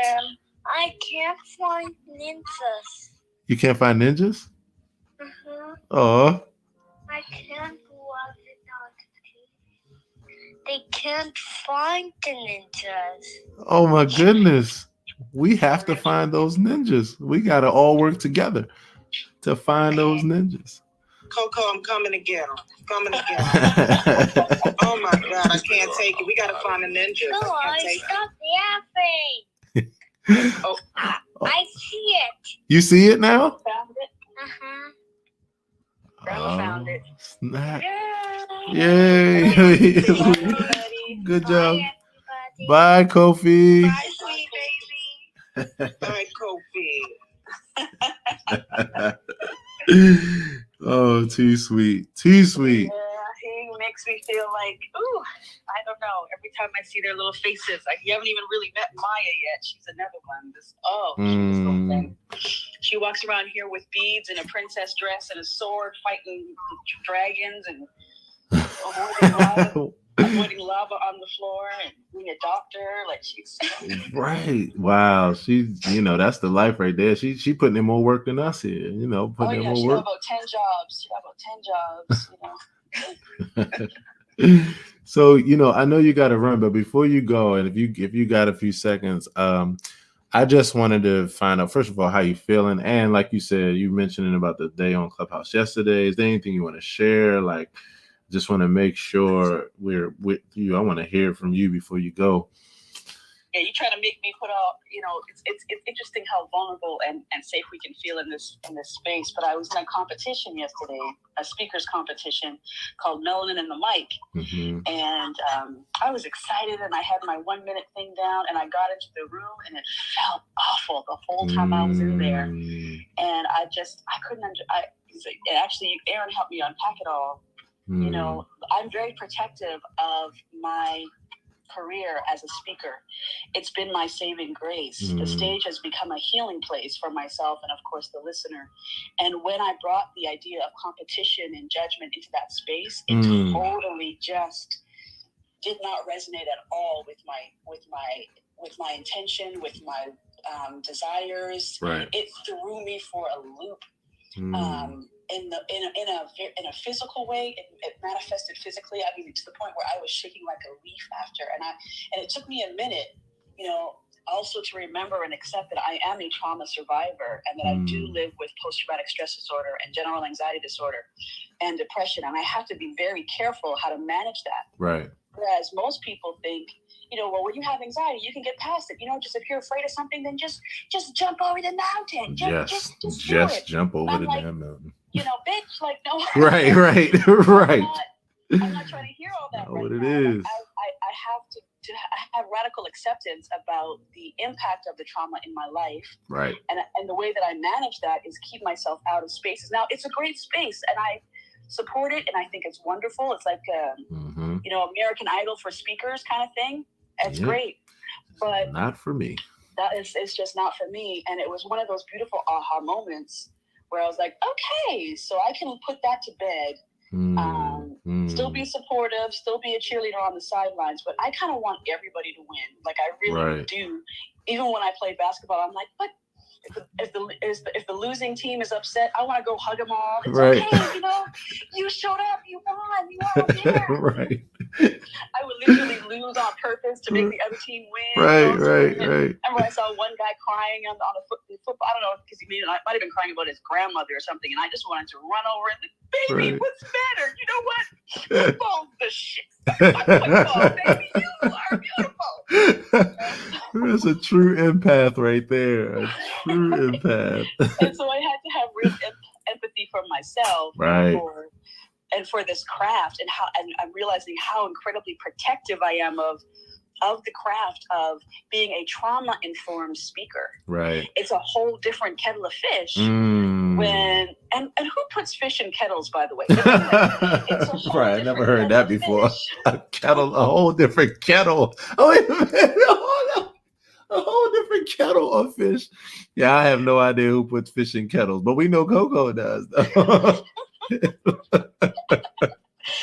Speaker 9: I can't find ninjas.
Speaker 1: You can't find ninjas?
Speaker 9: I can't watch it. They can't find the ninjas.
Speaker 1: Oh my goodness. We have to find those ninjas. We got to all work together to find those ninjas.
Speaker 5: Coco, I'm coming to get them. Oh my God, I can't take it. We got to find the ninjas.
Speaker 9: No, stop yapping.
Speaker 5: Oh.
Speaker 9: I see
Speaker 1: You see it now?
Speaker 8: Found it. Grandma found it.
Speaker 1: Snap. Yay. Good job. Bye, Kofi.
Speaker 8: Bye, sweet baby.
Speaker 5: Bye, Kofi.
Speaker 1: Oh, too sweet. Too sweet.
Speaker 8: Yeah, he makes me feel like, ooh, I don't know. Every time I see their little faces, you haven't even really met Maya yet. She's another one. She's so thing. She walks around here with beads and a princess dress and a sword, fighting dragons and avoiding lava on the floor and being a doctor. Like she's
Speaker 1: right. Wow. She's, that's the life right there. She putting in more work than us here. Putting in more
Speaker 8: she
Speaker 1: work.
Speaker 8: got about 10 jobs.
Speaker 1: So, I know you got to run, but before you go, and if you got a few seconds, I just wanted to find out, first of all, how you feeling. And like you said, you mentioned about the day on Clubhouse yesterday. Is there anything you want to share? Like, just want to make sure we're with you. I want to hear from you before you go.
Speaker 8: Yeah, you try to make me put out, it's interesting how vulnerable and safe we can feel in this space. But I was in a competition yesterday, a speaker's competition called Melanin and the Mic.
Speaker 1: Mm-hmm.
Speaker 8: And I was excited and I had my 1 minute thing down and I got into the room and it felt awful the whole time I was in there. And I couldn't, actually, Aaron helped me unpack it all. I'm very protective of my career as a speaker. It's been my saving grace. The stage has become a healing place for myself and of course the listener. And when I brought the idea of competition and judgment into that space, it totally just did not resonate at all with my intention, with my desires.
Speaker 1: Right.
Speaker 8: It threw me for a loop. In a physical way, it manifested physically. I mean, to the point where I was shaking like a leaf after, and it took me a minute, also to remember and accept that I am a trauma survivor and that I do live with post-traumatic stress disorder and general anxiety disorder and depression, and I have to be very careful how to manage that.
Speaker 1: Right.
Speaker 8: Whereas most people think, well, when you have anxiety, you can get past it. Just if you're afraid of something, then just jump over the mountain. Just
Speaker 1: jump over the damn mountain.
Speaker 8: Bitch, like no.
Speaker 1: Right.
Speaker 8: I'm not trying to hear all that.
Speaker 1: What it is.
Speaker 8: I have to have radical acceptance about the impact of the trauma in my life.
Speaker 1: Right.
Speaker 8: And the way that I manage that is keep myself out of spaces. Now, it's a great space, and I support it, and I think it's wonderful. It's like American Idol for speakers kind of thing. It's great, but
Speaker 1: not for me.
Speaker 8: It's just not for me. And it was one of those beautiful aha moments where I was like, okay, so I can put that to bed. Still be supportive, still be a cheerleader on the sidelines, but I kind of want everybody to win. Like I really do. Even when I play basketball, I'm like, but if the losing team is upset, I want to go hug them all. It's okay, you showed up, you won, you are there.
Speaker 1: Right.
Speaker 8: I would literally lose on purpose to make the other team win.
Speaker 1: Right.
Speaker 8: Remember, I saw one guy crying on the football. I don't know because he might have been crying about his grandmother or something, and I just wanted to run over and like, baby, what's better? You know what? Football's the shit. Football, baby, you are beautiful.
Speaker 1: That's a true empath right there. A true empath.
Speaker 8: And so I had to have real empathy for myself.
Speaker 1: Right.
Speaker 8: And for this craft, and I'm realizing how incredibly protective I am of the craft of being a trauma-informed speaker.
Speaker 1: Right.
Speaker 8: It's a whole different kettle of fish. And who puts fish in kettles, by the way?
Speaker 1: Right, I never heard that before. A whole different kettle. Oh, wait a minute. A whole different kettle of fish. Yeah, I have no idea who puts fish in kettles, but we know Coco does, though.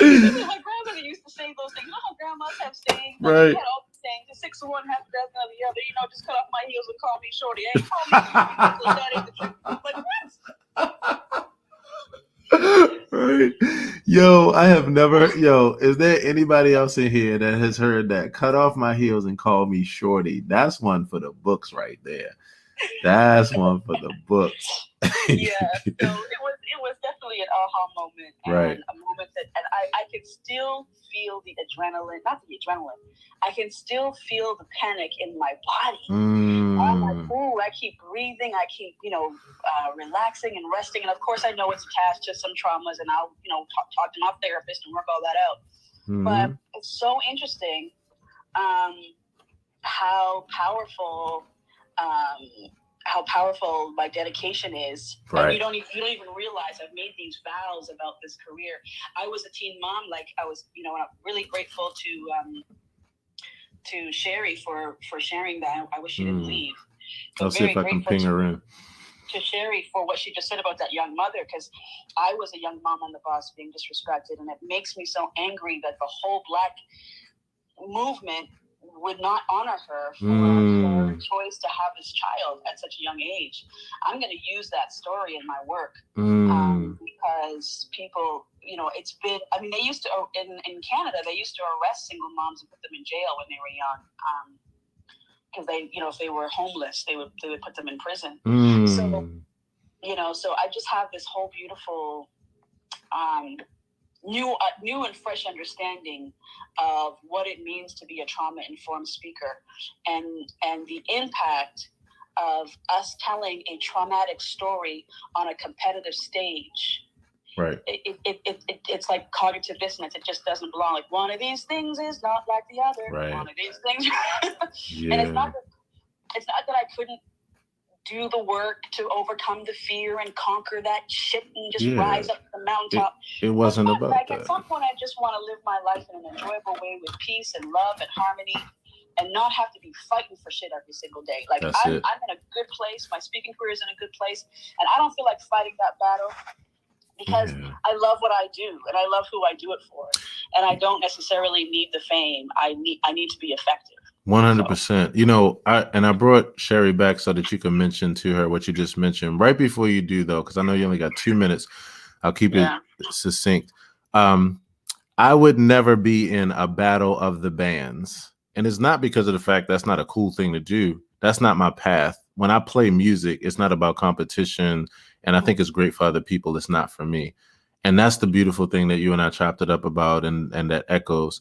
Speaker 8: My grandmother used to say those things. How grandmas have sayings?
Speaker 1: Right.
Speaker 8: They had all the sayings. 6 of one, half a dozen of the other. Just cut off my heels and call me shorty. Ain't call me shorty. That ain't the truth. Like, what?
Speaker 1: Right. Is there anybody else in here that has heard that? Cut off my heels and call me shorty. That's one for the books right there. That's one for the books.
Speaker 8: Yeah. So it was truly an aha moment, and a moment that, and I could still feel the adrenaline, not the adrenaline, I can still feel the panic in my body. I'm like, ooh, I keep breathing, I keep, relaxing and resting, and of course I know it's attached to some traumas, and I'll, talk to my therapist and work all that out. But it's so interesting how powerful my dedication is.
Speaker 1: Right.
Speaker 8: And you don't even realize I've made these vows about this career. I was a teen mom, like I was, I'm really grateful to Sherry for sharing that. I wish she didn't leave.
Speaker 1: I'll see if I can ping her in.
Speaker 8: To Sherry for what she just said about that young mother, because I was a young mom on the bus being disrespected, and it makes me so angry that the whole Black movement would not honor her for her choice to have this child at such a young age. I'm going to use that story in my work because people, it's been, they used to, in Canada, they used to arrest single moms and put them in jail when they were young. Because they, if they were homeless, they would put them in prison. So, so I just have this whole beautiful, new and fresh understanding of what it means to be a trauma-informed speaker, and the impact of us telling a traumatic story on a competitive stage.
Speaker 1: Right.
Speaker 8: It's like cognitive dissonance. It just doesn't belong. Like, one of these things is not like the other.
Speaker 1: Right.
Speaker 8: One of these things. And it's not that I couldn't do the work to overcome the fear and conquer that shit and just rise up the mountaintop.
Speaker 1: It wasn't about
Speaker 8: like
Speaker 1: that.
Speaker 8: At some point, I just want to live my life in an enjoyable way with peace and love and harmony, and not have to be fighting for shit every single day. Like, I'm in a good place. My speaking career is in a good place, and I don't feel like fighting that battle because I love what I do, and I love who I do it for, and I don't necessarily need the fame. I need to be effective.
Speaker 1: 100%. I brought Sherry back so that you can mention to her what you just mentioned. Right before you do, though, because I know you only got 2 minutes, I'll keep it succinct. I would never be in a battle of the bands. And it's not because of the fact that's not a cool thing to do. That's not my path. When I play music, it's not about competition. And I think it's great for other people. It's not for me. And that's the beautiful thing that you and I chopped it up about, and that echoes.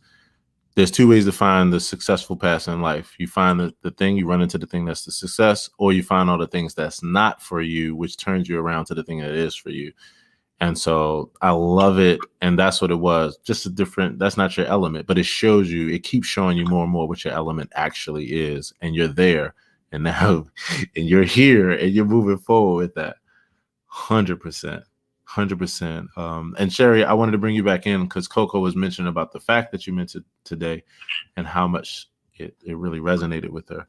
Speaker 1: There's 2 ways to find the successful path in life. You find the thing, you run into the thing that's the success, or you find all the things that's not for you, which turns you around to the thing that is for you. And so I love it. And that's what it was. Just that's not your element, but it shows you, it keeps showing you more and more what your element actually is. And you're there. And now, and you're here, and you're moving forward with that. 100%. 100%. And Sherry, I wanted to bring you back in because Coco was mentioning about the fact that you mentioned today and how much it really resonated with her.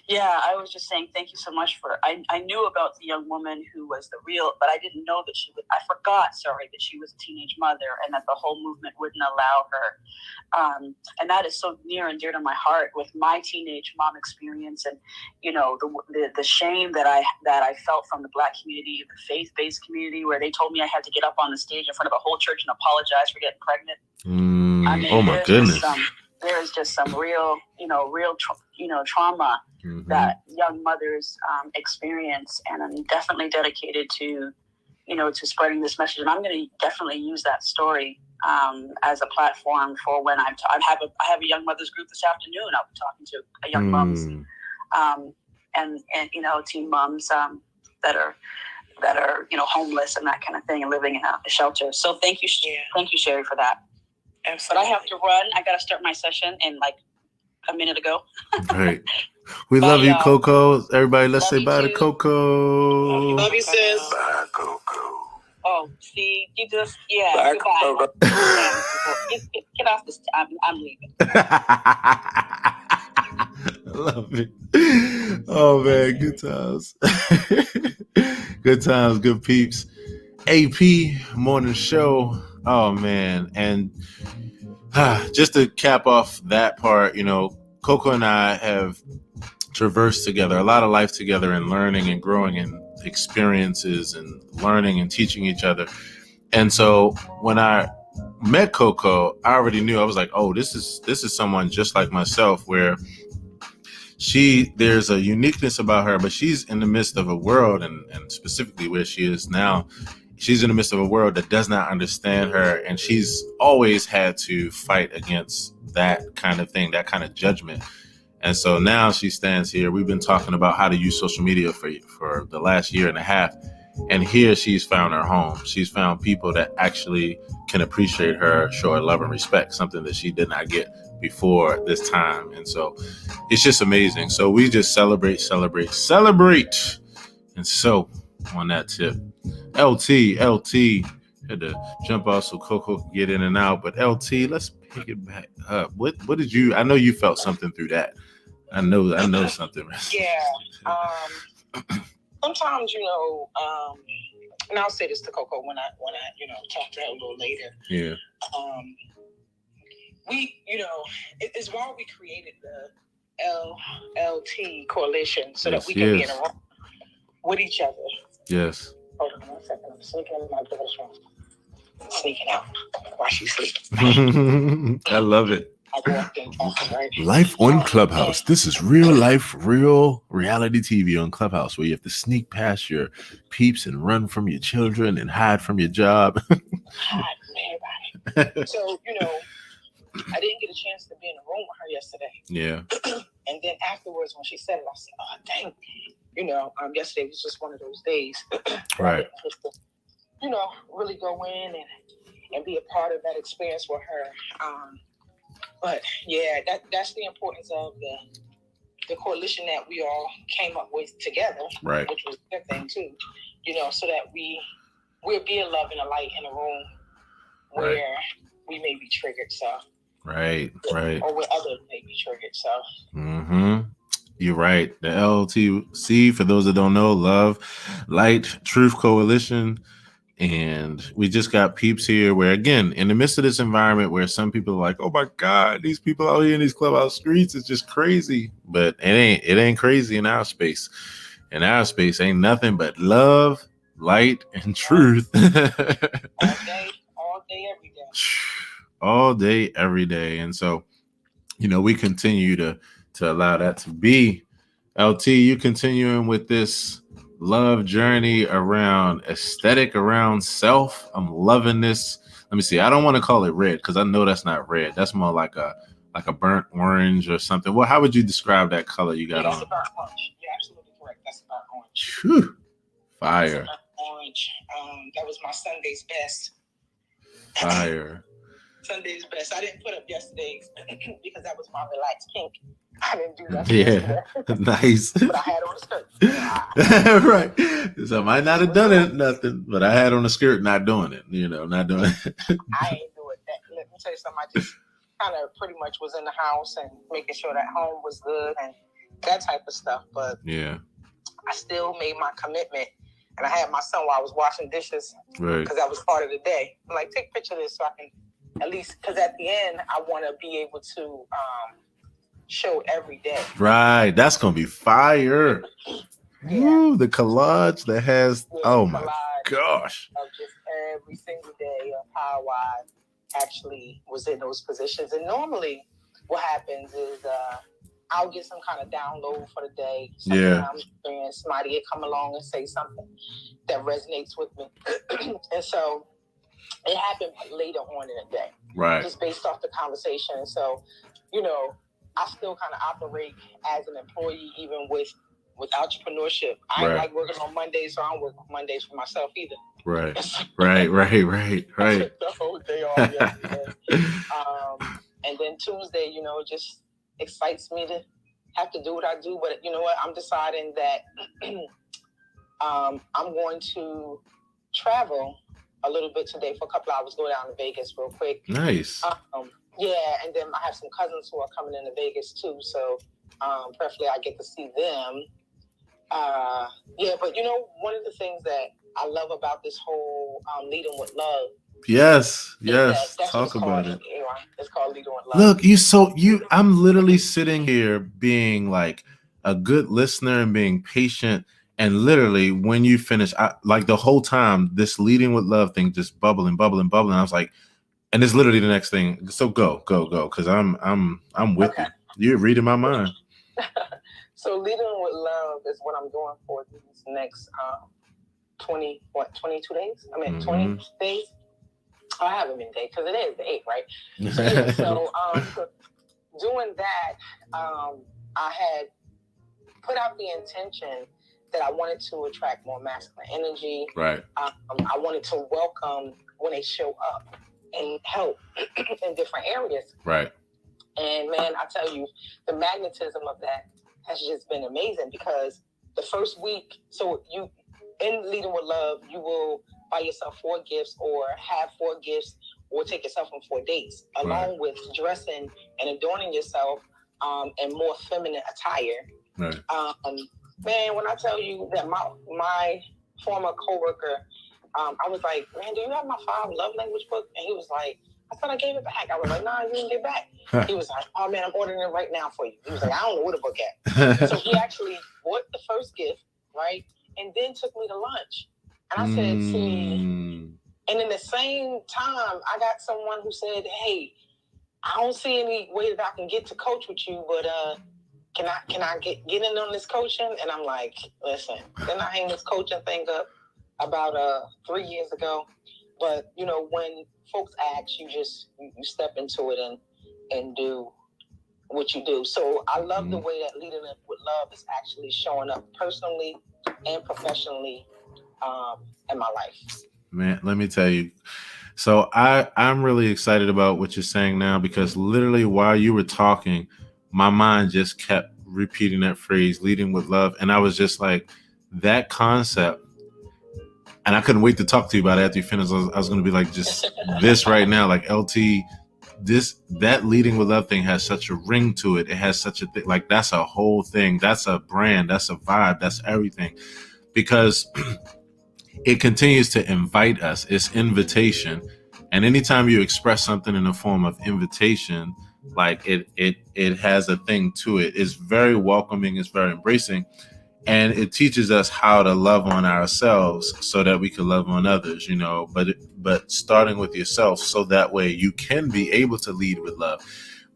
Speaker 8: Yeah, I was just saying thank you so much I knew about the young woman who was the real, but I didn't know that that she was a teenage mother, and that the whole movement wouldn't allow her. And that is so near and dear to my heart with my teenage mom experience, and the shame that I felt from the Black community, the faith-based community, where they told me I had to get up on the stage in front of a whole church and apologize for getting pregnant.
Speaker 1: Oh my goodness.
Speaker 8: There is just some real trauma that young mothers experience, and I'm definitely dedicated to spreading this message. And I'm going to definitely use that story as a platform for when I have a young mothers group this afternoon. I'll be talking to young moms and teen moms that are homeless and that kind of thing, and living in a shelter. So thank you, Sherry, for that. Absolutely. But I have to run. I got to start my session in like a minute ago.
Speaker 1: Great. We love you, Coco. Everybody, let's say bye to Coco.
Speaker 8: Love you, sis.
Speaker 3: Bye, Coco.
Speaker 8: Oh, see, you just, bye, goodbye. Get off this. I'm leaving.
Speaker 1: I love it. Oh, man, good times. Good times, good peeps. AP morning show. Oh, man. And just to cap off that part, Coco and I have traversed together, a lot of life together, and learning and growing and experiences and learning and teaching each other. And so when I met Coco, I already knew, I was like, oh, this is someone just like myself, where there's a uniqueness about her, but she's in the midst of a world, and specifically where she is now she's in the midst of a world that does not understand her, and she's always had to fight against that kind of thing, that kind of judgment. And so now she stands here. We've been talking about how to use social media for the last year and a half. And here she's found her home. She's found people that actually can appreciate her, show her love and respect, something that she did not get before this time. And so it's just amazing. So we just celebrate. And so on that tip, LT had to jump off so Coco could get in and out. But LT, let's pick it back up. What did you, I know you felt something through that. I know something.
Speaker 5: Yeah. Sometimes, and I'll say this to Coco when I talk to her a little later.
Speaker 1: Yeah.
Speaker 5: We, it's why we created the LT coalition so that we can be in a room with each other.
Speaker 1: Yes.
Speaker 5: Hold on 1 second. I'm sneaking in my daughter's room. Sneaking out while she's sleeping.
Speaker 1: I love it. Life on Clubhouse. This is real life, real reality TV on Clubhouse, where you have to sneak past your peeps and run from your children and hide from your job.
Speaker 5: Hide from everybody. So, I didn't get a chance to be in the room with her yesterday.
Speaker 1: Yeah.
Speaker 5: And then afterwards, when she said it, I said, oh, dang. Yesterday was just one of those days.
Speaker 1: Right.
Speaker 5: To, really go in and be a part of that experience with her. But yeah, that's the importance of the coalition that we all came up with together,
Speaker 1: right?
Speaker 5: Which was a good thing too, so that we'll be a love and a light in a room where we may be triggered. So
Speaker 1: right,
Speaker 5: or where others may be triggered. So
Speaker 1: you're right. The LTC, for those that don't know, Love, Light, Truth Coalition. And we just got peeps here where, again, in the midst of this environment where some people are like, oh my God, these people out here in these Clubhouse streets is just crazy. But it ain't crazy in our space. In our space ain't nothing but love, light, and truth.
Speaker 5: all day, every day.
Speaker 1: All day, every day. And so, we continue to allow that to be. LT, you continuing with this love journey around aesthetic, around self. I'm loving this. Let me see. I don't want to call it red because I know that's not red. That's more like a burnt orange or something. Well, how would you describe that color you got on?
Speaker 5: That's a burnt orange. You're absolutely correct. That's a burnt orange.
Speaker 1: Whew. Fire.
Speaker 5: Burnt orange. That was my Sunday's best.
Speaker 1: Fire.
Speaker 5: Sunday's best. I didn't put up yesterday's because that was my relaxed pink. I didn't do that.
Speaker 1: Yeah, nice.
Speaker 5: But I had on a skirt.
Speaker 1: Right. So I might not have done it, nothing, but I had on a skirt, not doing it. Not doing it.
Speaker 5: I ain't do it. Let me tell you something. I just kind of pretty much was in the house and making sure that home was good and that type of stuff. But
Speaker 1: yeah,
Speaker 5: I still made my commitment. And I had my son while I was washing dishes because that was part of the day. I'm like, take a picture of this so I can at least, because at the end, I want to be able to show every day. Right.
Speaker 1: That's going to be fire. Yeah. Ooh, the collage that has, my gosh.
Speaker 5: Of just every single day of how I actually was in those positions. And normally what happens is I'll get some kind of download for the day. Somebody will come along and say something that resonates with me. And so it happened later on in the day.
Speaker 1: Right.
Speaker 5: Just based off the conversation. So, I still kind of operate as an employee, even with entrepreneurship. I ain't like working on Mondays, so I don't work on Mondays for myself either.
Speaker 1: Right.
Speaker 5: The whole day off yesterday. And then Tuesday, just excites me to have to do what I do. But you know what? I'm deciding that I'm going to travel a little bit today for a couple hours, go down to Vegas real quick.
Speaker 1: Nice.
Speaker 5: And then I have some cousins who are coming into Vegas too. So preferably I get to see them. But one of the things that I love about this whole Leading with Love.
Speaker 1: Yes. Talk about it.
Speaker 5: It's called Leading with Love.
Speaker 1: Look, I'm literally sitting here being like a good listener and being patient. And literally when you finish, like the whole time, this Leading with Love thing just bubbling. I was like, and it's literally the next thing. So go. Cause I'm with you. You're reading my mind.
Speaker 5: So Leading with Love is what I'm doing for these next 22 days? 20 days? Oh, I haven't been days because it is the 8th, right? So doing that, I had put out the intention that I wanted to attract more masculine energy.
Speaker 1: Right.
Speaker 5: I wanted to welcome when they show up and help in different areas.
Speaker 1: Right.
Speaker 5: And man, I tell you, the magnetism of that has just been amazing because the first week, so you, in Leading with Love, you will buy yourself 4 gifts or have 4 gifts or take yourself on 4 dates, along with dressing and adorning yourself in more feminine attire.
Speaker 1: Right.
Speaker 5: Man, when I tell you that my former coworker, I was like, man, do you have my 5 love language book? And he was like, I thought I gave it back. I was like, nah, you didn't get it back. He was like, oh man, I'm ordering it right now for you. He was like, I don't know where the book at. So he actually bought the first gift, right? And then took me to lunch. And I said, see, and in the same time, I got someone who said, hey, I don't see any way that I can get to coach with you, but can I get in on this coaching? And I'm like, listen, then I hang this coaching thing up about 3 years ago. But you know, when folks ask, you step into it and do what you do. So I love the way that Leading with Love is actually showing up personally and professionally in my life.
Speaker 1: Man, let me tell you. So I'm really excited about what you're saying now because literally while you were talking, my mind just kept repeating that phrase, leading with love. And I was just like, that concept. And I couldn't wait to talk to you about it after you finished. I was going to be like, just this right now, like LT, that leading with love thing has such a ring to it. It has such a thing. Like that's a whole thing. That's a brand. That's a vibe. That's everything. Because it continues to invite us. It's invitation. And anytime you express something in the form of invitation, like it has a thing to it. It's very welcoming. It's very embracing. And it teaches us how to love on ourselves so that we can love on others, you know, but starting with yourself so that way you can be able to lead with love.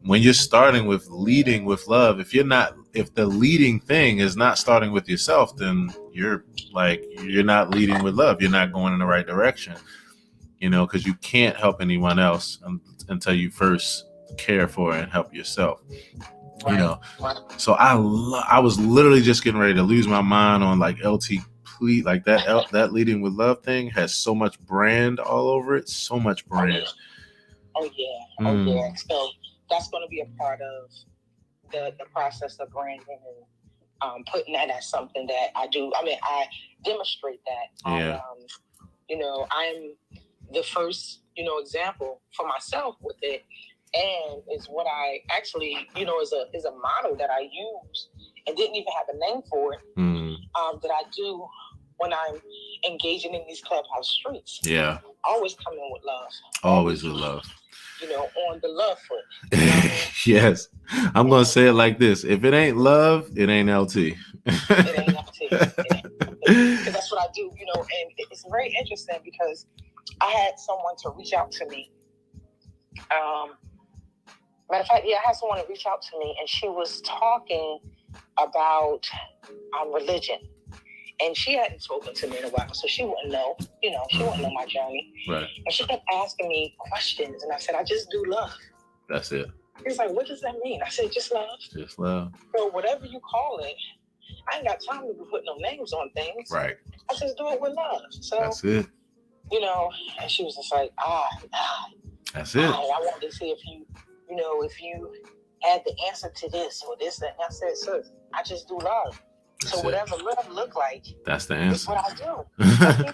Speaker 1: When you're starting with leading with love, if the leading thing is not starting with yourself, then you're not leading with love. You're not going in the right direction, you know, because you can't help anyone else until you first care for and help yourself. You know, so I was literally just getting ready to lose my mind on like LT, please, like that leading with love thing has so much brand all over it, so much brand.
Speaker 5: Oh yeah. So that's going to be a part of the process of branding and putting that as something that I do. I mean, I demonstrate that.
Speaker 1: Yeah.
Speaker 5: You know, I'm the first, you know, example for myself with it. And is what I actually, you know, is a model that I use and didn't even have a name for it. That I do when I'm engaging in these Clubhouse streets.
Speaker 1: Yeah.
Speaker 5: Always come in with love.
Speaker 1: Always with love.
Speaker 5: You know, on the love foot. You know what I mean?
Speaker 1: Yes. I'm going to say it like this. If it ain't love, it ain't LT.
Speaker 5: It ain't LT. Because that's what I do, you know, and it's very interesting because I had someone to reach out to me. Matter of fact, I had someone to reach out to me, and she was talking about religion. And she hadn't spoken to me in a while, so she wouldn't know, you know, she wouldn't know my journey.
Speaker 1: Right.
Speaker 5: And she kept asking me questions, and I said, I just do love.
Speaker 1: That's it.
Speaker 5: He's like, what does that mean? I said, just love.
Speaker 1: Just love.
Speaker 5: So whatever you call it, I ain't got time to be putting no names on things.
Speaker 1: Right.
Speaker 5: I just do it with love. So
Speaker 1: that's it.
Speaker 5: You know, and she was just like,
Speaker 1: that's it.
Speaker 5: I wanted to see if you had the answer to this or this, and I said, sir, I just do love. That's so whatever love look like,
Speaker 1: that's the answer.
Speaker 5: That's what I do.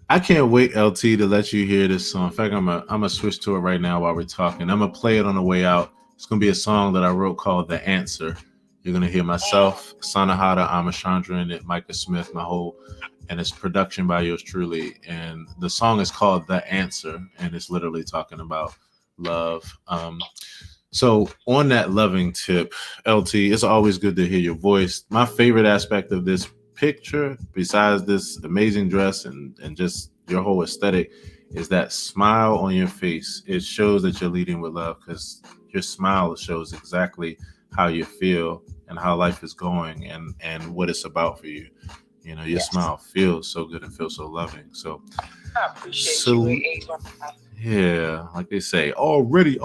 Speaker 1: I can't wait, LT, to let you hear this song. In fact, I'm gonna switch to it right now while we're talking. I'm gonna play it on the way out. It's gonna be a song that I wrote called "The Answer." You're gonna hear myself, Sanahata, Amachandra, and Micah Smith, and it's production by yours truly. And the song is called "The Answer," and it's literally talking about love. So on that loving tip, LT, it's always good to hear your voice. My favorite aspect of this picture, besides this amazing dress and just your whole aesthetic, is that smile on your face. It shows that you're leading with love because your smile shows exactly how you feel and how life is going and what it's about for you. You know, your smile feels so good and feels so loving. So
Speaker 5: I appreciate you.
Speaker 1: Yeah, like they say, already.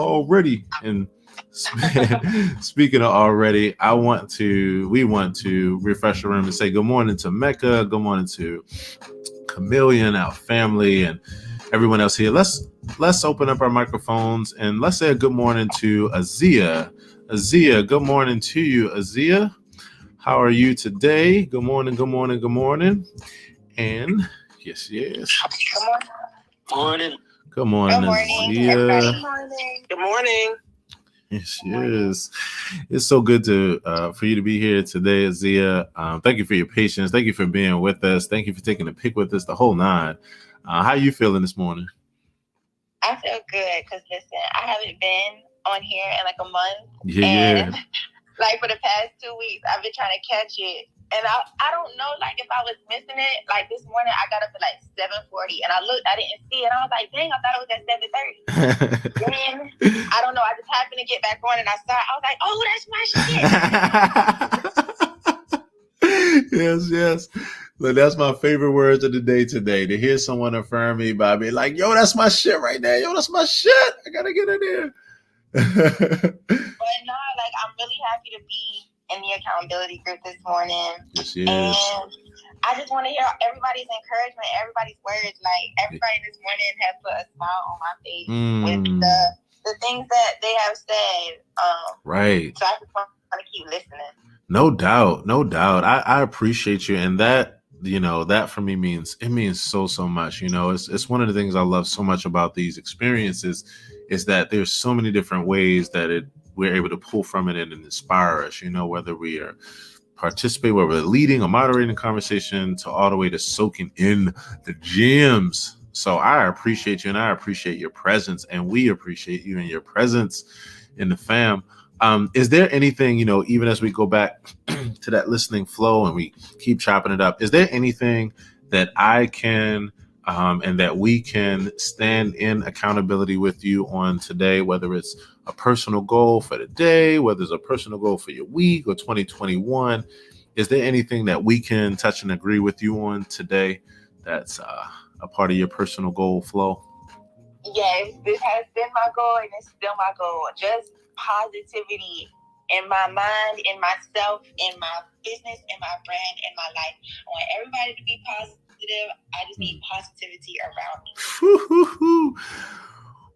Speaker 1: And speaking of already, we want to refresh the room and say good morning to Mecca, good morning to Chameleon, our family, and everyone else here. Let's open up our microphones and let's say a good morning to Azia. Azia, good morning to you, Azia. How are you today? Good morning. And yes.
Speaker 6: Morning.
Speaker 1: Good morning, Azia.
Speaker 5: Good morning.
Speaker 1: Yes. It's so good to for you to be here today, Azia. Thank you for your patience. Thank you for being with us. Thank you for taking the pick with us, the whole nine. How are you feeling this morning?
Speaker 2: I feel good because listen, I haven't been on here in like a month.
Speaker 1: Yeah.
Speaker 2: Like for the past 2 weeks, I've been trying to catch it. And I don't know, like, if I was missing it. Like, this morning, I got up at, like, 7:40. And I looked, I didn't see it. I was like, dang, I thought it was at 7:30. Then, I don't know, I just happened to get back on, and I saw it. I was like, oh,
Speaker 1: that's my shit. Yes. Look, that's my favorite words of the day today. To hear someone affirm me by being like, yo, that's my shit right there. Yo, that's my shit. I got to get in there.
Speaker 2: But no, like, I'm really happy to be in the accountability group this morning.
Speaker 1: Yes.
Speaker 2: And I just want to hear everybody's encouragement, everybody's words. Like, everybody this morning has put a smile on my face with the things that they have said.
Speaker 1: Right.
Speaker 2: So I just want to keep listening.
Speaker 1: No doubt. I appreciate you. And that, you know, that for me means so much. You know, it's one of the things I love so much about these experiences is that there's so many different ways that we're able to pull from it and inspire us, you know, whether we are participate, whether we're leading or moderating conversation to all the way to soaking in the gems. So I appreciate you and I appreciate your presence and we appreciate you and your presence in the fam. Is there anything, you know, even as we go back to that listening flow and we keep chopping it up, is there anything that I can and that we can stand in accountability with you on today, whether it's a personal goal for the day, whether it's a personal goal for your week or 2021? Is there anything that we can touch and agree with you on today that's a part of your personal goal flow?
Speaker 2: Yes, this has been my goal and it's still my goal. Just positivity in my mind, in myself, in my business, in my brand, in my life. I want everybody to be positive. I just need positivity around me.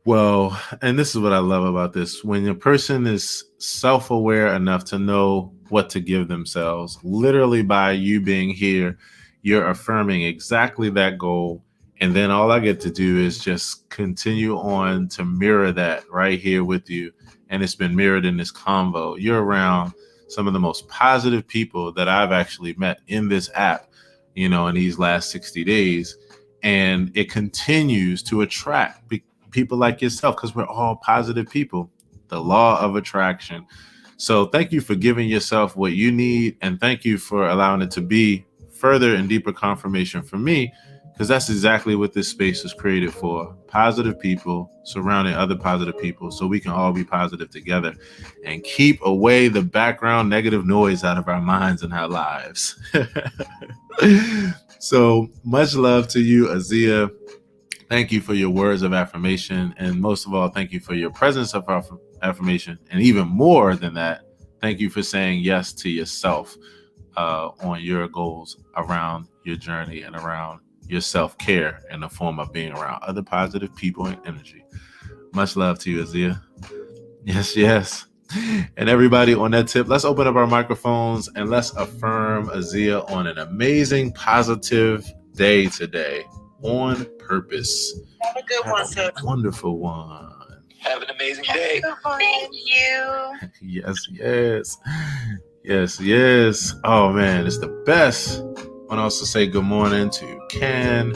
Speaker 1: Well, and this is what I love about this. When a person is self-aware enough to know what to give themselves, literally by you being here, you're affirming exactly that goal. And then all I get to do is just continue on to mirror that right here with you. And it's been mirrored in this convo. You're around some of the most positive people that I've actually met in this app, you know, in these last 60 days. And it continues to attract people like yourself because we're all positive people. The law of attraction. So thank you for giving yourself what you need. And thank you for allowing it to be further and deeper confirmation for me, because that's exactly what this space is created for. Positive people surrounding other positive people so we can all be positive together and keep away the background negative noise out of our minds and our lives. So much love to you, Azia. Thank you for your words of affirmation. And most of all, thank you for your presence of affirmation. And even more than that, thank you for saying yes to yourself on your goals around your journey and around your self-care in the form of being around other positive people and energy. Much love to you, Azia. Yes. And everybody on that tip, let's open up our microphones and let's affirm Azia on an amazing, positive day today on purpose.
Speaker 2: Have a good one, sir.
Speaker 1: Wonderful one.
Speaker 6: Have an amazing day.
Speaker 2: Thank you.
Speaker 1: Yes. Oh, man, it's the best. I want to also say good morning to Ken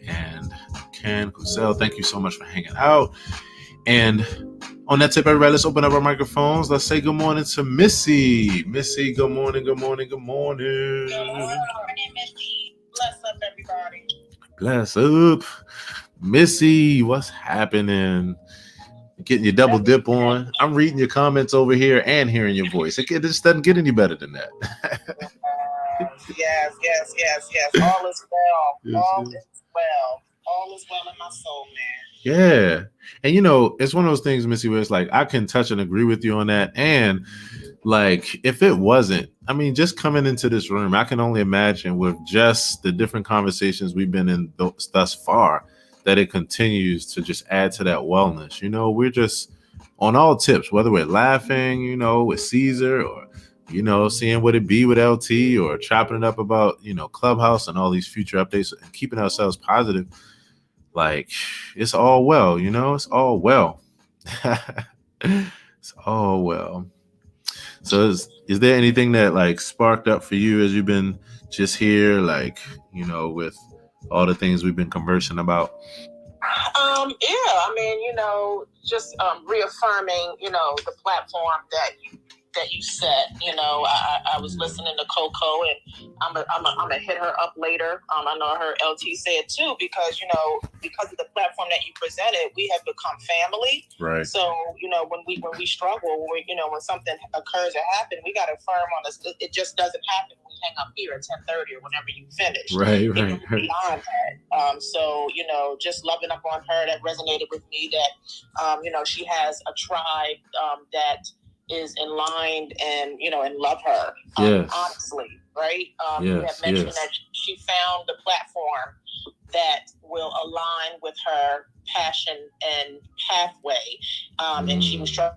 Speaker 1: and Ken Cusel. Thank you so much for hanging out. And on that tip, everybody, let's open up our microphones. Let's say good morning to Missy. Missy, good morning.
Speaker 2: Good morning, Missy. Bless up, everybody.
Speaker 1: Bless up. Missy, what's happening? Getting your double dip on. I'm reading your comments over here and hearing your voice. It just doesn't get any better than that.
Speaker 5: Yes. All is well. Yes, all is well. All is well in my soul, man.
Speaker 1: Yeah. And, you know, it's one of those things, Missy, where it's like, I can touch and agree with you on that. And like, if it wasn't, I mean, just coming into this room, I can only imagine with just the different conversations we've been in thus far, that it continues to just add to that wellness. You know, we're just on all tips, whether we're laughing, you know, with Caesar, or, you know, seeing what it be with LT, or chopping it up about, you know, Clubhouse and all these future updates, and keeping ourselves positive. Like, it's all well, you know, it's all well. It's all well. So is there anything that like sparked up for you as you've been just here, like, you know, with all the things we've been conversing about?
Speaker 5: Yeah, I mean, you know, just reaffirming, you know, the platform that you set. You know, I was listening to Coco, and I'm gonna hit her up later. I know her LT said too, because, you know, because of the platform that you presented, we have become family.
Speaker 1: Right.
Speaker 5: So, you know, when we struggle, when something occurs or happens, we got to affirm on this. It just doesn't happen. We hang up here at 10:30 or whenever you finish.
Speaker 1: Right.
Speaker 5: Beyond that. So, you know, just loving up on her, that resonated with me, that, you know, she has a tribe that is in line and, you know, and love her. Honestly, right? You have mentioned that she found the platform that will align with her passion and pathway. And she was trying.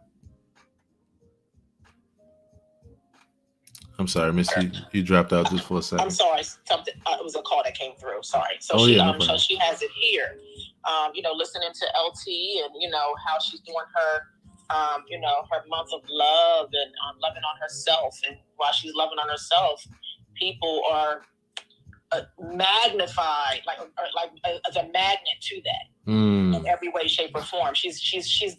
Speaker 1: I'm sorry, Miss, you dropped out just for a second.
Speaker 5: I'm sorry, something. It was a call that came through. Sorry. So so she has it here. You know, listening to LT, and, you know, how she's doing her, you know, her month of love, and loving on herself. And while she's loving on herself, people are magnified, like as a magnet to that, in every way, shape, or form. She's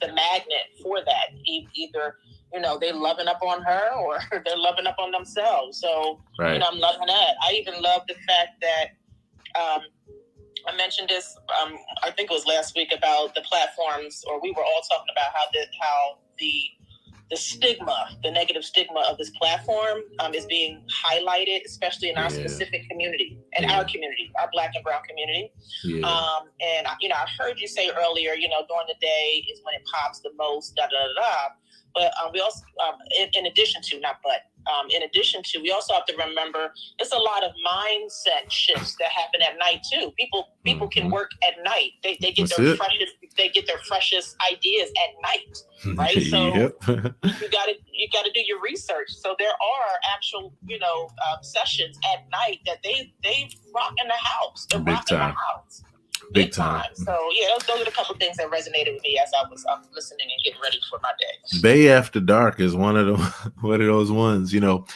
Speaker 5: the magnet for that. Either, you know, they loving up on her, or they're loving up on themselves. So, right. You know, I'm loving that. I even love the fact that I mentioned this, I think it was last week, about the platforms, or we were all talking about how the stigma, the negative stigma of this platform is being highlighted, especially in our specific community, our community, our Black and Brown community. And, you know, I heard you say earlier, you know, during the day is when it pops the most, But we also, in addition to, we also have to remember it's a lot of mindset shifts that happen at night too. People can work at night. They get their freshest ideas at night, right? So you gotta do your research. So there are actual, you know, sessions at night that they rock in the house. They're rocking the house. Big time. So yeah, those are the couple things that resonated with me as I was listening and getting ready for my day.
Speaker 1: Bay After Dark is one of those ones. You know,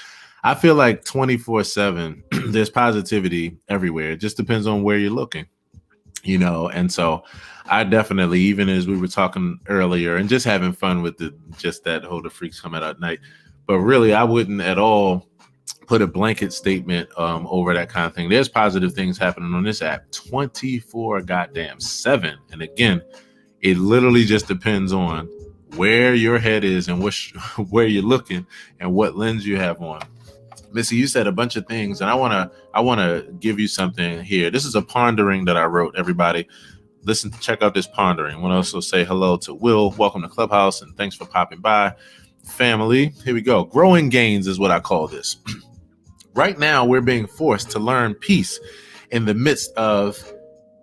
Speaker 1: I feel like 24/7 there's positivity everywhere. It just depends on where you're looking. You know, and so I definitely, even as we were talking earlier and just having fun with that whole the freaks come out at night, but really I wouldn't at all put a blanket statement over that kind of thing. There's positive things happening on this app 24/7. And again, it literally just depends on where your head is and where you're looking and what lens you have on. Missy, you said a bunch of things, and I want to give you something here. This is a pondering that I wrote, everybody. Listen, check out this pondering. I want to also say hello to Will. Welcome to Clubhouse, and thanks for popping by. Family, here we go. Growing gains is what I call this. Right now, we're being forced to learn peace in the midst of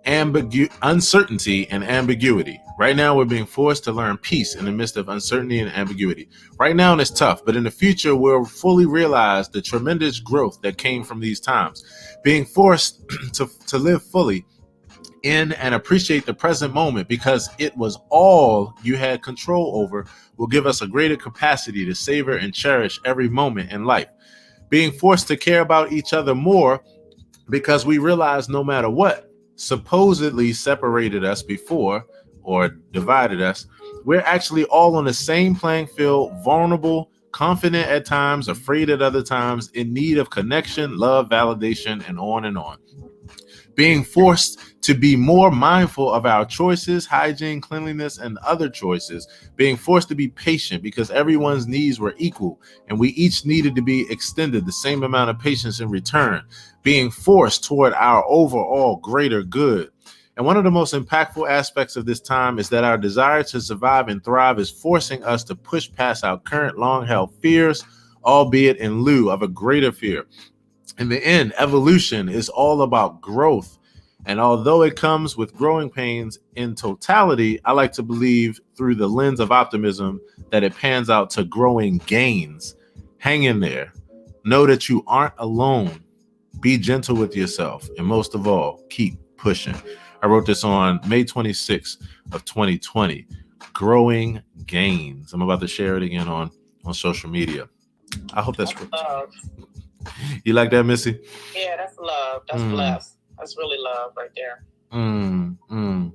Speaker 1: uncertainty and ambiguity. Right now, we're being forced to learn peace in the midst of uncertainty and ambiguity. Right now, it's tough, but in the future, we'll fully realize the tremendous growth that came from these times. Being forced to live fully in and appreciate the present moment, because it was all you had control over, will give us a greater capacity to savor and cherish every moment in life. Being forced to care about each other more, because we realize no matter what supposedly separated us before or divided us, we're actually all on the same playing field, vulnerable, confident at times, afraid at other times, in need of connection, love, validation, and on and on. being forced to be more mindful of our choices, hygiene, cleanliness, and other choices, being forced to be patient because everyone's needs were equal and we each needed to be extended the same amount of patience in return, being forced toward our overall greater good. And one of the most impactful aspects of this time is that our desire to survive and thrive is forcing us to push past our current long-held fears, albeit in lieu of a greater fear. In the end, evolution is all about growth. And although it comes with growing pains in totality, I like to believe through the lens of optimism that it pans out to growing gains. Hang in there. Know that you aren't alone. Be gentle with yourself. And most of all, keep pushing. I wrote this on May 26th of 2020. Growing gains. I'm about to share it again on social media. I hope that's
Speaker 7: love.
Speaker 1: You like that, Missy?
Speaker 7: Yeah, that's love. That's blessed. That's really love right there.
Speaker 1: Yeah.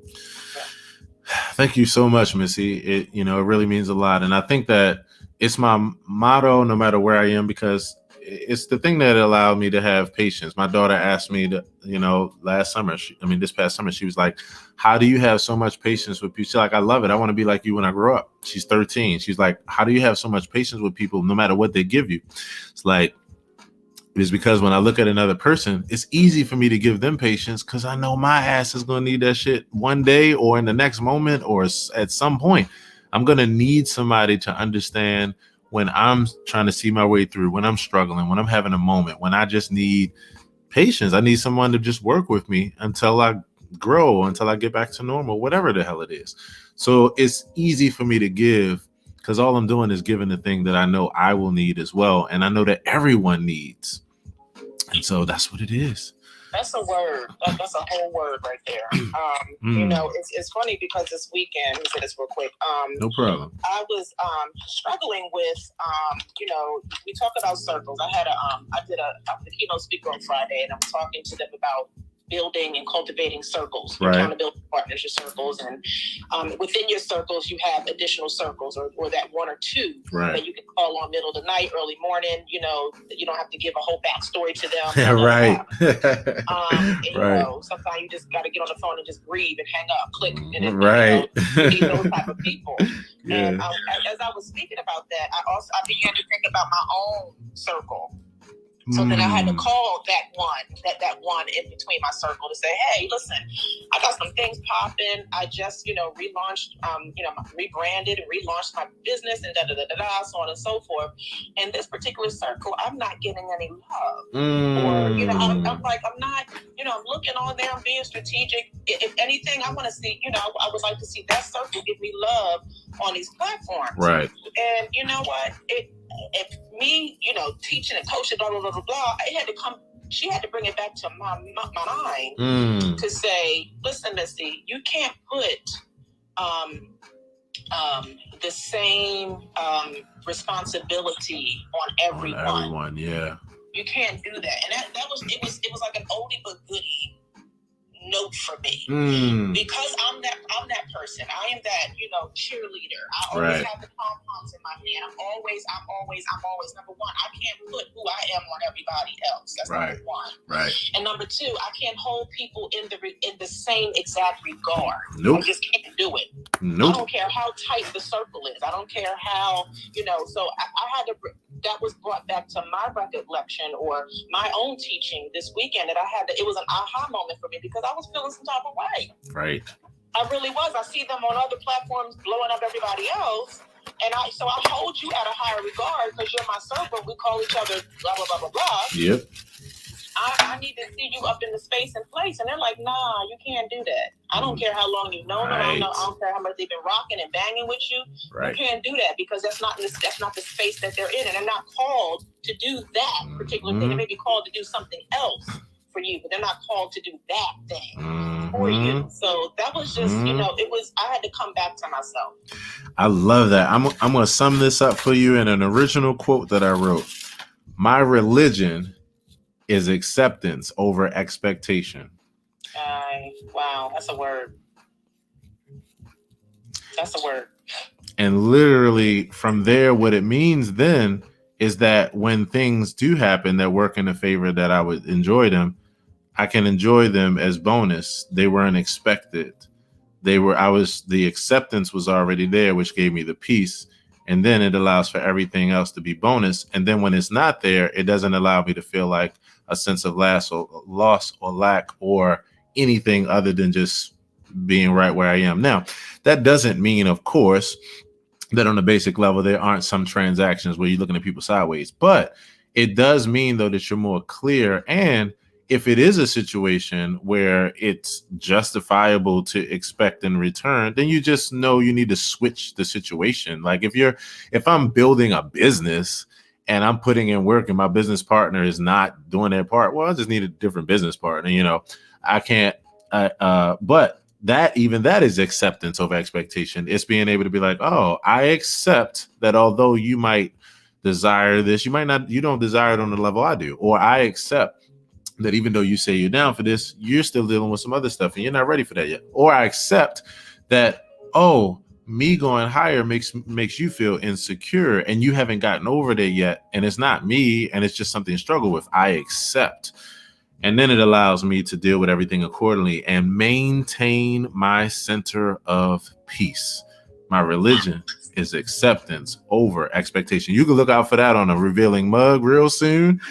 Speaker 1: Thank you so much, Missy. It really means a lot. And I think that it's my motto no matter where I am, because it's the thing that allowed me to have patience. My daughter asked me to, this past summer, she was like, how do you have so much patience with people? She's like, I love it. I want to be like you when I grow up. She's 13. She's like, how do you have so much patience with people no matter what they give you? It's like, it's because when I look at another person, it's easy for me to give them patience because I know my ass is going to need that shit one day or in the next moment or at some point. I'm going to need somebody to understand when I'm trying to see my way through, when I'm struggling, when I'm having a moment, when I just need patience. I need someone to just work with me until I grow, until I get back to normal, whatever the hell it is. So it's easy for me to give because all I'm doing is giving the thing that I know I will need as well. And I know that everyone needs. And so that's what it is.
Speaker 7: That's a word. That's a whole word right there. It's funny because this weekend, let me say this real quick.
Speaker 1: No problem.
Speaker 7: I was struggling with, we talk about circles. I did a keynote speaker on Friday, and I'm talking to them about building and cultivating circles,
Speaker 1: right.
Speaker 7: Accountability partnership circles, and within your circles you have additional circles or that one or two
Speaker 1: right.
Speaker 7: that you can call on middle of the night, early morning. You don't have to give a whole backstory to them.
Speaker 1: Yeah, right.
Speaker 7: Sometimes you just got to get on the phone and just breathe and hang up, click, and then
Speaker 1: right.
Speaker 7: You need those type of people.
Speaker 1: Yeah.
Speaker 7: And as I was speaking about that, I began to think about my own circle. So then I had to call that one in between my circle to say, hey, listen, I got some things popping. I just, relaunched, rebranded and relaunched my business and so on and so forth. And this particular circle, I'm not getting any love. Or, I'm not, I'm looking on there, I'm being strategic. If anything, I want to see, I would like to see that circle give me love on these platforms.
Speaker 1: Right.
Speaker 7: And you know what? If me, teaching and coaching, blah, blah, blah, blah, blah, she had to bring it back to my mind to say, listen, Missy, you can't put the same responsibility on everyone.
Speaker 1: On everyone, yeah.
Speaker 7: You can't do that. And it was like an oldie but goodie note for me because I'm that person. I am that cheerleader. I always have the pom-poms in my hand. I'm always number one. I can't put who I am on everybody else. That's
Speaker 1: right.
Speaker 7: Number one.
Speaker 1: Right. And
Speaker 7: number two, I can't hold people in the same exact regard.
Speaker 1: Nope.
Speaker 7: I just can't do it.
Speaker 1: Nope.
Speaker 7: I don't care how tight the circle is. I don't care how So I had to. That was brought back to my recollection or my own teaching this weekend that I had. It was an aha moment for me because I was feeling some type of way.
Speaker 1: Right.
Speaker 7: I really was. I see them on other platforms blowing up everybody else. And I hold you at a higher regard because you're my circle. We call each other blah, blah, blah, blah, blah.
Speaker 1: Yep.
Speaker 7: I need to see you up in the space and place. And they're like, nah, you can't do that. I don't care how long you've known them. I don't care how much they've been rocking and banging with you.
Speaker 1: Right.
Speaker 7: You can't do that because that's not the space that they're in. And they're not called to do that particular thing. They may be called to do something else for you, but they're not called to do that thing for you. So that was just, I had to come back to myself.
Speaker 1: I love that. I'm going to sum this up for you in an original quote that I wrote. My religion is acceptance over expectation.
Speaker 7: Wow, that's a word. That's a word.
Speaker 1: And literally from there, what it means then is that when things do happen that work in the favor that I would enjoy them, I can enjoy them as bonus. They weren't expected. The acceptance was already there, which gave me the peace. And then it allows for everything else to be bonus. And then when it's not there, it doesn't allow me to feel like a sense of loss or lack or anything other than just being right where I am. Now, that doesn't mean, of course, that on a basic level, there aren't some transactions where you're looking at people sideways. But it does mean, though, that you're more clear. And if it is a situation where it's justifiable to expect in return, then you just know you need to switch the situation. Like if I'm building a business and I'm putting in work and my business partner is not doing their part, well, I just need a different business partner. I can't, but that is acceptance over expectation. It's being able to be like, oh, I accept that although you might desire this, you don't desire it on the level I do. Or I accept that even though you say you're down for this, you're still dealing with some other stuff and you're not ready for that yet. Or I accept that, oh, me going higher makes you feel insecure and you haven't gotten over there yet. And it's not me and it's just something to struggle with. I accept. And then it allows me to deal with everything accordingly and maintain my center of peace. My religion is acceptance over expectation. You can look out for that on a revealing mug real soon,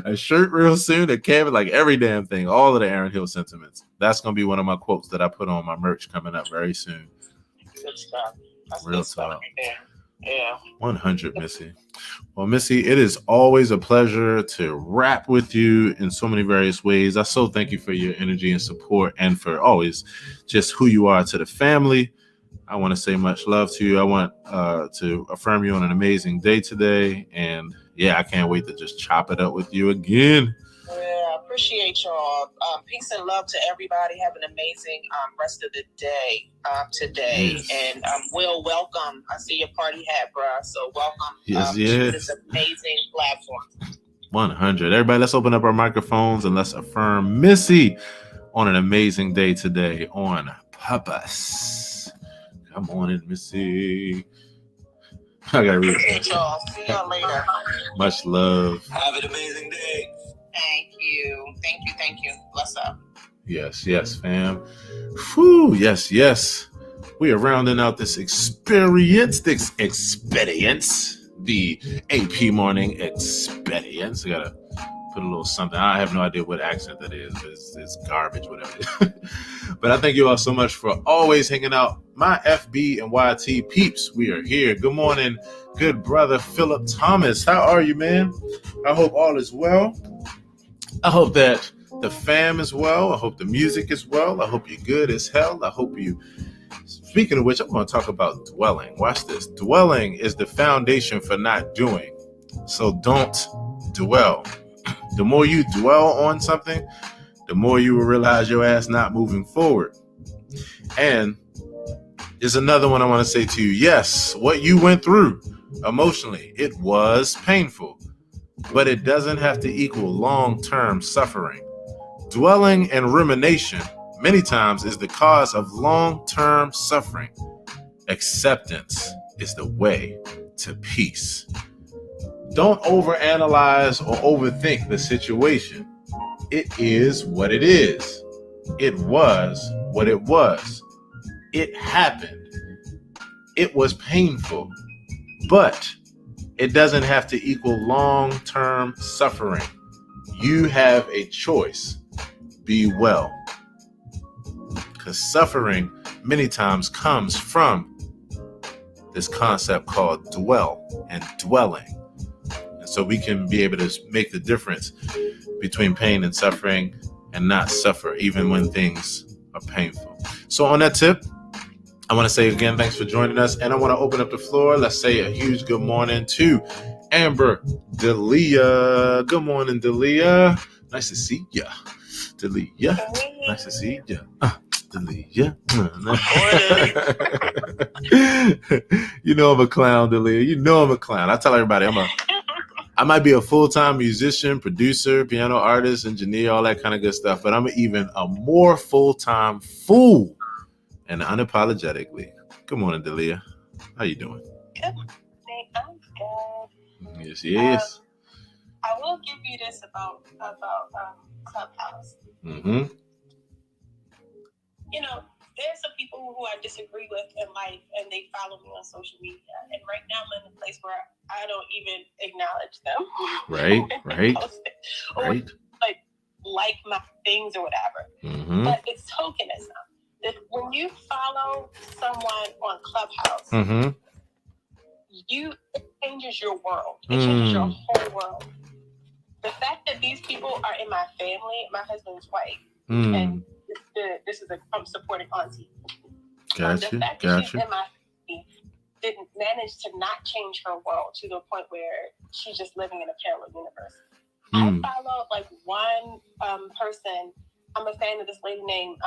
Speaker 1: a shirt real soon, a cabin, like every damn thing, all of the Aaron Hill sentiments. That's going to be one of my quotes that I put on my merch coming up very soon.
Speaker 5: Good stuff. That's
Speaker 1: Real
Speaker 5: good stuff
Speaker 1: talk.
Speaker 5: right there. Yeah.
Speaker 1: 100, Missy. Well, Missy, it is always a pleasure to rap with you in so many various ways. I so thank you for your energy and support and for always just who you are to the family. I want to say much love to you. I want to affirm you on an amazing day today. And yeah, I can't wait to just chop it up with you again.
Speaker 5: Yeah, appreciate y'all. Peace and love to everybody. Have an amazing rest of the day today. Yes. And Will, welcome. I see your party hat, bruh. So welcome to this amazing platform.
Speaker 1: 100. Everybody, let's open up our microphones and let's affirm Missy on an amazing day today on purpose. Come on in, Missy. I gotta read it.
Speaker 5: Y'all. See y'all later.
Speaker 1: Much love.
Speaker 6: Have an amazing day.
Speaker 5: Thank you. Thank you. Bless up.
Speaker 1: Yes, fam. Whew, yes. We are rounding out this experience, the AP morning experience. I gotta put a little something. I have no idea what accent that is. It's garbage, whatever. But I thank you all so much for always hanging out. My FB and YT peeps, we are here. Good morning, good brother Philip Thomas. How are you, man? I hope all is well. I hope that the fam is well. I hope the music is well. I hope you're good as hell. I hope you... Speaking of which, I'm going to talk about dwelling. Watch this. Dwelling is the foundation for not doing. So don't dwell. The more you dwell on something, the more you will realize your ass not moving forward. And there's another one I want to say to you. Yes, what you went through emotionally, it was painful, but it doesn't have to equal long-term suffering. Dwelling and rumination many times is the cause of long-term suffering. Acceptance is the way to peace. Don't overanalyze or overthink the situation. It is what it is. It was what it was. It happened. It was painful, but it doesn't have to equal long-term suffering. You have a choice. Be well. Because suffering many times comes from this concept called dwell and dwelling. And so we can be able to make the difference between pain and suffering and not suffer even when things are painful. So on that tip, I want to say again, thanks for joining us. And I want to open up the floor. Let's say a huge good morning to Amber Delia. Good morning, Delia. Nice to see ya. Delia. Nice to see ya. Delia. You know I'm a clown, Delia. You know I'm a clown. I tell everybody I might be a full-time musician, producer, piano artist, engineer, all that kind of good stuff, but I'm even a more full-time fool and unapologetically. Good morning, Delia. How you doing?
Speaker 2: Good morning. I'm good.
Speaker 1: Yes.
Speaker 7: I will give you this about Clubhouse.
Speaker 1: Mm-hmm.
Speaker 7: You know, there's some people who I disagree with in life, and they follow me on social media. And right now, I'm in a place where I don't even acknowledge them.
Speaker 1: Right.
Speaker 7: Or like my things or whatever.
Speaker 1: Mm-hmm.
Speaker 7: But it's tokenism. That when you follow someone on Clubhouse,
Speaker 1: mm-hmm.
Speaker 7: It changes your world. It changes your whole world. The fact that these people are in my family, my husband's white, and this is a Trump supporting auntie.
Speaker 1: Gotcha.
Speaker 7: The fact that she's in my family didn't manage to not change her world to the point where she's just living in a parallel universe. I follow like one person. I'm a fan of this lady named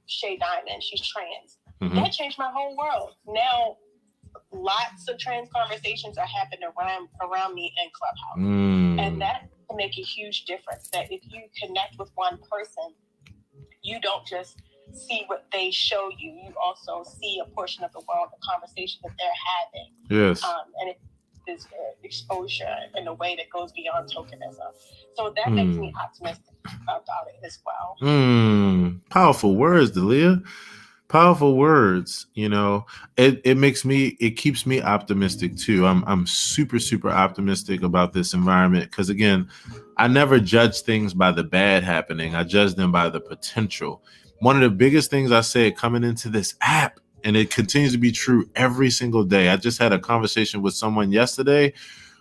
Speaker 7: Shay Diamond. She's trans.
Speaker 1: Mm-hmm.
Speaker 7: That changed my whole world. Now, lots of trans conversations are happening around me in Clubhouse. And that can make a huge difference. That if you connect with one person, you don't just see what they show you. You also see a portion of the world, the conversation that they're having.
Speaker 1: Yes.
Speaker 7: And it is exposure in a way that goes beyond tokenism. So that makes me optimistic about it as well.
Speaker 1: Powerful words, Delia. Powerful words. You know, it keeps me optimistic too. I'm super, super optimistic about this environment because, again, I never judge things by the bad happening. I judge them by the potential. One of the biggest things I said coming into this app, and it continues to be true every single day. I just had a conversation with someone yesterday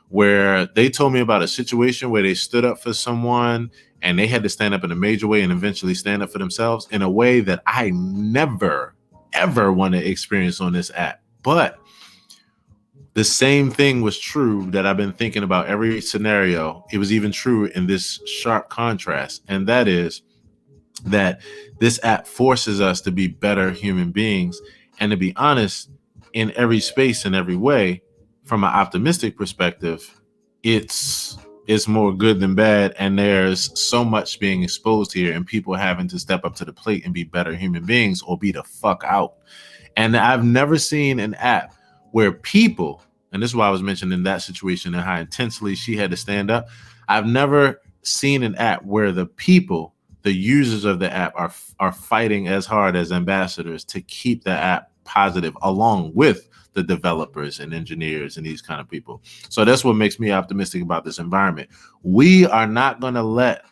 Speaker 1: where they told me about a situation where they stood up for someone and they had to stand up in a major way and eventually stand up for themselves in a way that I never, ever want to experience on this app. But the same thing was true that I've been thinking about every scenario. It was even true in this sharp contrast. And that is that this app forces us to be better human beings. And to be honest, in every space, in every way, from an optimistic perspective, it's more good than bad. And there's so much being exposed here and people having to step up to the plate and be better human beings or be the fuck out. And I've never seen an app where people, and this is why I was mentioning that situation and how intensely she had to stand up. I've never seen an app where the people, the users of the app are fighting as hard as ambassadors to keep the app positive along with the developers and engineers and these kind of people. So that's what makes me optimistic about this environment. We are not going to let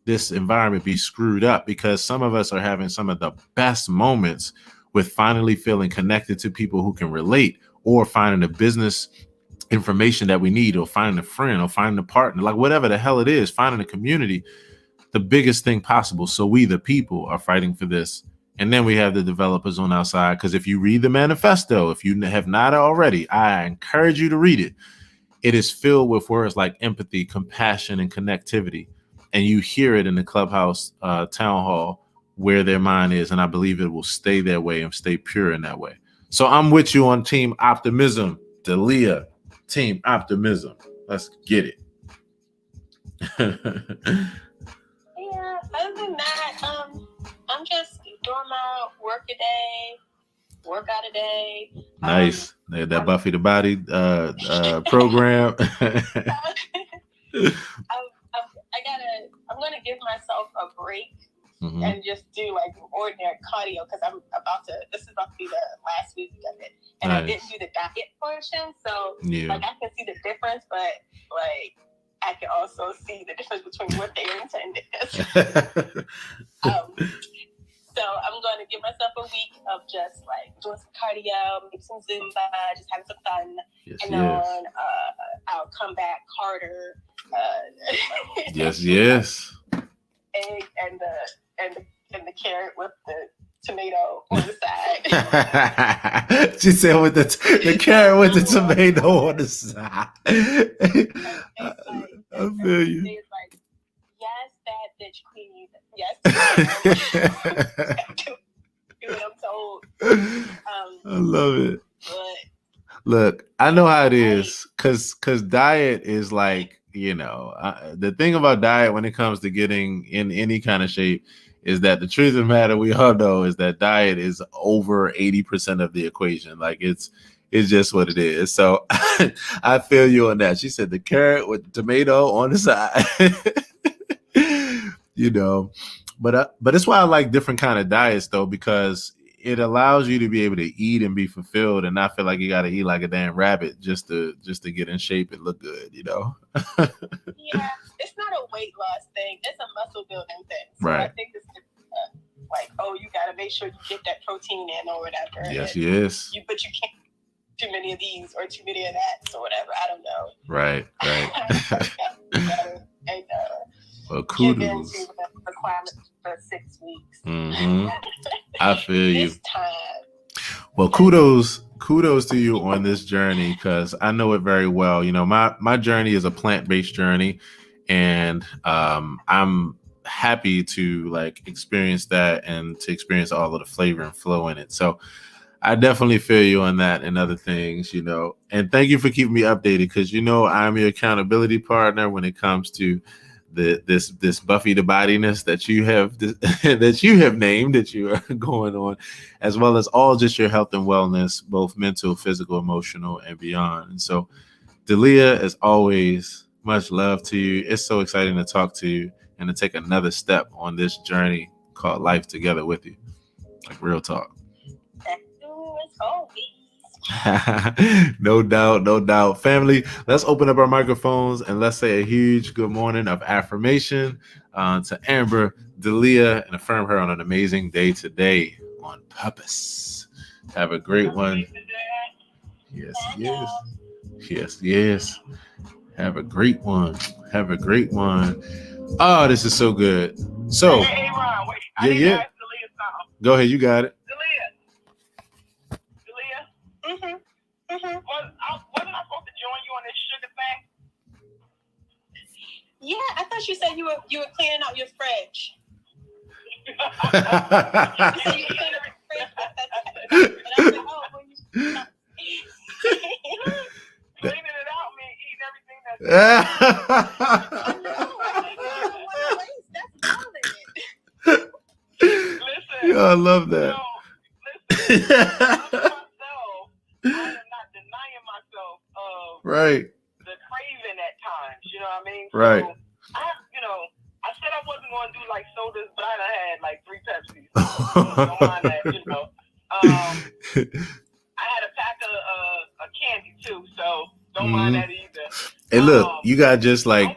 Speaker 1: this environment be screwed up because some of us are having some of the best moments with finally feeling connected to people who can relate or finding the business information that we need or finding a friend or finding a partner, like whatever the hell it is, finding a community, the biggest thing possible. So we, the people, are fighting for this. And then we have the developers on our side. Because if you read the manifesto, if you have not already, I encourage you to read it. It is filled with words like empathy, compassion, and connectivity. And you hear it in the Clubhouse town hall where their mind is. And I believe it will stay that way and stay pure in that way. So I'm with you on Team Optimism, Delia. Team Optimism. Let's get it.
Speaker 7: Yeah, other than that, I'm just doing my work out a day.
Speaker 1: Nice. That Buffy the Body program.
Speaker 7: I'm gonna give myself a break and just do like ordinary cardio because this is about to be the last week of it. And nice. I didn't do the diet portion, so like I can see the difference, but like I can also see the difference between what they intended. So I'm going to give myself a week of just like doing some cardio, maybe some Zumba, just having some fun.
Speaker 1: Yes,
Speaker 7: and then I'll come back harder.
Speaker 1: Yes.
Speaker 7: Egg and the carrot with the tomato on the side.
Speaker 1: She said with the carrot with the tomato on the side. I feel you.
Speaker 7: It's like, yes, that bitch queen. Yes. Do what I'm told.
Speaker 1: I love it. Look, I know how it is because diet is like, the thing about diet when it comes to getting in any kind of shape is that the truth of the matter we all know is that diet is over 80% of the equation. Like it's It's just what it is. So I feel you on that. She said the carrot with the tomato on the side. You know, but it's why I like different kind of diets though, because it allows you to be able to eat and be fulfilled and not feel like you got to eat like a damn rabbit just to get in shape and look good, you know?
Speaker 7: Yeah, it's not a weight loss thing. It's a muscle building thing. So
Speaker 1: right.
Speaker 7: I think it's like, oh, you got to make sure you get that protein in or whatever.
Speaker 1: Yes, yes.
Speaker 7: But you can't too many of these or too many of that or whatever. I don't know.
Speaker 1: Right.
Speaker 7: And,
Speaker 1: well, kudos.
Speaker 7: Give into the requirements for 6 weeks.
Speaker 1: Mm-hmm. I feel you.
Speaker 7: This time.
Speaker 1: Well, kudos to you on this journey, because I know it very well. You know, my journey is a plant-based journey, and I'm happy to like experience that and to experience all of the flavor and flow in it. So I definitely feel you on that and other things, you know. And thank you for keeping me updated, because you know I'm your accountability partner when it comes to this Buffy the bodiness that you have that you have named, that you are going on, as well as all just your health and wellness, both mental, physical, emotional, and beyond. And so, Delia, as always, much love to you. It's so exciting to talk to you and to take another step on this journey called life together with you. Like real talk. No doubt. Family, let's open up our microphones and let's say a huge good morning of affirmation to Amber, Delia, and affirm her on an amazing day today on purpose. Have a great one. Yes. Have a great one. Oh, this is so good. So,
Speaker 3: hey, Ron, wait.
Speaker 1: Yeah. Go ahead, you got it.
Speaker 3: Wasn't I supposed to join you on this sugar thing?
Speaker 7: Yeah, I thought you said you were cleaning out your fridge. You said you cleaned up your fridge. And I was like, oh, well, you
Speaker 3: cleaning it out means eating everything that's Listen.
Speaker 1: Yeah, I love that.
Speaker 3: Listen. I am not denying myself of
Speaker 1: right.
Speaker 3: the craving at times, you know what I mean?
Speaker 1: Right.
Speaker 3: So I said I wasn't going to do like sodas, but I done had like 3 Pepsis. Don't mind that, you know. I had a pack of candy too, so don't mind that either.
Speaker 1: Hey, look, you got just like,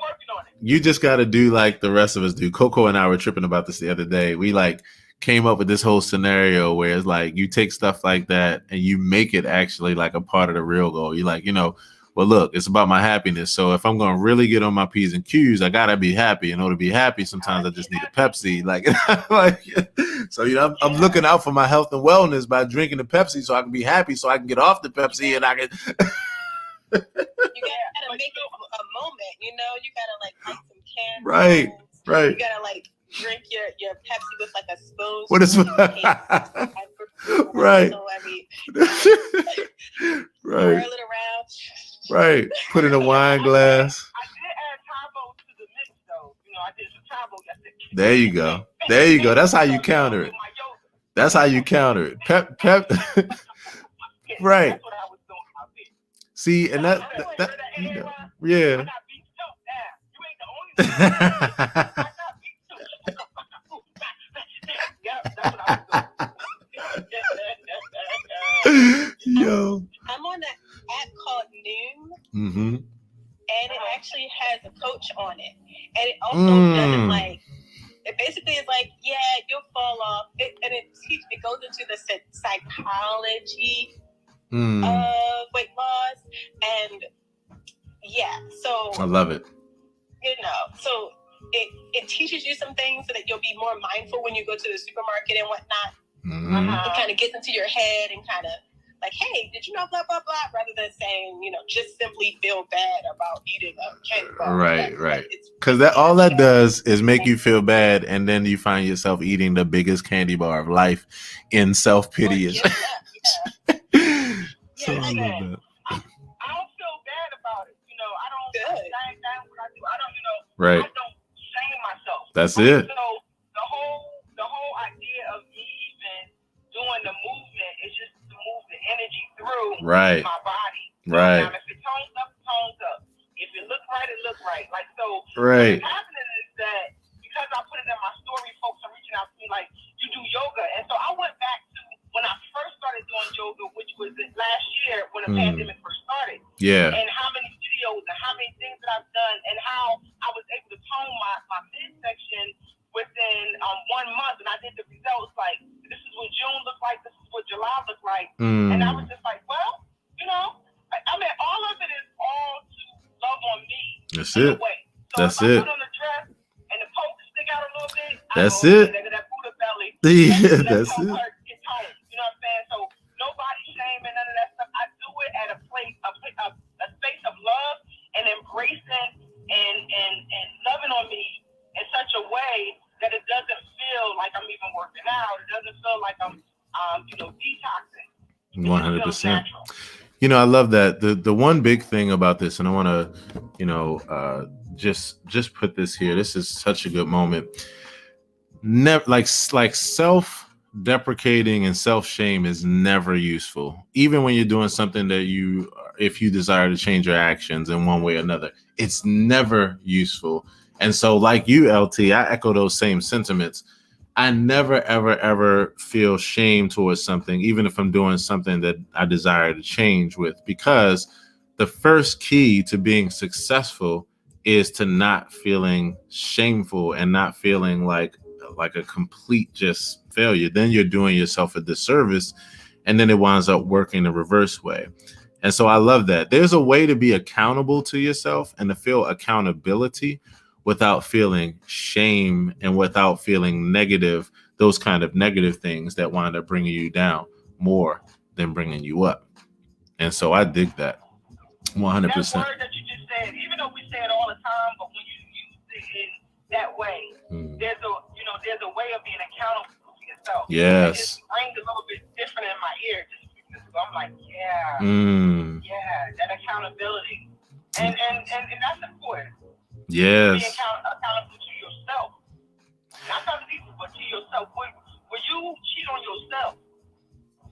Speaker 1: you just got to do like the rest of us do. Coco and I were tripping about this the other day. We like came up with this whole scenario where it's like you take stuff like that and you make it actually like a part of the real goal. You're like, you know, well, look, it's about my happiness. So if I'm going to really get on my P's and Q's, I got to be happy. In order to be happy, sometimes I just need a Pepsi. Like, so, you know, I'm looking out for my health and wellness by drinking the Pepsi so I can be happy, so I can get off the Pepsi and I can.
Speaker 7: You gotta make it a moment, you know. You gotta like light some candles.
Speaker 1: Right.
Speaker 7: You gotta like drink your Pepsi with like a spoon.
Speaker 1: What is right? Right.
Speaker 7: Swirl it around.
Speaker 1: Right. Put in a wine glass.
Speaker 3: I did add Tabo to the mix though. You know, I did some Tabo yesterday.
Speaker 1: There you go. That's how you counter it. Pep. Right.
Speaker 3: That's what I was doing out there.
Speaker 1: See, and that you know, yeah.
Speaker 3: I got beat up now. You ain't the only one. I got beat too. Yeah, that's what I was doing.
Speaker 1: Yo.
Speaker 7: I'm on that app called Noom.
Speaker 1: Mm-hmm.
Speaker 7: And it actually has a coach on it. And it also doesn't like, it basically is like, yeah, you'll fall off. It goes into the psychology of weight loss. And yeah, so.
Speaker 1: I love it.
Speaker 7: You know, so it teaches you some things so that you'll be more mindful when you go to the supermarket and whatnot.
Speaker 1: Mm-hmm.
Speaker 7: It kind of gets into your head and kind of like, hey, did you know blah, blah, blah, rather than saying, you know, just simply feel bad about eating a candy bar.
Speaker 1: Right. Because all that does is make you feel bad, and then you find yourself eating the biggest candy bar of life in self-pity.
Speaker 3: So I don't feel bad about it. You know, I don't what I do. I don't, you know,
Speaker 1: right.
Speaker 3: I don't shame myself.
Speaker 1: That's it.
Speaker 3: So the whole idea of me even doing the movement is just to move the energy through
Speaker 1: Right.
Speaker 2: my body.
Speaker 1: Right.
Speaker 2: Now, if it tones up, it tones up. If it looks right, it looks right. Like, so
Speaker 1: right.
Speaker 2: what's happening is that because I put it in my story, folks are reaching out to me like, you do yoga. And so I went back to when I first started doing yoga, which was last year when the pandemic first started.
Speaker 1: Yeah.
Speaker 2: And how many videos and how many things that I've done and how I was able to tone my midsection within 1 month. And I did the results like, this is what June looked like, this is what July looked like. And I was just like, well, you know, I mean, all of it is all to love on me.
Speaker 1: That's it.
Speaker 2: So
Speaker 1: that's
Speaker 2: if
Speaker 1: it.
Speaker 2: I put on a dress and the pokes stick out a little bit,
Speaker 1: that's it.
Speaker 2: That Buddha belly.
Speaker 1: Yeah, that's it.
Speaker 2: Get toned. You know what I'm saying? So nobody shaming, none of that stuff. I do it at a place, a space of love and embracing and loving on me in such a way that it doesn't feel like I'm even working out. It doesn't feel like I'm, detoxing.
Speaker 1: 100%. You know, I love that. The one big thing about this, and I want to, just put this here. This is such a good moment. Never like self-deprecating and self-shame is never useful. Even when you're doing something that if you desire to change your actions in one way or another, it's never useful. And so like you, LT, I echo those same sentiments. I never, ever, ever feel shame towards something, even if I'm doing something that I desire to change with, because the first key to being successful is to not feeling shameful and not feeling like a complete just failure. Then you're doing yourself a disservice, and then it winds up working the reverse way. And so I love that. There's a way to be accountable to yourself and to feel accountability without feeling shame and without feeling negative, those kind of negative things that wind up bringing you down more than bringing you up. And so I dig that 100%.
Speaker 2: That word that you just said, even though we say it all the time, but when you use it in that way, there's a way of being accountable to yourself.
Speaker 1: Yes.
Speaker 2: It just rings a little bit different in my ear. So I'm like, yeah, that accountability. And that's important.
Speaker 1: Yes.
Speaker 2: Be accountable to yourself. Not to other people, but to yourself. Will you cheat on yourself?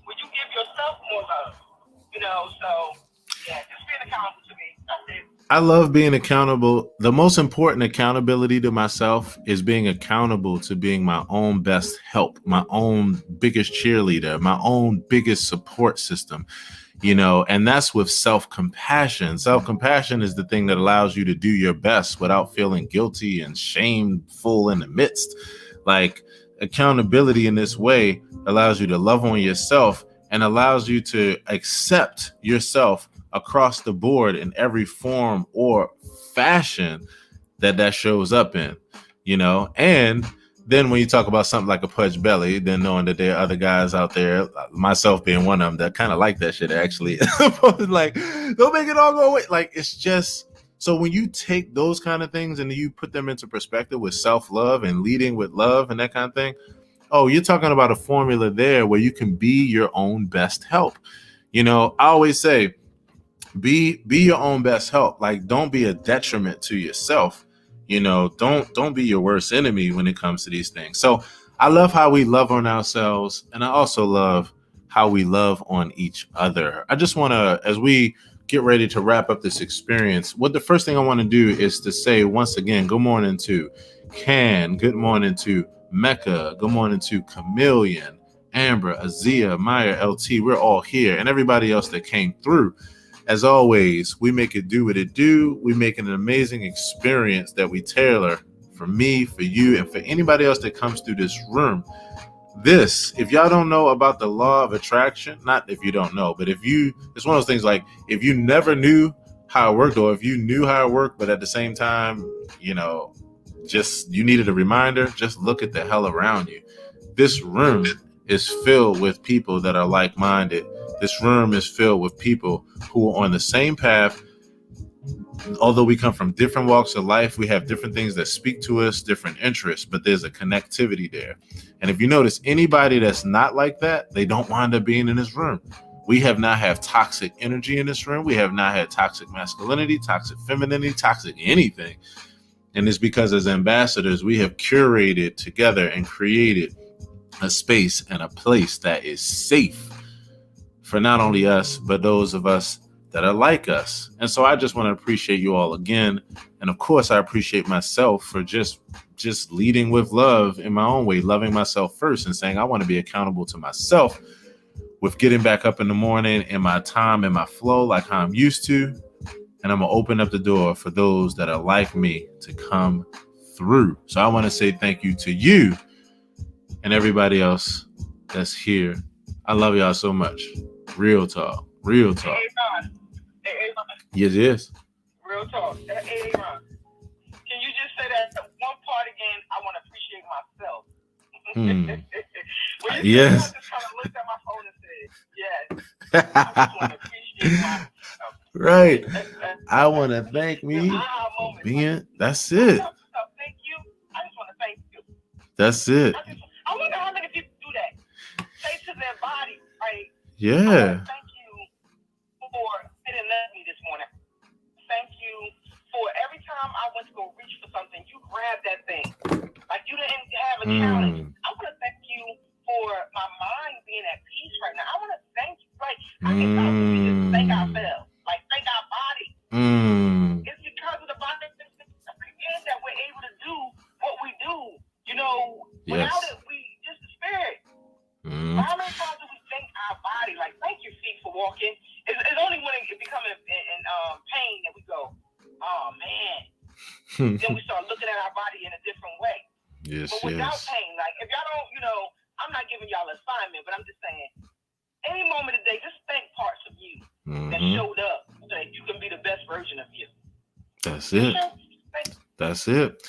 Speaker 2: Will you give yourself more love? So yeah, just being accountable to me. That's it.
Speaker 1: I love being accountable. The most important accountability to myself is being accountable to being my own best help, my own biggest cheerleader, my own biggest support system. And that's with self-compassion. Self-compassion is the thing that allows you to do your best without feeling guilty and shameful in the midst. Like accountability in this way allows you to love on yourself and allows you to accept yourself across the board in every form or fashion that shows up in, and then when you talk about something like a pudge belly, then knowing that there are other guys out there, myself being one of them, that kind of like that shit, actually. Like, don't make it all go away. Like, it's just, so when you take those kind of things and you put them into perspective with self-love and leading with love and that kind of thing, oh, you're talking about a formula there where you can be your own best help. I always say, be your own best help. Like, don't be a detriment to yourself. Don't be your worst enemy when it comes to these things. So I love how we love on ourselves, and I also love how we love on each other. I just want to, as we get ready to wrap up this experience, the first thing I want to do is to say once again, good morning to Can, good morning to Mecca, good morning to Chameleon, Amber, Azia, Maya, LT. We're all here, and everybody else that came through. As always, we make it do what it do. We make an amazing experience that we tailor for me, for you, and for anybody else that comes through this room. If y'all don't know about the law of attraction, not if you don't know, but it's one of those things like if you never knew how it worked, or if you knew how it worked, but at the same time, just you needed a reminder, just look at the hell around you. This room is filled with people that are like-minded. This room is filled with people who are on the same path. Although we come from different walks of life, we have different things that speak to us, different interests, but there's a connectivity there. And if you notice, anybody that's not like that, they don't wind up being in this room. We have not had toxic energy in this room. We have not had toxic masculinity, toxic femininity, toxic anything. And it's because as ambassadors, we have curated together and created a space and a place that is safe for not only us, but those of us that are like us. And so I just want to appreciate you all again. And of course, I appreciate myself for just leading with love in my own way, loving myself first and saying I want to be accountable to myself with getting back up in the morning in my time and my flow like how I'm used to. And I'm going to open up the door for those that are like me to come through. So I want to say thank you to you and everybody else that's here. I love y'all so much. Real talk. Real talk.
Speaker 3: Hey,
Speaker 1: Yes.
Speaker 3: Real talk. Hey, Ron. Can you just say that one part again? I want to appreciate myself. When you
Speaker 1: yes.
Speaker 3: said, I just kind of looked at my phone and said, yes. I just want to appreciate myself.
Speaker 1: Right. I want to thank me for being. That's it.
Speaker 3: Thank you. I just want to thank you.
Speaker 1: That's it.
Speaker 3: I wonder how many people do that. Say to their body, right?
Speaker 1: Yeah.
Speaker 3: Thank you for sitting next to me this morning. Thank you for every time I went to go reach for something, you grabbed that thing. Like you didn't have a challenge. I want to thank you for my mind being at peace right now. I want to thank you. Like, I can just thank ourselves. Like, thank our body. It's because of the body that we're able to do what we do. You know, without it, we just the spirit. But how many times do we thank our body? Like, thank your feet for walking. It's only when it becomes in pain that we go, oh, man. Then we start looking at our body in a different way.
Speaker 1: Yes,
Speaker 3: but without pain, like, if y'all don't, I'm not giving y'all an assignment, but I'm just saying, any moment of the day, just thank parts of you that showed up so that you can be the best version of you.
Speaker 1: That's it. That's it.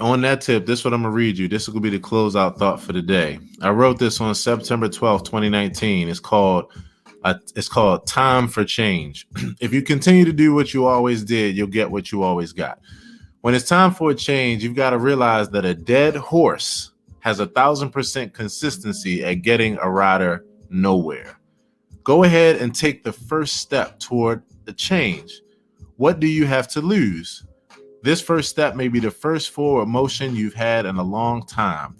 Speaker 1: On that tip, this is what I'm going to read you. This will be the closeout thought for the day. I wrote this on September 12th, 2019. It's called Time for Change. If you continue to do what you always did, you'll get what you always got. When it's time for a change, you've got to realize that a dead horse has 1,000% consistency at getting a rider nowhere. Go ahead and take the first step toward the change. What do you have to lose? This first step may be the first forward motion you've had in a long time.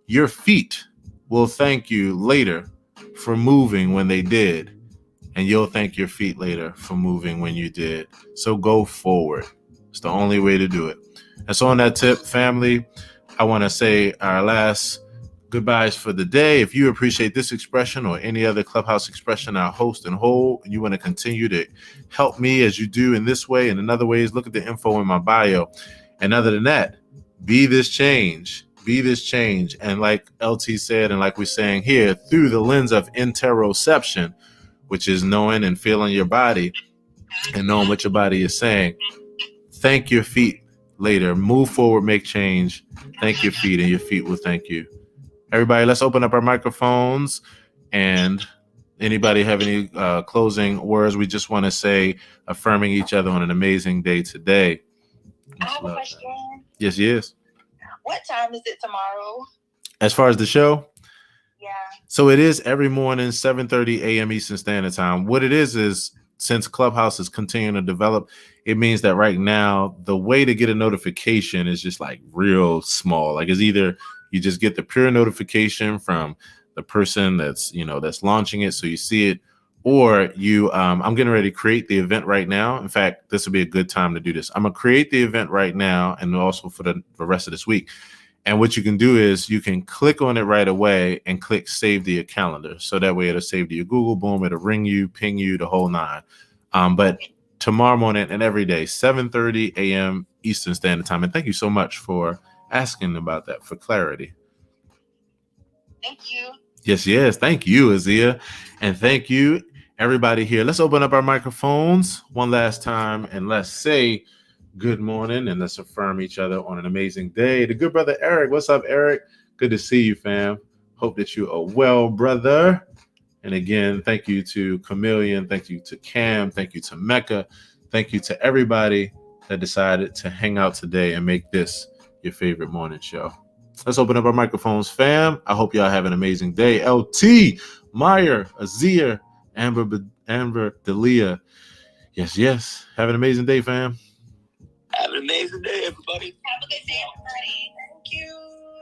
Speaker 1: Your feet will thank you later for moving when they did, and you'll thank your feet later for moving when you did. So go forward. It's the only way to do it. And so on that tip, family, I want to say our last goodbyes for the day. If you appreciate this expression or any other Clubhouse expression I host and hold, and you want to continue to help me as you do in this way and in other ways, look at the info in my bio. And other than that, be this change. Be this change. And like LT said, and like we're saying here, through the lens of interoception, which is knowing and feeling your body and knowing what your body is saying, thank your feet later. Move forward, make change. Thank your feet, and your feet will thank you. Everybody, let's open up our microphones. And anybody have any closing words? We just want to say, affirming each other on an amazing day today.
Speaker 4: I have a question.
Speaker 1: Yes.
Speaker 4: What time is it tomorrow?
Speaker 1: As far as the show?
Speaker 4: Yeah.
Speaker 1: So it is every morning, 7:30 a.m. Eastern Standard Time. What it is since Clubhouse is continuing to develop, it means that right now, the way to get a notification is just like real small. Like it's either you just get the pure notification from the person that's launching it, so you see it, or you. I'm getting ready to create the event right now. In fact, this will be a good time to do this. I'm gonna create the event right now, and also for the rest of this week. And what you can do is you can click on it right away and click save to your calendar. So that way it'll save to your Google. Boom, it'll ring you, ping you, the whole nine. But tomorrow morning and every day, 7:30 a.m. Eastern Standard Time. And thank you so much for asking about that for clarity.
Speaker 4: Thank you.
Speaker 1: Yes. Thank you, Azia. And thank you, everybody here. Let's open up our microphones one last time and let's say good morning and let's affirm each other on an amazing day. The good brother Eric. What's up, Eric? Good to see you, fam. Hope that you are well, brother. And again, thank you to Chameleon. Thank you to Cam. Thank you to Mecca. Thank you to everybody that decided to hang out today and make this your favorite morning show. Let's open up our microphones, fam. I hope y'all have an amazing day. LT, Meyer, Azir, Amber, Delia. Yes. Have an amazing day, fam.
Speaker 6: Have an amazing day, everybody.
Speaker 4: Have a good day, everybody. Thank you.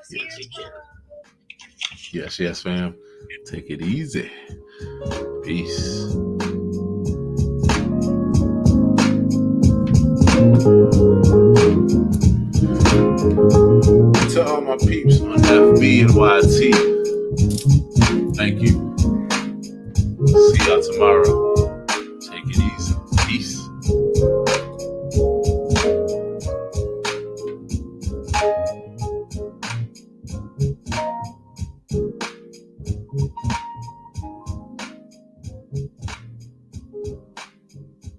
Speaker 4: See you tomorrow.
Speaker 1: Yes, fam. Take it easy. Peace. To all my peeps on FB and YT, thank you. See y'all tomorrow.